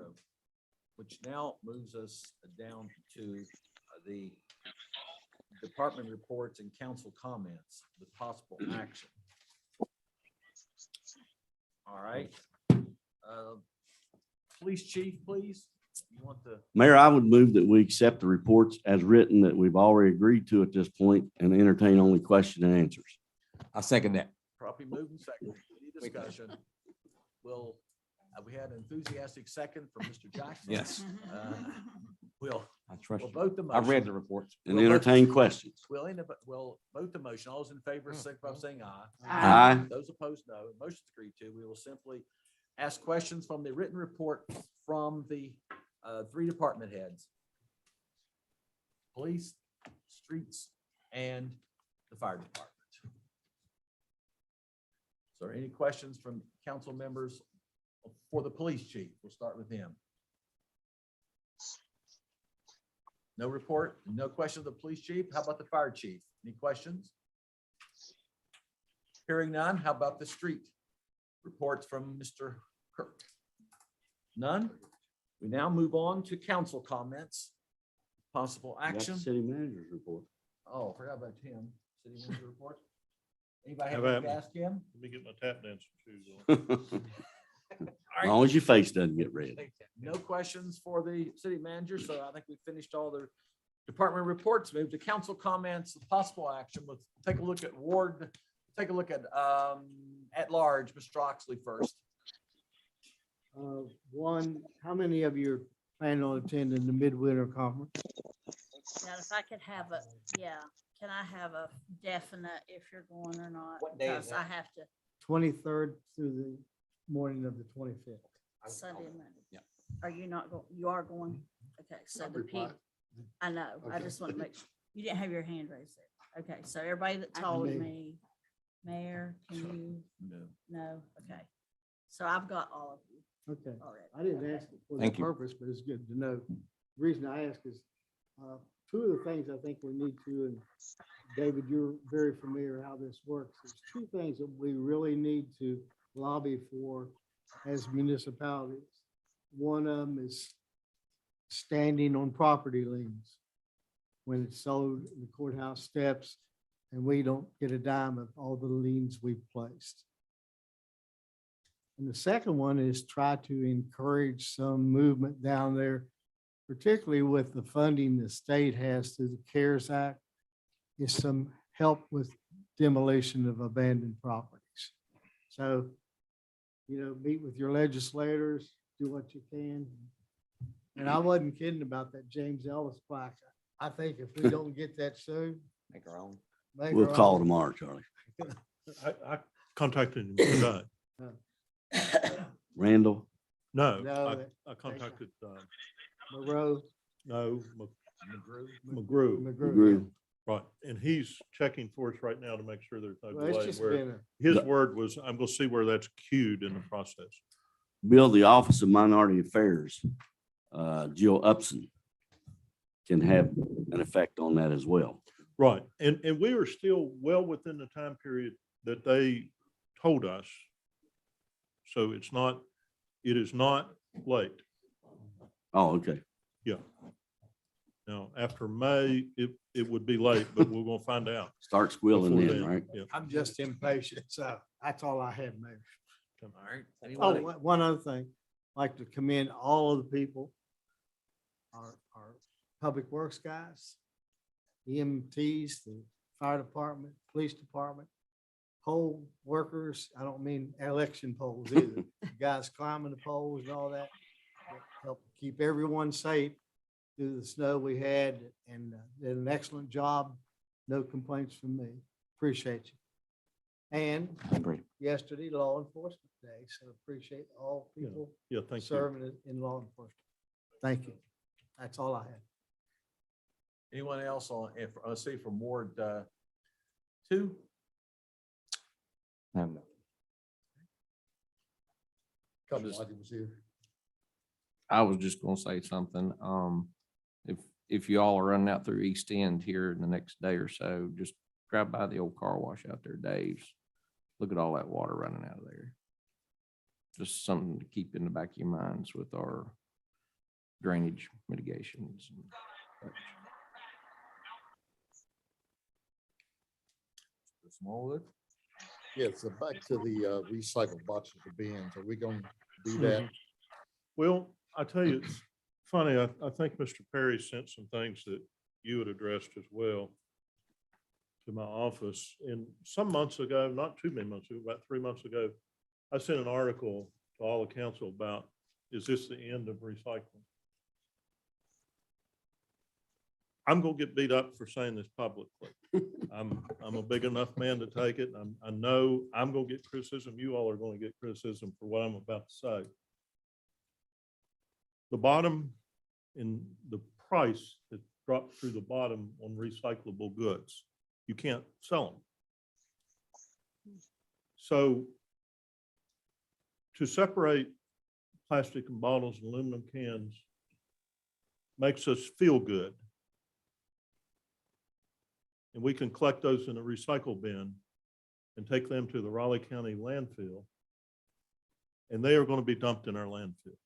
Which now moves us down to the department reports and council comments with possible action. All right. Police chief, please. You want the, Mayor, I would move that we accept the reports as written that we've already agreed to at this point and entertain only question and answers. I second that. properly moved and seconded. Any discussion? Will, we had an enthusiastic second from Mr. Jackson. Yes. We'll I trust we'll you. vote the I motion. read the reports. And Well, but- entertain questions. We'll vote the motion. All those in favor, signify by saying aye. Aye. Those opposed, no. Motion's agreed to. We will simply ask questions from the written report from the three department heads. Police, streets, and the fire department. So any questions from council members for the police chief? We'll start with him. No report, no questions of the police chief. How about the fire chief? Any questions? Hearing none, how about the street? Reports from Mr. Kirk? None? We now move on to council comments. Possible That's the action. City manager's report. Oh, I forgot about him. City manager report. Anybody How have anything to about- ask him? Let me get my tap dancing shoes on. As long as your face doesn't get red. No questions for the city manager, so I think we finished all the department reports. Move to council comments, possible action. Let's take a look at Ward, take a look at large, Mr. Oxley first. One, how many of you are planning on attending the midwinter conference? Now, if I could have a, yeah, can I have a definite if you're going or not? What day is Because I that? have to, 23rd through the morning of the 25th. Sunday and Monday. Yeah. Are you not going, you are going? Okay, so I'll the reply. people, I know, I Okay. just want to make sure, you didn't have your hand raised there. Okay, so everybody that told may. me, Mayor, can you, No. no, okay. So I've got all of you Okay. already. I didn't ask it for that Thank you. purpose, but it's good to know. The reason I ask is, two of the things I think we need to, and David, you're very familiar how this works. There's two things that we really need to lobby for as municipalities. One of them is standing on property liens. When it's sold, the courthouse steps, and we don't get a dime of all the liens we've placed. And the second one is try to encourage some movement down there, particularly with the funding the state has through the CARES Act, is some help with demolition of abandoned properties. So, meet with your legislators, do what you can. And I wasn't kidding about that James Ellis plaque. I think if we don't get that soon. Make our own. make We'll our call own. tomorrow, Charlie. I contacted him today. Randall, No, No, I contacted, Monroe, no, McGrew. McGrew. McGrew. Right, and he's checking for us right now to make sure there's no Well, it's delay. just Where been his word was, I'm gonna see where that's queued in the process. Bill, the Office of Minority Affairs, Jill Upson can have an effect on that as well. Right, and we are still well within the time period that they told us. So it is not late. Oh, okay. Yeah. Now, after May, it would be late, but we're gonna find out. Start squealing before then, then. right? Yeah. I'm just impatient, so that's all I had, Mayor. All right. Oh, Anybody? one other thing, I'd like to commend all of the people, our public works guys, EMTs, the fire department, police department, poll workers. I don't mean election polls either. The guys climbing the poles and all that. Help keep everyone safe through the snow we had, and did an excellent job. No complaints from me. Appreciate you. And Agree. yesterday, Law Enforcement Day, so appreciate all people Yeah, thank you. serving in law enforcement. Thank you. That's all I had. Anyone else on, let's see, from Ward 2? No. Couple items here. I was just gonna say something. If you all are running out through East End here in the next day or so, just grab by the old car wash out there, Dave's. Look at all that water running out of there. Just something to keep in the back of your minds with our drainage mitigations. Smallwood? Yeah, so back to the recycled boxes of bins. Are we gonna do that? Well, I tell you, it's funny, I think Mr. Perry sent some things that you had addressed as well to my office. And some months ago, not too many months ago, about 3 months ago, I sent an article to all the council about, is this the end of recycling? I'm gonna get beat up for saying this publicly. I'm a big enough man to take it. I know I'm gonna get criticism. You all are gonna get criticism for what I'm about to say. The bottom in the price that dropped through the bottom on recyclable goods, you can't sell them. So to separate plastic and bottles and aluminum cans makes us feel good. And we can collect those in a recycle bin and take them to the Raleigh County landfill. And they are going to be dumped in our landfill.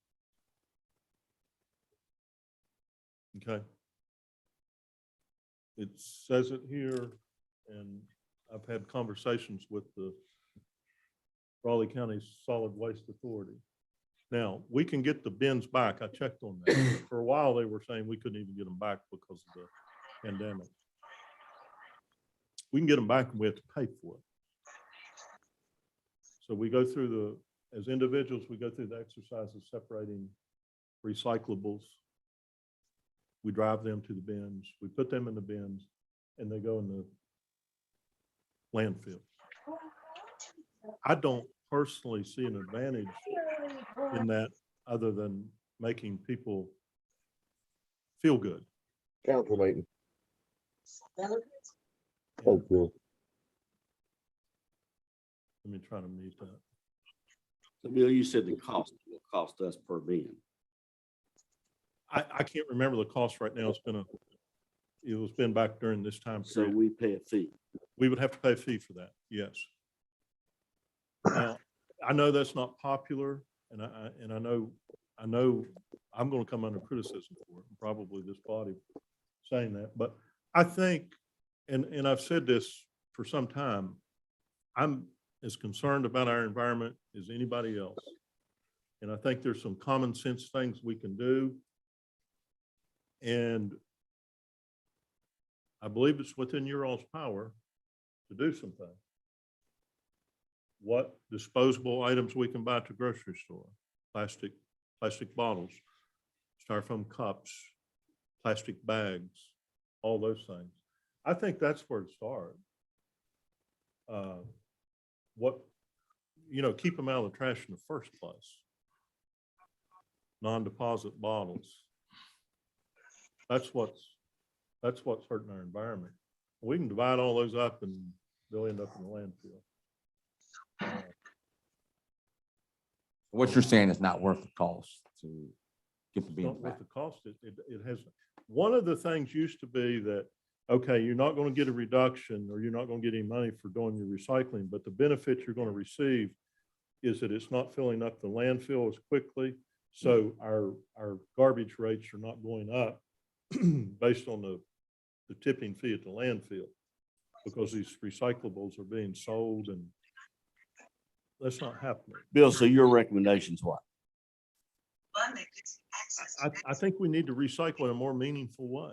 Okay. It says it here, and I've had conversations with the Raleigh County Solid Waste Authority. Now, we can get the bins back. I checked on that. For a while, they were saying we couldn't even get them back because of the pandemic. We can get them back and we have to pay for it. So we go through as individuals, we go through the exercise of separating recyclables. We drive them to the bins, we put them in the bins, and they go in the landfill. I don't personally see an advantage in that other than making people feel good. Council meeting. Let me try to mute that. So Bill, you said the cost will cost us per bin. I can't remember the cost right now. It was been back during this time So period. we pay a fee. We would have to pay a fee for that, yes. Now, I know that's not popular, and I know I'm gonna come under criticism for it, and probably this body saying that, but I think, and I've said this for some time, I'm as concerned about our environment as anybody else. And I think there's some common sense things we can do. And I believe it's within your all's power to do some things. What disposable items we can buy at the grocery store, plastic bottles, styrofoam cups, plastic bags, all those things. I think that's where it starts. Keep them out of the trash in the first place. Non-deposit bottles. That's what's hurting our environment. We can divide all those up and they'll end up in the landfill. What you're saying is not worth the cost to get the It's bin not back. worth the cost. It has, one of the things used to be that, okay, you're not going to get a reduction or you're not going to get any money for doing your recycling, but the benefit you're going to receive is that it's not filling up the landfill as quickly. So our garbage rates are not going up based on the tipping fee at the landfill because these recyclables are being sold and that's not happening. Bill, so your recommendation's what? I think we need to recycle in a more meaningful way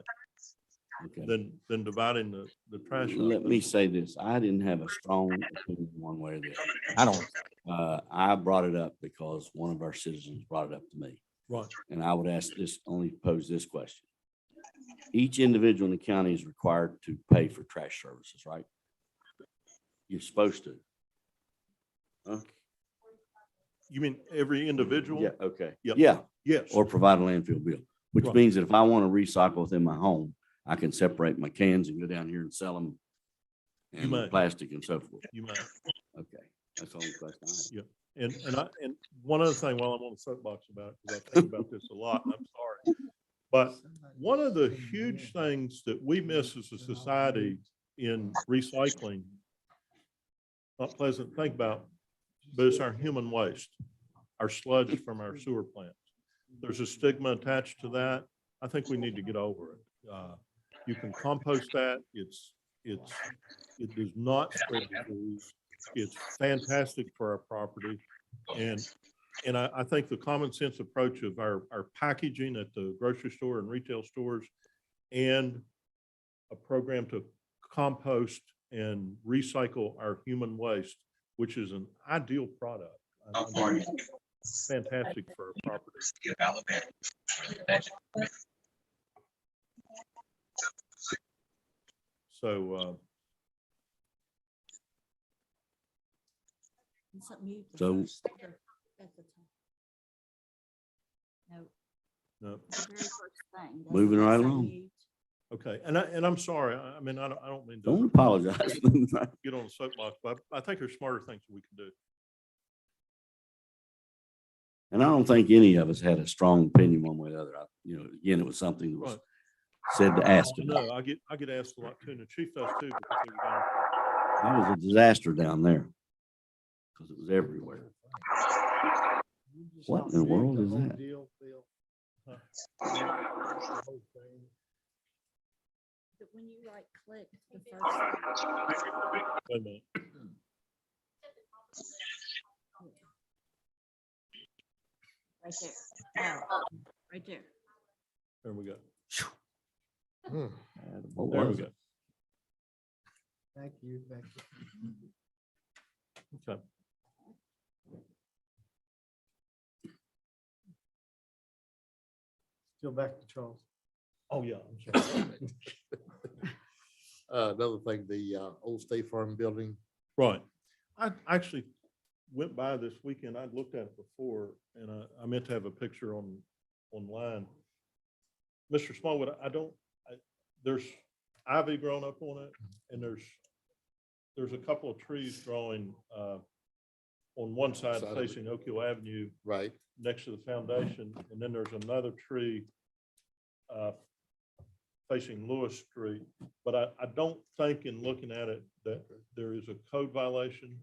Okay. than dividing the trash. up. Let me say this. I didn't have a strong opinion one way or the other. I don't, I brought it up because one of our citizens brought it up to me. Right. And I would pose this question. Each individual in the county is required to pay for trash services, right? You're supposed to. Huh? You mean every individual? Yeah, okay. Yep. Yeah, Yes. or provide a landfill bill, which Right. means that if I want to recycle within my home, I can separate my cans and go down here and sell them. You And may. plastic and so forth. You might. Okay, that's the only question I have. Yeah. And one other thing while I'm on the soapbox about it, because I think about this a lot, and I'm sorry. But one of the huge things that we miss as a society in recycling, not pleasant to think about, but it's our human waste, our sludge from our sewer plants. There's a stigma attached to that. I think we need to get over it. You can compost that. It does not spread disease. It's fantastic for our property. And I think the common sense approach of our packaging at the grocery store and retail stores and a program to compost and recycle our human waste, which is an ideal product. Fantastic for our property. So, So- no. Moving right along. Okay, and I'm sorry, I mean, I don't mean Don't to apologize. get on the soapbox, but I think there's smarter things we can do. And I don't think any of us had a strong opinion one way or the other. Again, it was something that was Right. said to ask No, about. I get asked a lot too, and the chief does too, because they were down. That was a disaster down there. Because it was everywhere. What in the world is that? When you right click the first. Wait a minute. Right there. Right there. There we go. What There we was go. it? Thank you. Okay. Still back to Charles. Oh, yeah, I'm sorry. Another thing, the old State Farm building. Right. I actually went by this weekend. I'd looked at it before and I meant to have a picture online. Mr. Smallwood, there's ivy growing up on it and there's a couple of trees growing on one side Side of it. facing Oak Hill Avenue Right. next to the foundation. And then there's another tree facing Lewis Street. But I don't think in looking at it that there is a code violation.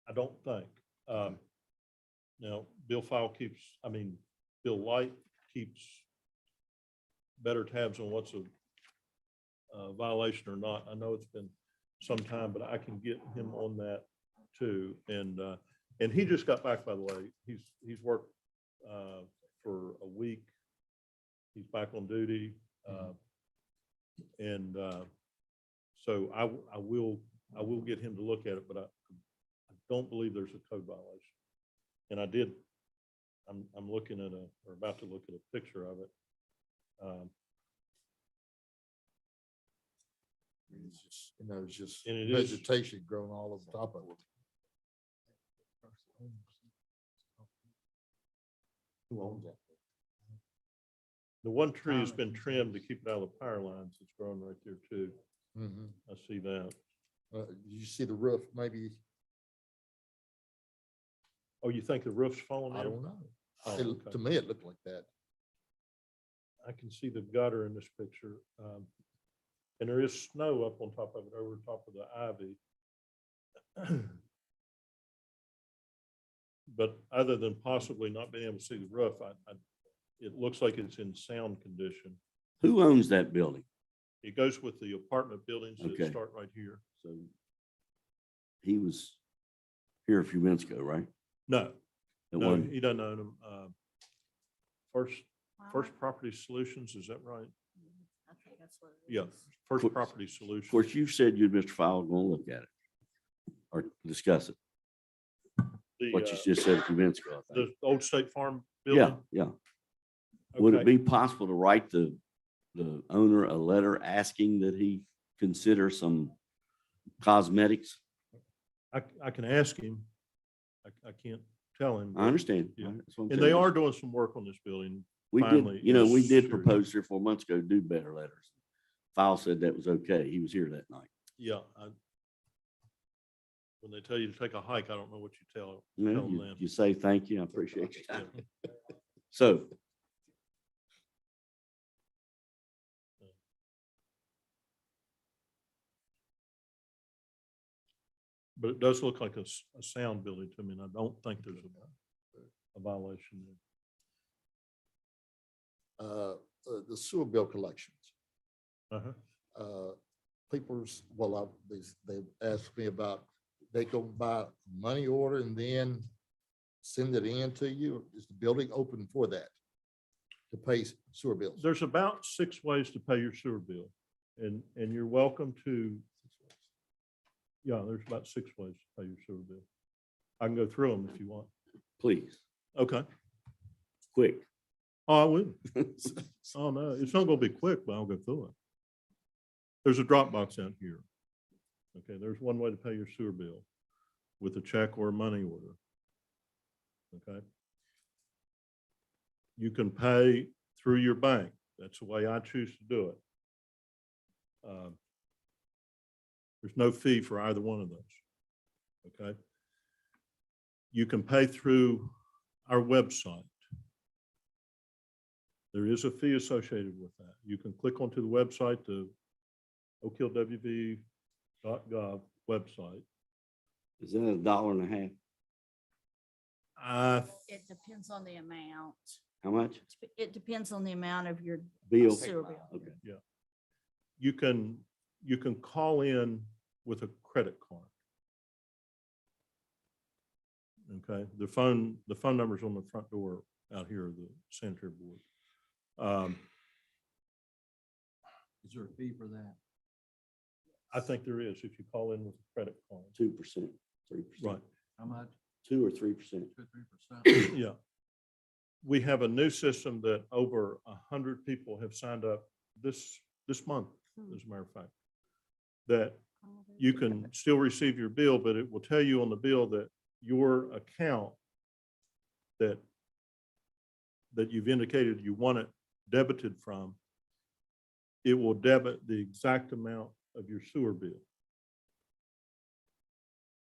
I don't think. Now, Bill Light keeps better tabs on what's a violation or not. I know it's been some time, but I can get him on that too. And he just got back, by the way. He's worked for a week. He's back on duty. So I will I will get him to look at it, but I don't believe there's a code violation. And I'm looking at or about to look at a picture of it. It's just, you know, it's just And it is- vegetation growing all over top of it. Who owns that? The one tree has been trimmed to keep it out of the power lines. It's growing right there too. Mhm. I see that. You see the roof, maybe, Oh, you think the roof's falling I in? don't know. Oh, okay. To me, it looked like that. I can see the gutter in this picture. And there is snow up on top of it, over top of the ivy. But other than possibly not being able to see the roof, it looks like it's in sound condition. Who owns that building? It goes with the apartment buildings that Okay. start right here. So he was here a few minutes ago, right? No, It no, wasn't- he doesn't own them. First Property Solutions, is that right? I think that's what it Yeah, is. First Course- Property Of Solutions. course, you said you, Mr. Fowle, going to look at it or discuss it, The, what you just said a few minutes ago, I think. the old State Farm Yeah, building. yeah. Would it Okay. be possible to write the owner a letter asking that he consider some cosmetics? I can ask him. I can't tell him. I but- understand. Yeah. That's what I'm And they saying. are doing some work on this building. We finally, did, you know, in we this did series. propose 3 or 4 months ago, to do better letters. Fowle said that was okay. He was here that night. Yeah. When they tell you to take a hike, I don't know what you tell You know, them then. you say thank you. I appreciate your Yeah. time. So But it does look like a sound building to me, and I don't think there's a violation there. The sewer bill collections. Uh-huh. People's, well, they've asked me about, they go buy a money order and then send it in to you. Is the building open for that? To pay sewer bills? There's about 6 ways to pay your sewer bill, and you're welcome to, yeah, there's about 6 ways to pay your sewer bill. I can go through them if you want. please, Okay. quick. Oh, I will. Oh, no, it's not gonna be quick, but I'll go through it. There's a Dropbox out here. Okay, there's one way to pay your sewer bill with a check or a money order. Okay. You can pay through your bank. That's the way I choose to do it. There's no fee for either one of those. Okay. You can pay through our website. There is a fee associated with that. You can click onto the website, the oakhillwv.gov website. Is that $1.50? It depends on the amount. How much? It depends on the amount of your Bill? sewer bill. Okay. You can call in with a credit card. Okay, the phone number's on the front door out here, the sanitary board. Is there a fee for that? I think there is if you call in with a credit card. 2%, 3%. Right. How much? 2 or 3%. 2-3%? Yeah. We have a new system that over 100 people have signed up this month, as a matter of fact, that you can still receive your bill, but it will tell you on the bill that your account that you've indicated you want it debited from, it will debit the exact amount of your sewer bill.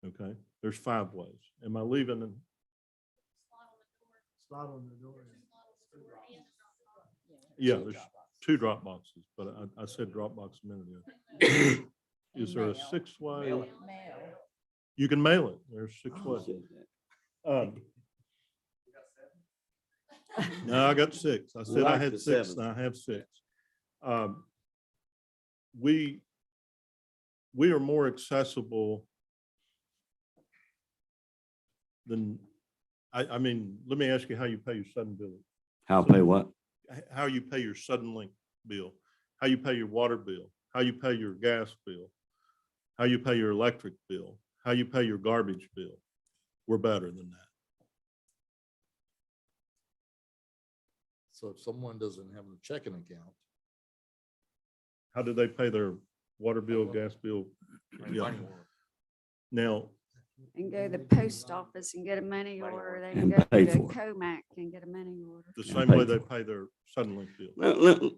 Okay, there's 5 ways. Am I leaving? Slide on the door. Yeah, there's 2 drop boxes, but I said drop box a minute ago. Is there a 6th way? Mail it. You can mail it. There's 6 ways. No, I got 6. I said I like had the 6, 7th. and I have 6. We are more accessible than, I mean, let me ask you how you pay your sudden bill. How pay what? How you pay your sudden link bill, how you pay your water bill, how you pay your gas bill. how you pay your electric bill, how you pay your garbage bill. We're better than that. So if someone doesn't have a checking account, How do they pay their water bill, gas bill? Yeah. Now, And go to the post office and get a money order. They can And go pay to for it. Comac and get a money order. the And same pay way they for it. pay their Suddenlink bill.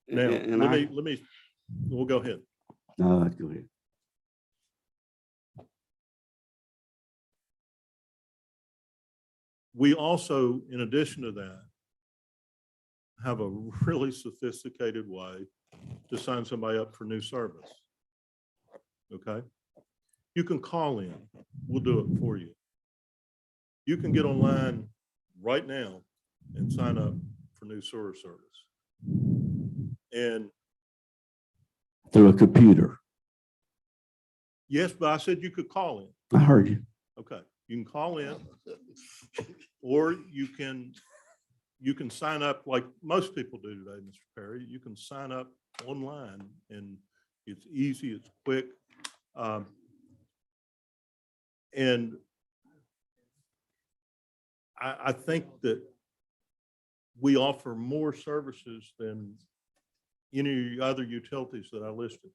Now, Now, and let me, we'll go ahead. no, go ahead. We also, in addition to that, have a really sophisticated way to sign somebody up for new service. Okay? You can call in. We'll do it for you. You can get online right now and sign up for new sewer service. And Through a computer. yes, but I said you could call in. I heard you. Okay, you can call in, or you can sign up like most people do today, Mr. Perry. You can sign up online and it's easy, it's quick. And I think that we offer more services than any other utilities that I listed.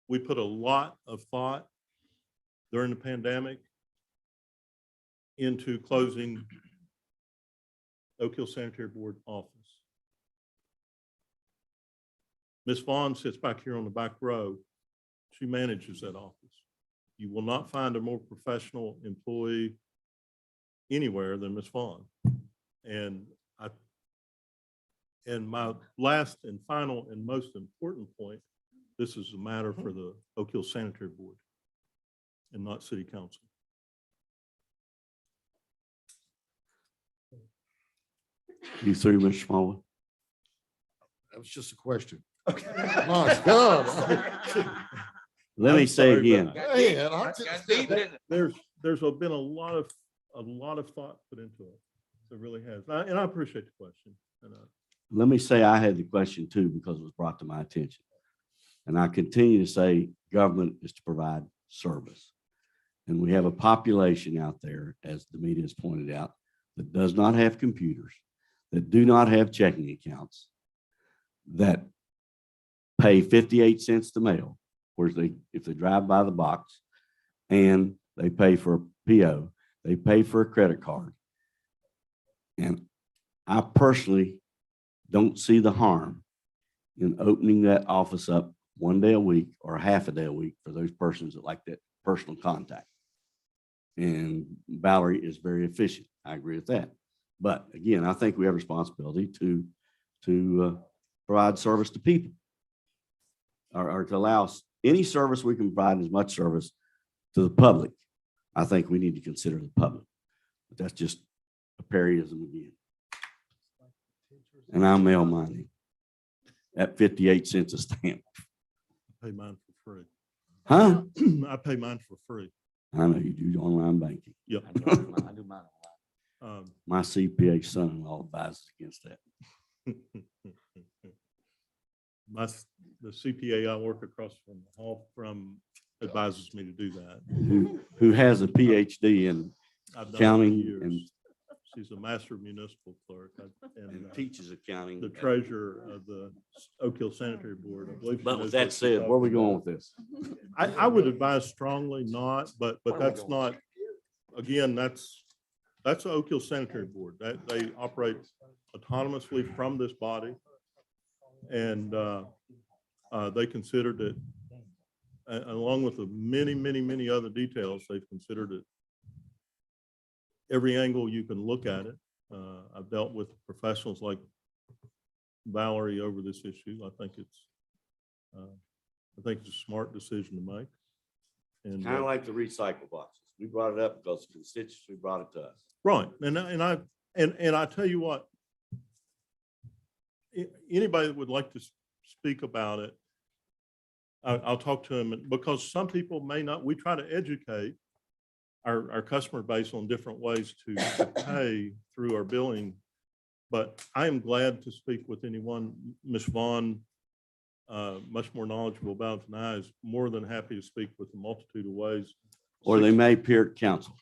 We put a lot of thought during the pandemic into closing Oak Hill Sanitary Board office. Ms. Vaughn sits back here on the back row. She manages that office. You will not find a more professional employee anywhere than Ms. Vaughn. And my last and final and most important point, this is a matter for the Oak Hill Sanitary Board and not City Council. You through, Mr. Smallwood? that was just a question. My God. Let me I'm say sorry, again, Man, I just- There's been a lot of thought put into it. It really has. And I appreciate the question. And, let me say I had the question too, because it was brought to my attention. And I continue to say government is to provide service. And we have a population out there, as the media has pointed out, that does not have computers, that do not have checking accounts, that pay 58 cents to mail, whereas if they drive by the box, and they pay for a PO, they pay for a credit card. And I personally don't see the harm in opening that office up one day a week or half a day a week for those persons that like that personal contact. And Valerie is very efficient. I agree with that. But again, I think we have a responsibility to provide service to people, or to allow any service we can provide, as much service to the public. I think we need to consider the public. But that's just a Perryism again. And I'll mail mine at 58 cents a stamp. I pay mine for free. Huh? I pay mine for free. I know you do online banking. Yep. I do mine online. Um, My CPA son-in-law advises against that. The CPA I work across from the hall from advises me to do that. Who has a PhD in I've done it for accounting years. and She's a master municipal clerk and teaches accounting. the treasurer of the Oak Hill Sanitary Board. I believe she But knows with what that she's said, where are we talking going about. with this? I would advise strongly not, but that's not, again, that's the Oak Hill Sanitary Board. That they operate autonomously from this body. And they considered it, along with the many other details, they've considered it every angle you can look at it. I've dealt with professionals like Valerie over this issue. I think it's a smart decision to make. And Kind of like the recycle boxes. We brought it up because the constituents brought it to us. right, and I tell you what, anybody that would like to speak about it, I'll talk to them, because some people may not. We try to educate our customer base on different ways to pay through our billing. But I am glad to speak with anyone, Ms. Vaughn, much more knowledgeable about it than I, is more than happy to speak with a multitude of ways. Or they may appear at council.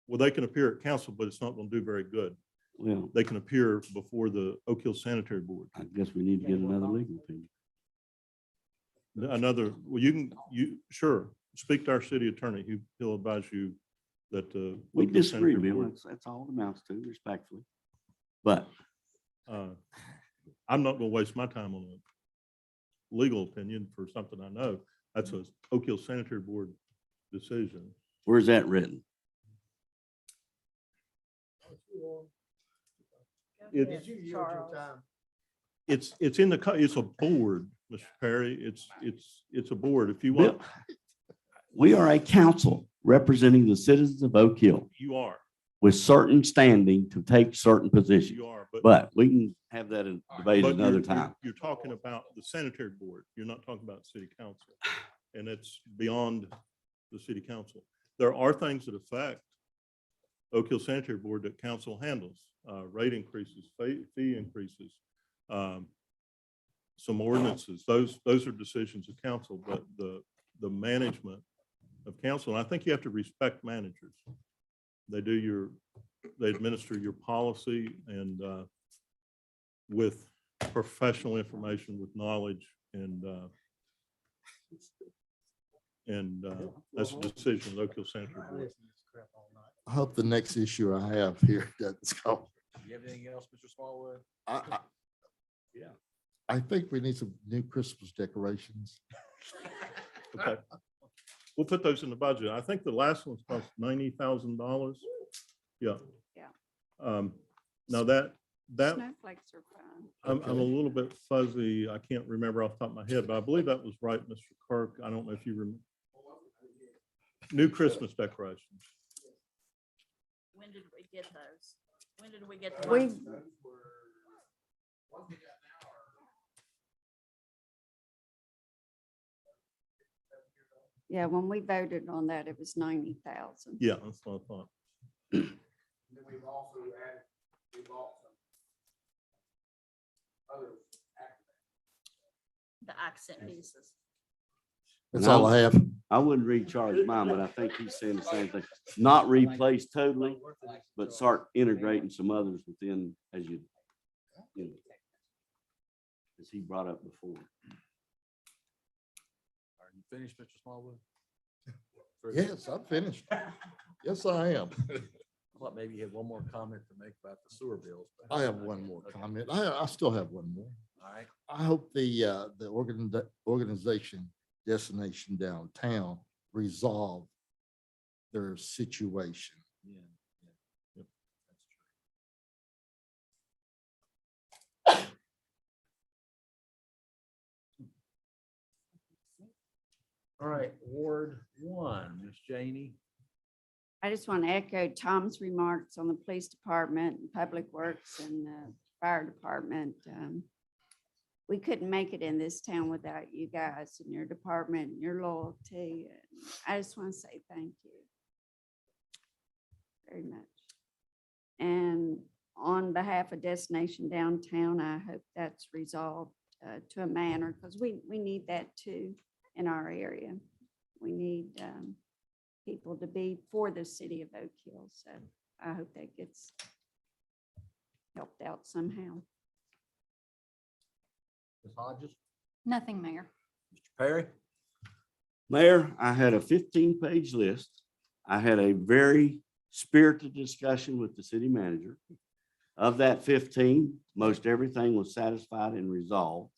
Well, they can appear at council, but it's not going to do very good. Well, They can appear before the Oak Hill Sanitary Board. I guess we need to get another legal opinion. Another, well, sure, speak to our city attorney. He'll advise you that. We Oak Hill disagree, Sanitary Bill. Board- That's all it amounts to, respectfully. But I'm not going to waste my time on a legal opinion for something I know. That's a Oak Hill Sanitary Board decision. where's that written? It's in the, it's a board, Mr. Perry. It's a board. If you want, Bill, we are a council representing the citizens of Oak Hill you are, with certain standing to take certain positions. you are, But we can have that in debate but another you're- time. You're talking about the sanitary board. You're not talking about city council. And it's beyond the city council. There are things that affect Oak Hill Sanitary Board that council handles, rate increases, fee increases, some ordinances. Those are decisions of council, but the management of council, and I think you have to respect managers. They administer your policy and with professional information, with knowledge, and that's a decision of the Oak Hill Sanitary Board. I hope the next issue I have here doesn't go. Do you have anything else, Mr. Smallwood? I think we need some new Christmas decorations. Okay. We'll put those in the budget. I think the last one's cost $90,000. Yeah. Yeah. Now that, Snowflakes are fun. I'm a little bit fuzzy. I can't remember off the top of my head, but I believe that was right, Mr. Kirk. I don't know if you remember. New Christmas decorations. When did we get those? When did we get the We, ones? yeah, when we voted on that, it was 90,000. Yeah, that's what I thought. Then we've also added, we bought some other. The accent pieces. That's all I have. I wouldn't recharge mine, but I think he's saying the same thing. Not replace totally, but start integrating some others within as you know, as he brought up before. Are you finished, Mr. Smallwood? Yes, I'm finished. Yes, I am. I thought maybe you had one more comment to make about the sewer bills. but- I have one more comment. I still have one more. All right. I hope the organization Destination Downtown resolve their situation. Yeah. Yep. All right, Ward 1, Ms. Janey. I just want to echo Tom's remarks on the police department, and public works and fire department. We couldn't make it in this town without you guys and your department and your loyalty. And I just want to say thank you very much. And on behalf of Destination Downtown, I hope that's resolved to a manner, because we need that too in our area. We need people to be for the city of Oak Hill. So I hope that gets helped out somehow. Ms. Hodges. Nothing, Mayor. Mr. Perry. Mayor, I had a 15-page list. I had a very spirited discussion with the city manager. Of that 15, most everything was satisfied and resolved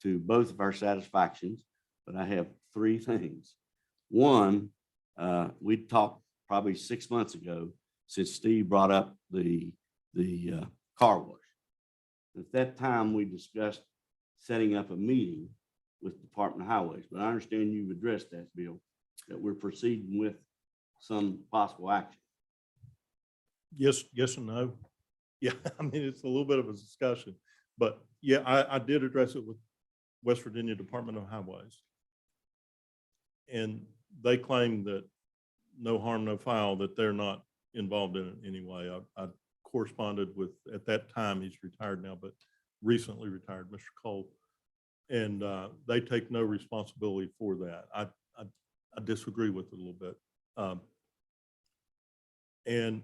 to both of our satisfactions, but I have three things. One, we talked probably 6 months ago since Steve brought up the car wash. At that time, we discussed setting up a meeting with Department of Highways, but I understand you've addressed that, Bill, that we're proceeding with some possible action. Yes, yes and no. Yeah, I mean, it's a little bit of a discussion, but yeah, I did address it with West Virginia Department of Highways. And they claim that no harm, no foul, that they're not involved in it anyway. I corresponded with, at that time, he's retired now, but recently retired, Mr. Cole. And they take no responsibility for that. I disagree with it a little bit. And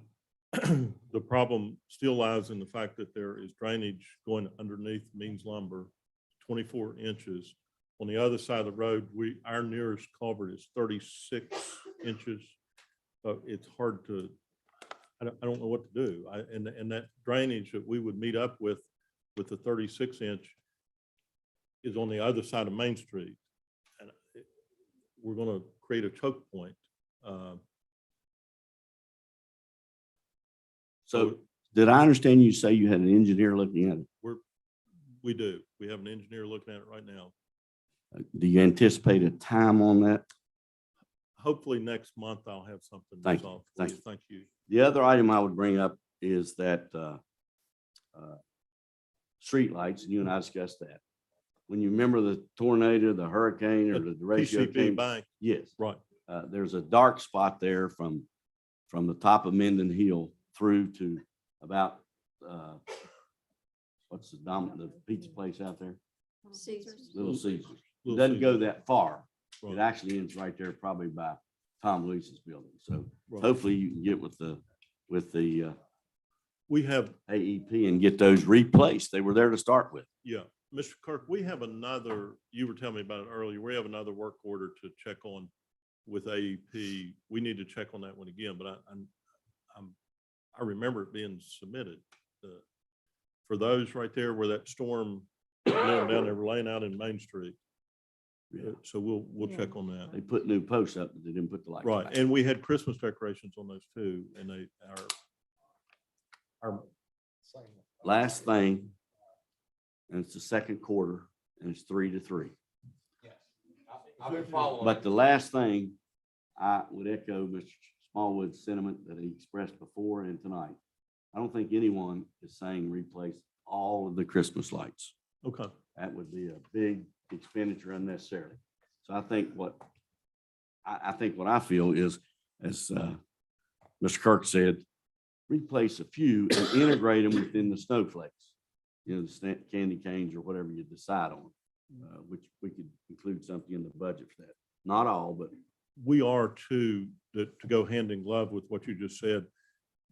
the problem still lies in the fact that there is drainage going underneath Means Lumber, 24 inches. On the other side of the road, our nearest culvert is 36 inches. So it's hard to, I don't know what to do. And that drainage that we would meet up with the 36 inch is on the other side of Main Street. And we're going to create a choke point. So did I understand you say you had an engineer looking at it? We do. We have an engineer looking at it right now. Do you anticipate a time on that? Hopefully next month I'll have something. Thank you. resolved for Thank you. you. Thank you. The other item I would bring up is that streetlights, and you and I discussed that. When you remember the tornado, the hurricane, or the derecho PCB came, Bank, yes, right. there's a dark spot there from the top of Minden Hill through to about what's the pizza place out there? Caesar's. Little Caesars. It Little doesn't go Caesars. that far. It Right. actually ends right there, probably by Tom Lewis's building. So Right. hopefully you can get with the We have, AEP and get those replaced. They were there to start with. yeah, Mr. Kirk, we have another, you were telling me about it earlier. We have another work order to check on with AEP. We need to check on that one again, but I remember it being submitted. For those right there where that storm blowing down, they were laying out in Main Street. So we'll Yeah. check on that. They put new posts up, but they didn't put the lights Right, back. and we had Christmas decorations on those too, and our Last thing, and it's the second quarter, and it's 3-3. I've been following. But the last thing, I would echo Mr. Smallwood's sentiment that he expressed before and tonight. I don't think anyone is saying replace all of the Christmas lights. okay, That would be a big expenditure unnecessarily. So I think what I feel is, as Mr. Kirk said, replace a few and integrate them within the snowflakes. You know, the candy canes or whatever you decide on, which we could include something in the budget for that. Not all, but we are too, to go hand in glove with what you just said.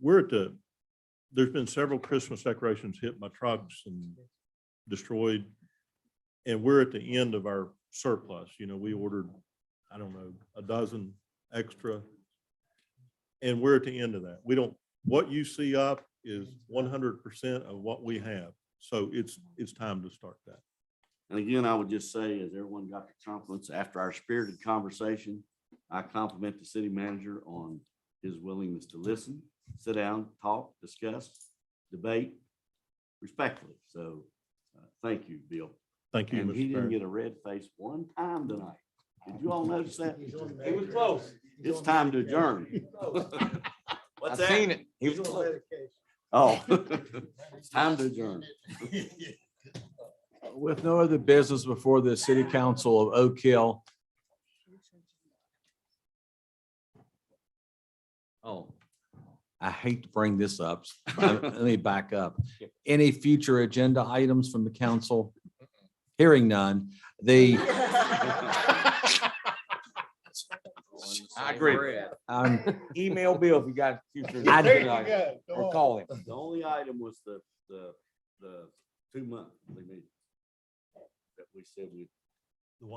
There's been several Christmas decorations hit by trucks and destroyed. And we're at the end of our surplus. You know, we ordered, I don't know, a dozen extra. And we're at the end of that. What you see up is 100% of what we have. So it's time to start that. And again, I would just say, as everyone got their compliments after our spirited conversation, I compliment the city manager on his willingness to listen, sit down, talk, discuss, debate respectfully. So thank you, Bill. Thank you, And he Mr. didn't Perry. get a red face one time tonight. Did you all notice that? It was close. It's time to adjourn. I've seen it. He was close. Oh, it's time to adjourn. With no other business before the city council of Oak Hill. Oh, I hate to bring this up. Let me back up. Any future agenda items from the council? Hearing none, I agree. Email Bill if you got future. I- Or call him. The only item was the 2-month meeting that we said we'd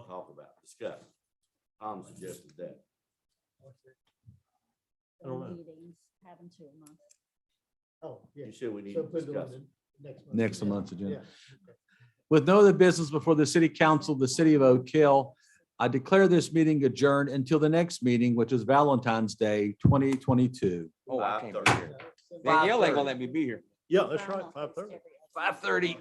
talk about, discuss. Tom suggested that. I don't know. Meetings, having 2 a month. Oh, yeah. You said we need So to put it on discuss. the next month's agenda. Yeah. With no other business before the city council, of the city of Oak Hill, I declare this meeting adjourned until the next meeting, which is Valentine's Day, 2022. Oh, I can't be here. Danielle ain't gonna let me be here. Yeah, that's right, 5:30. 5:30.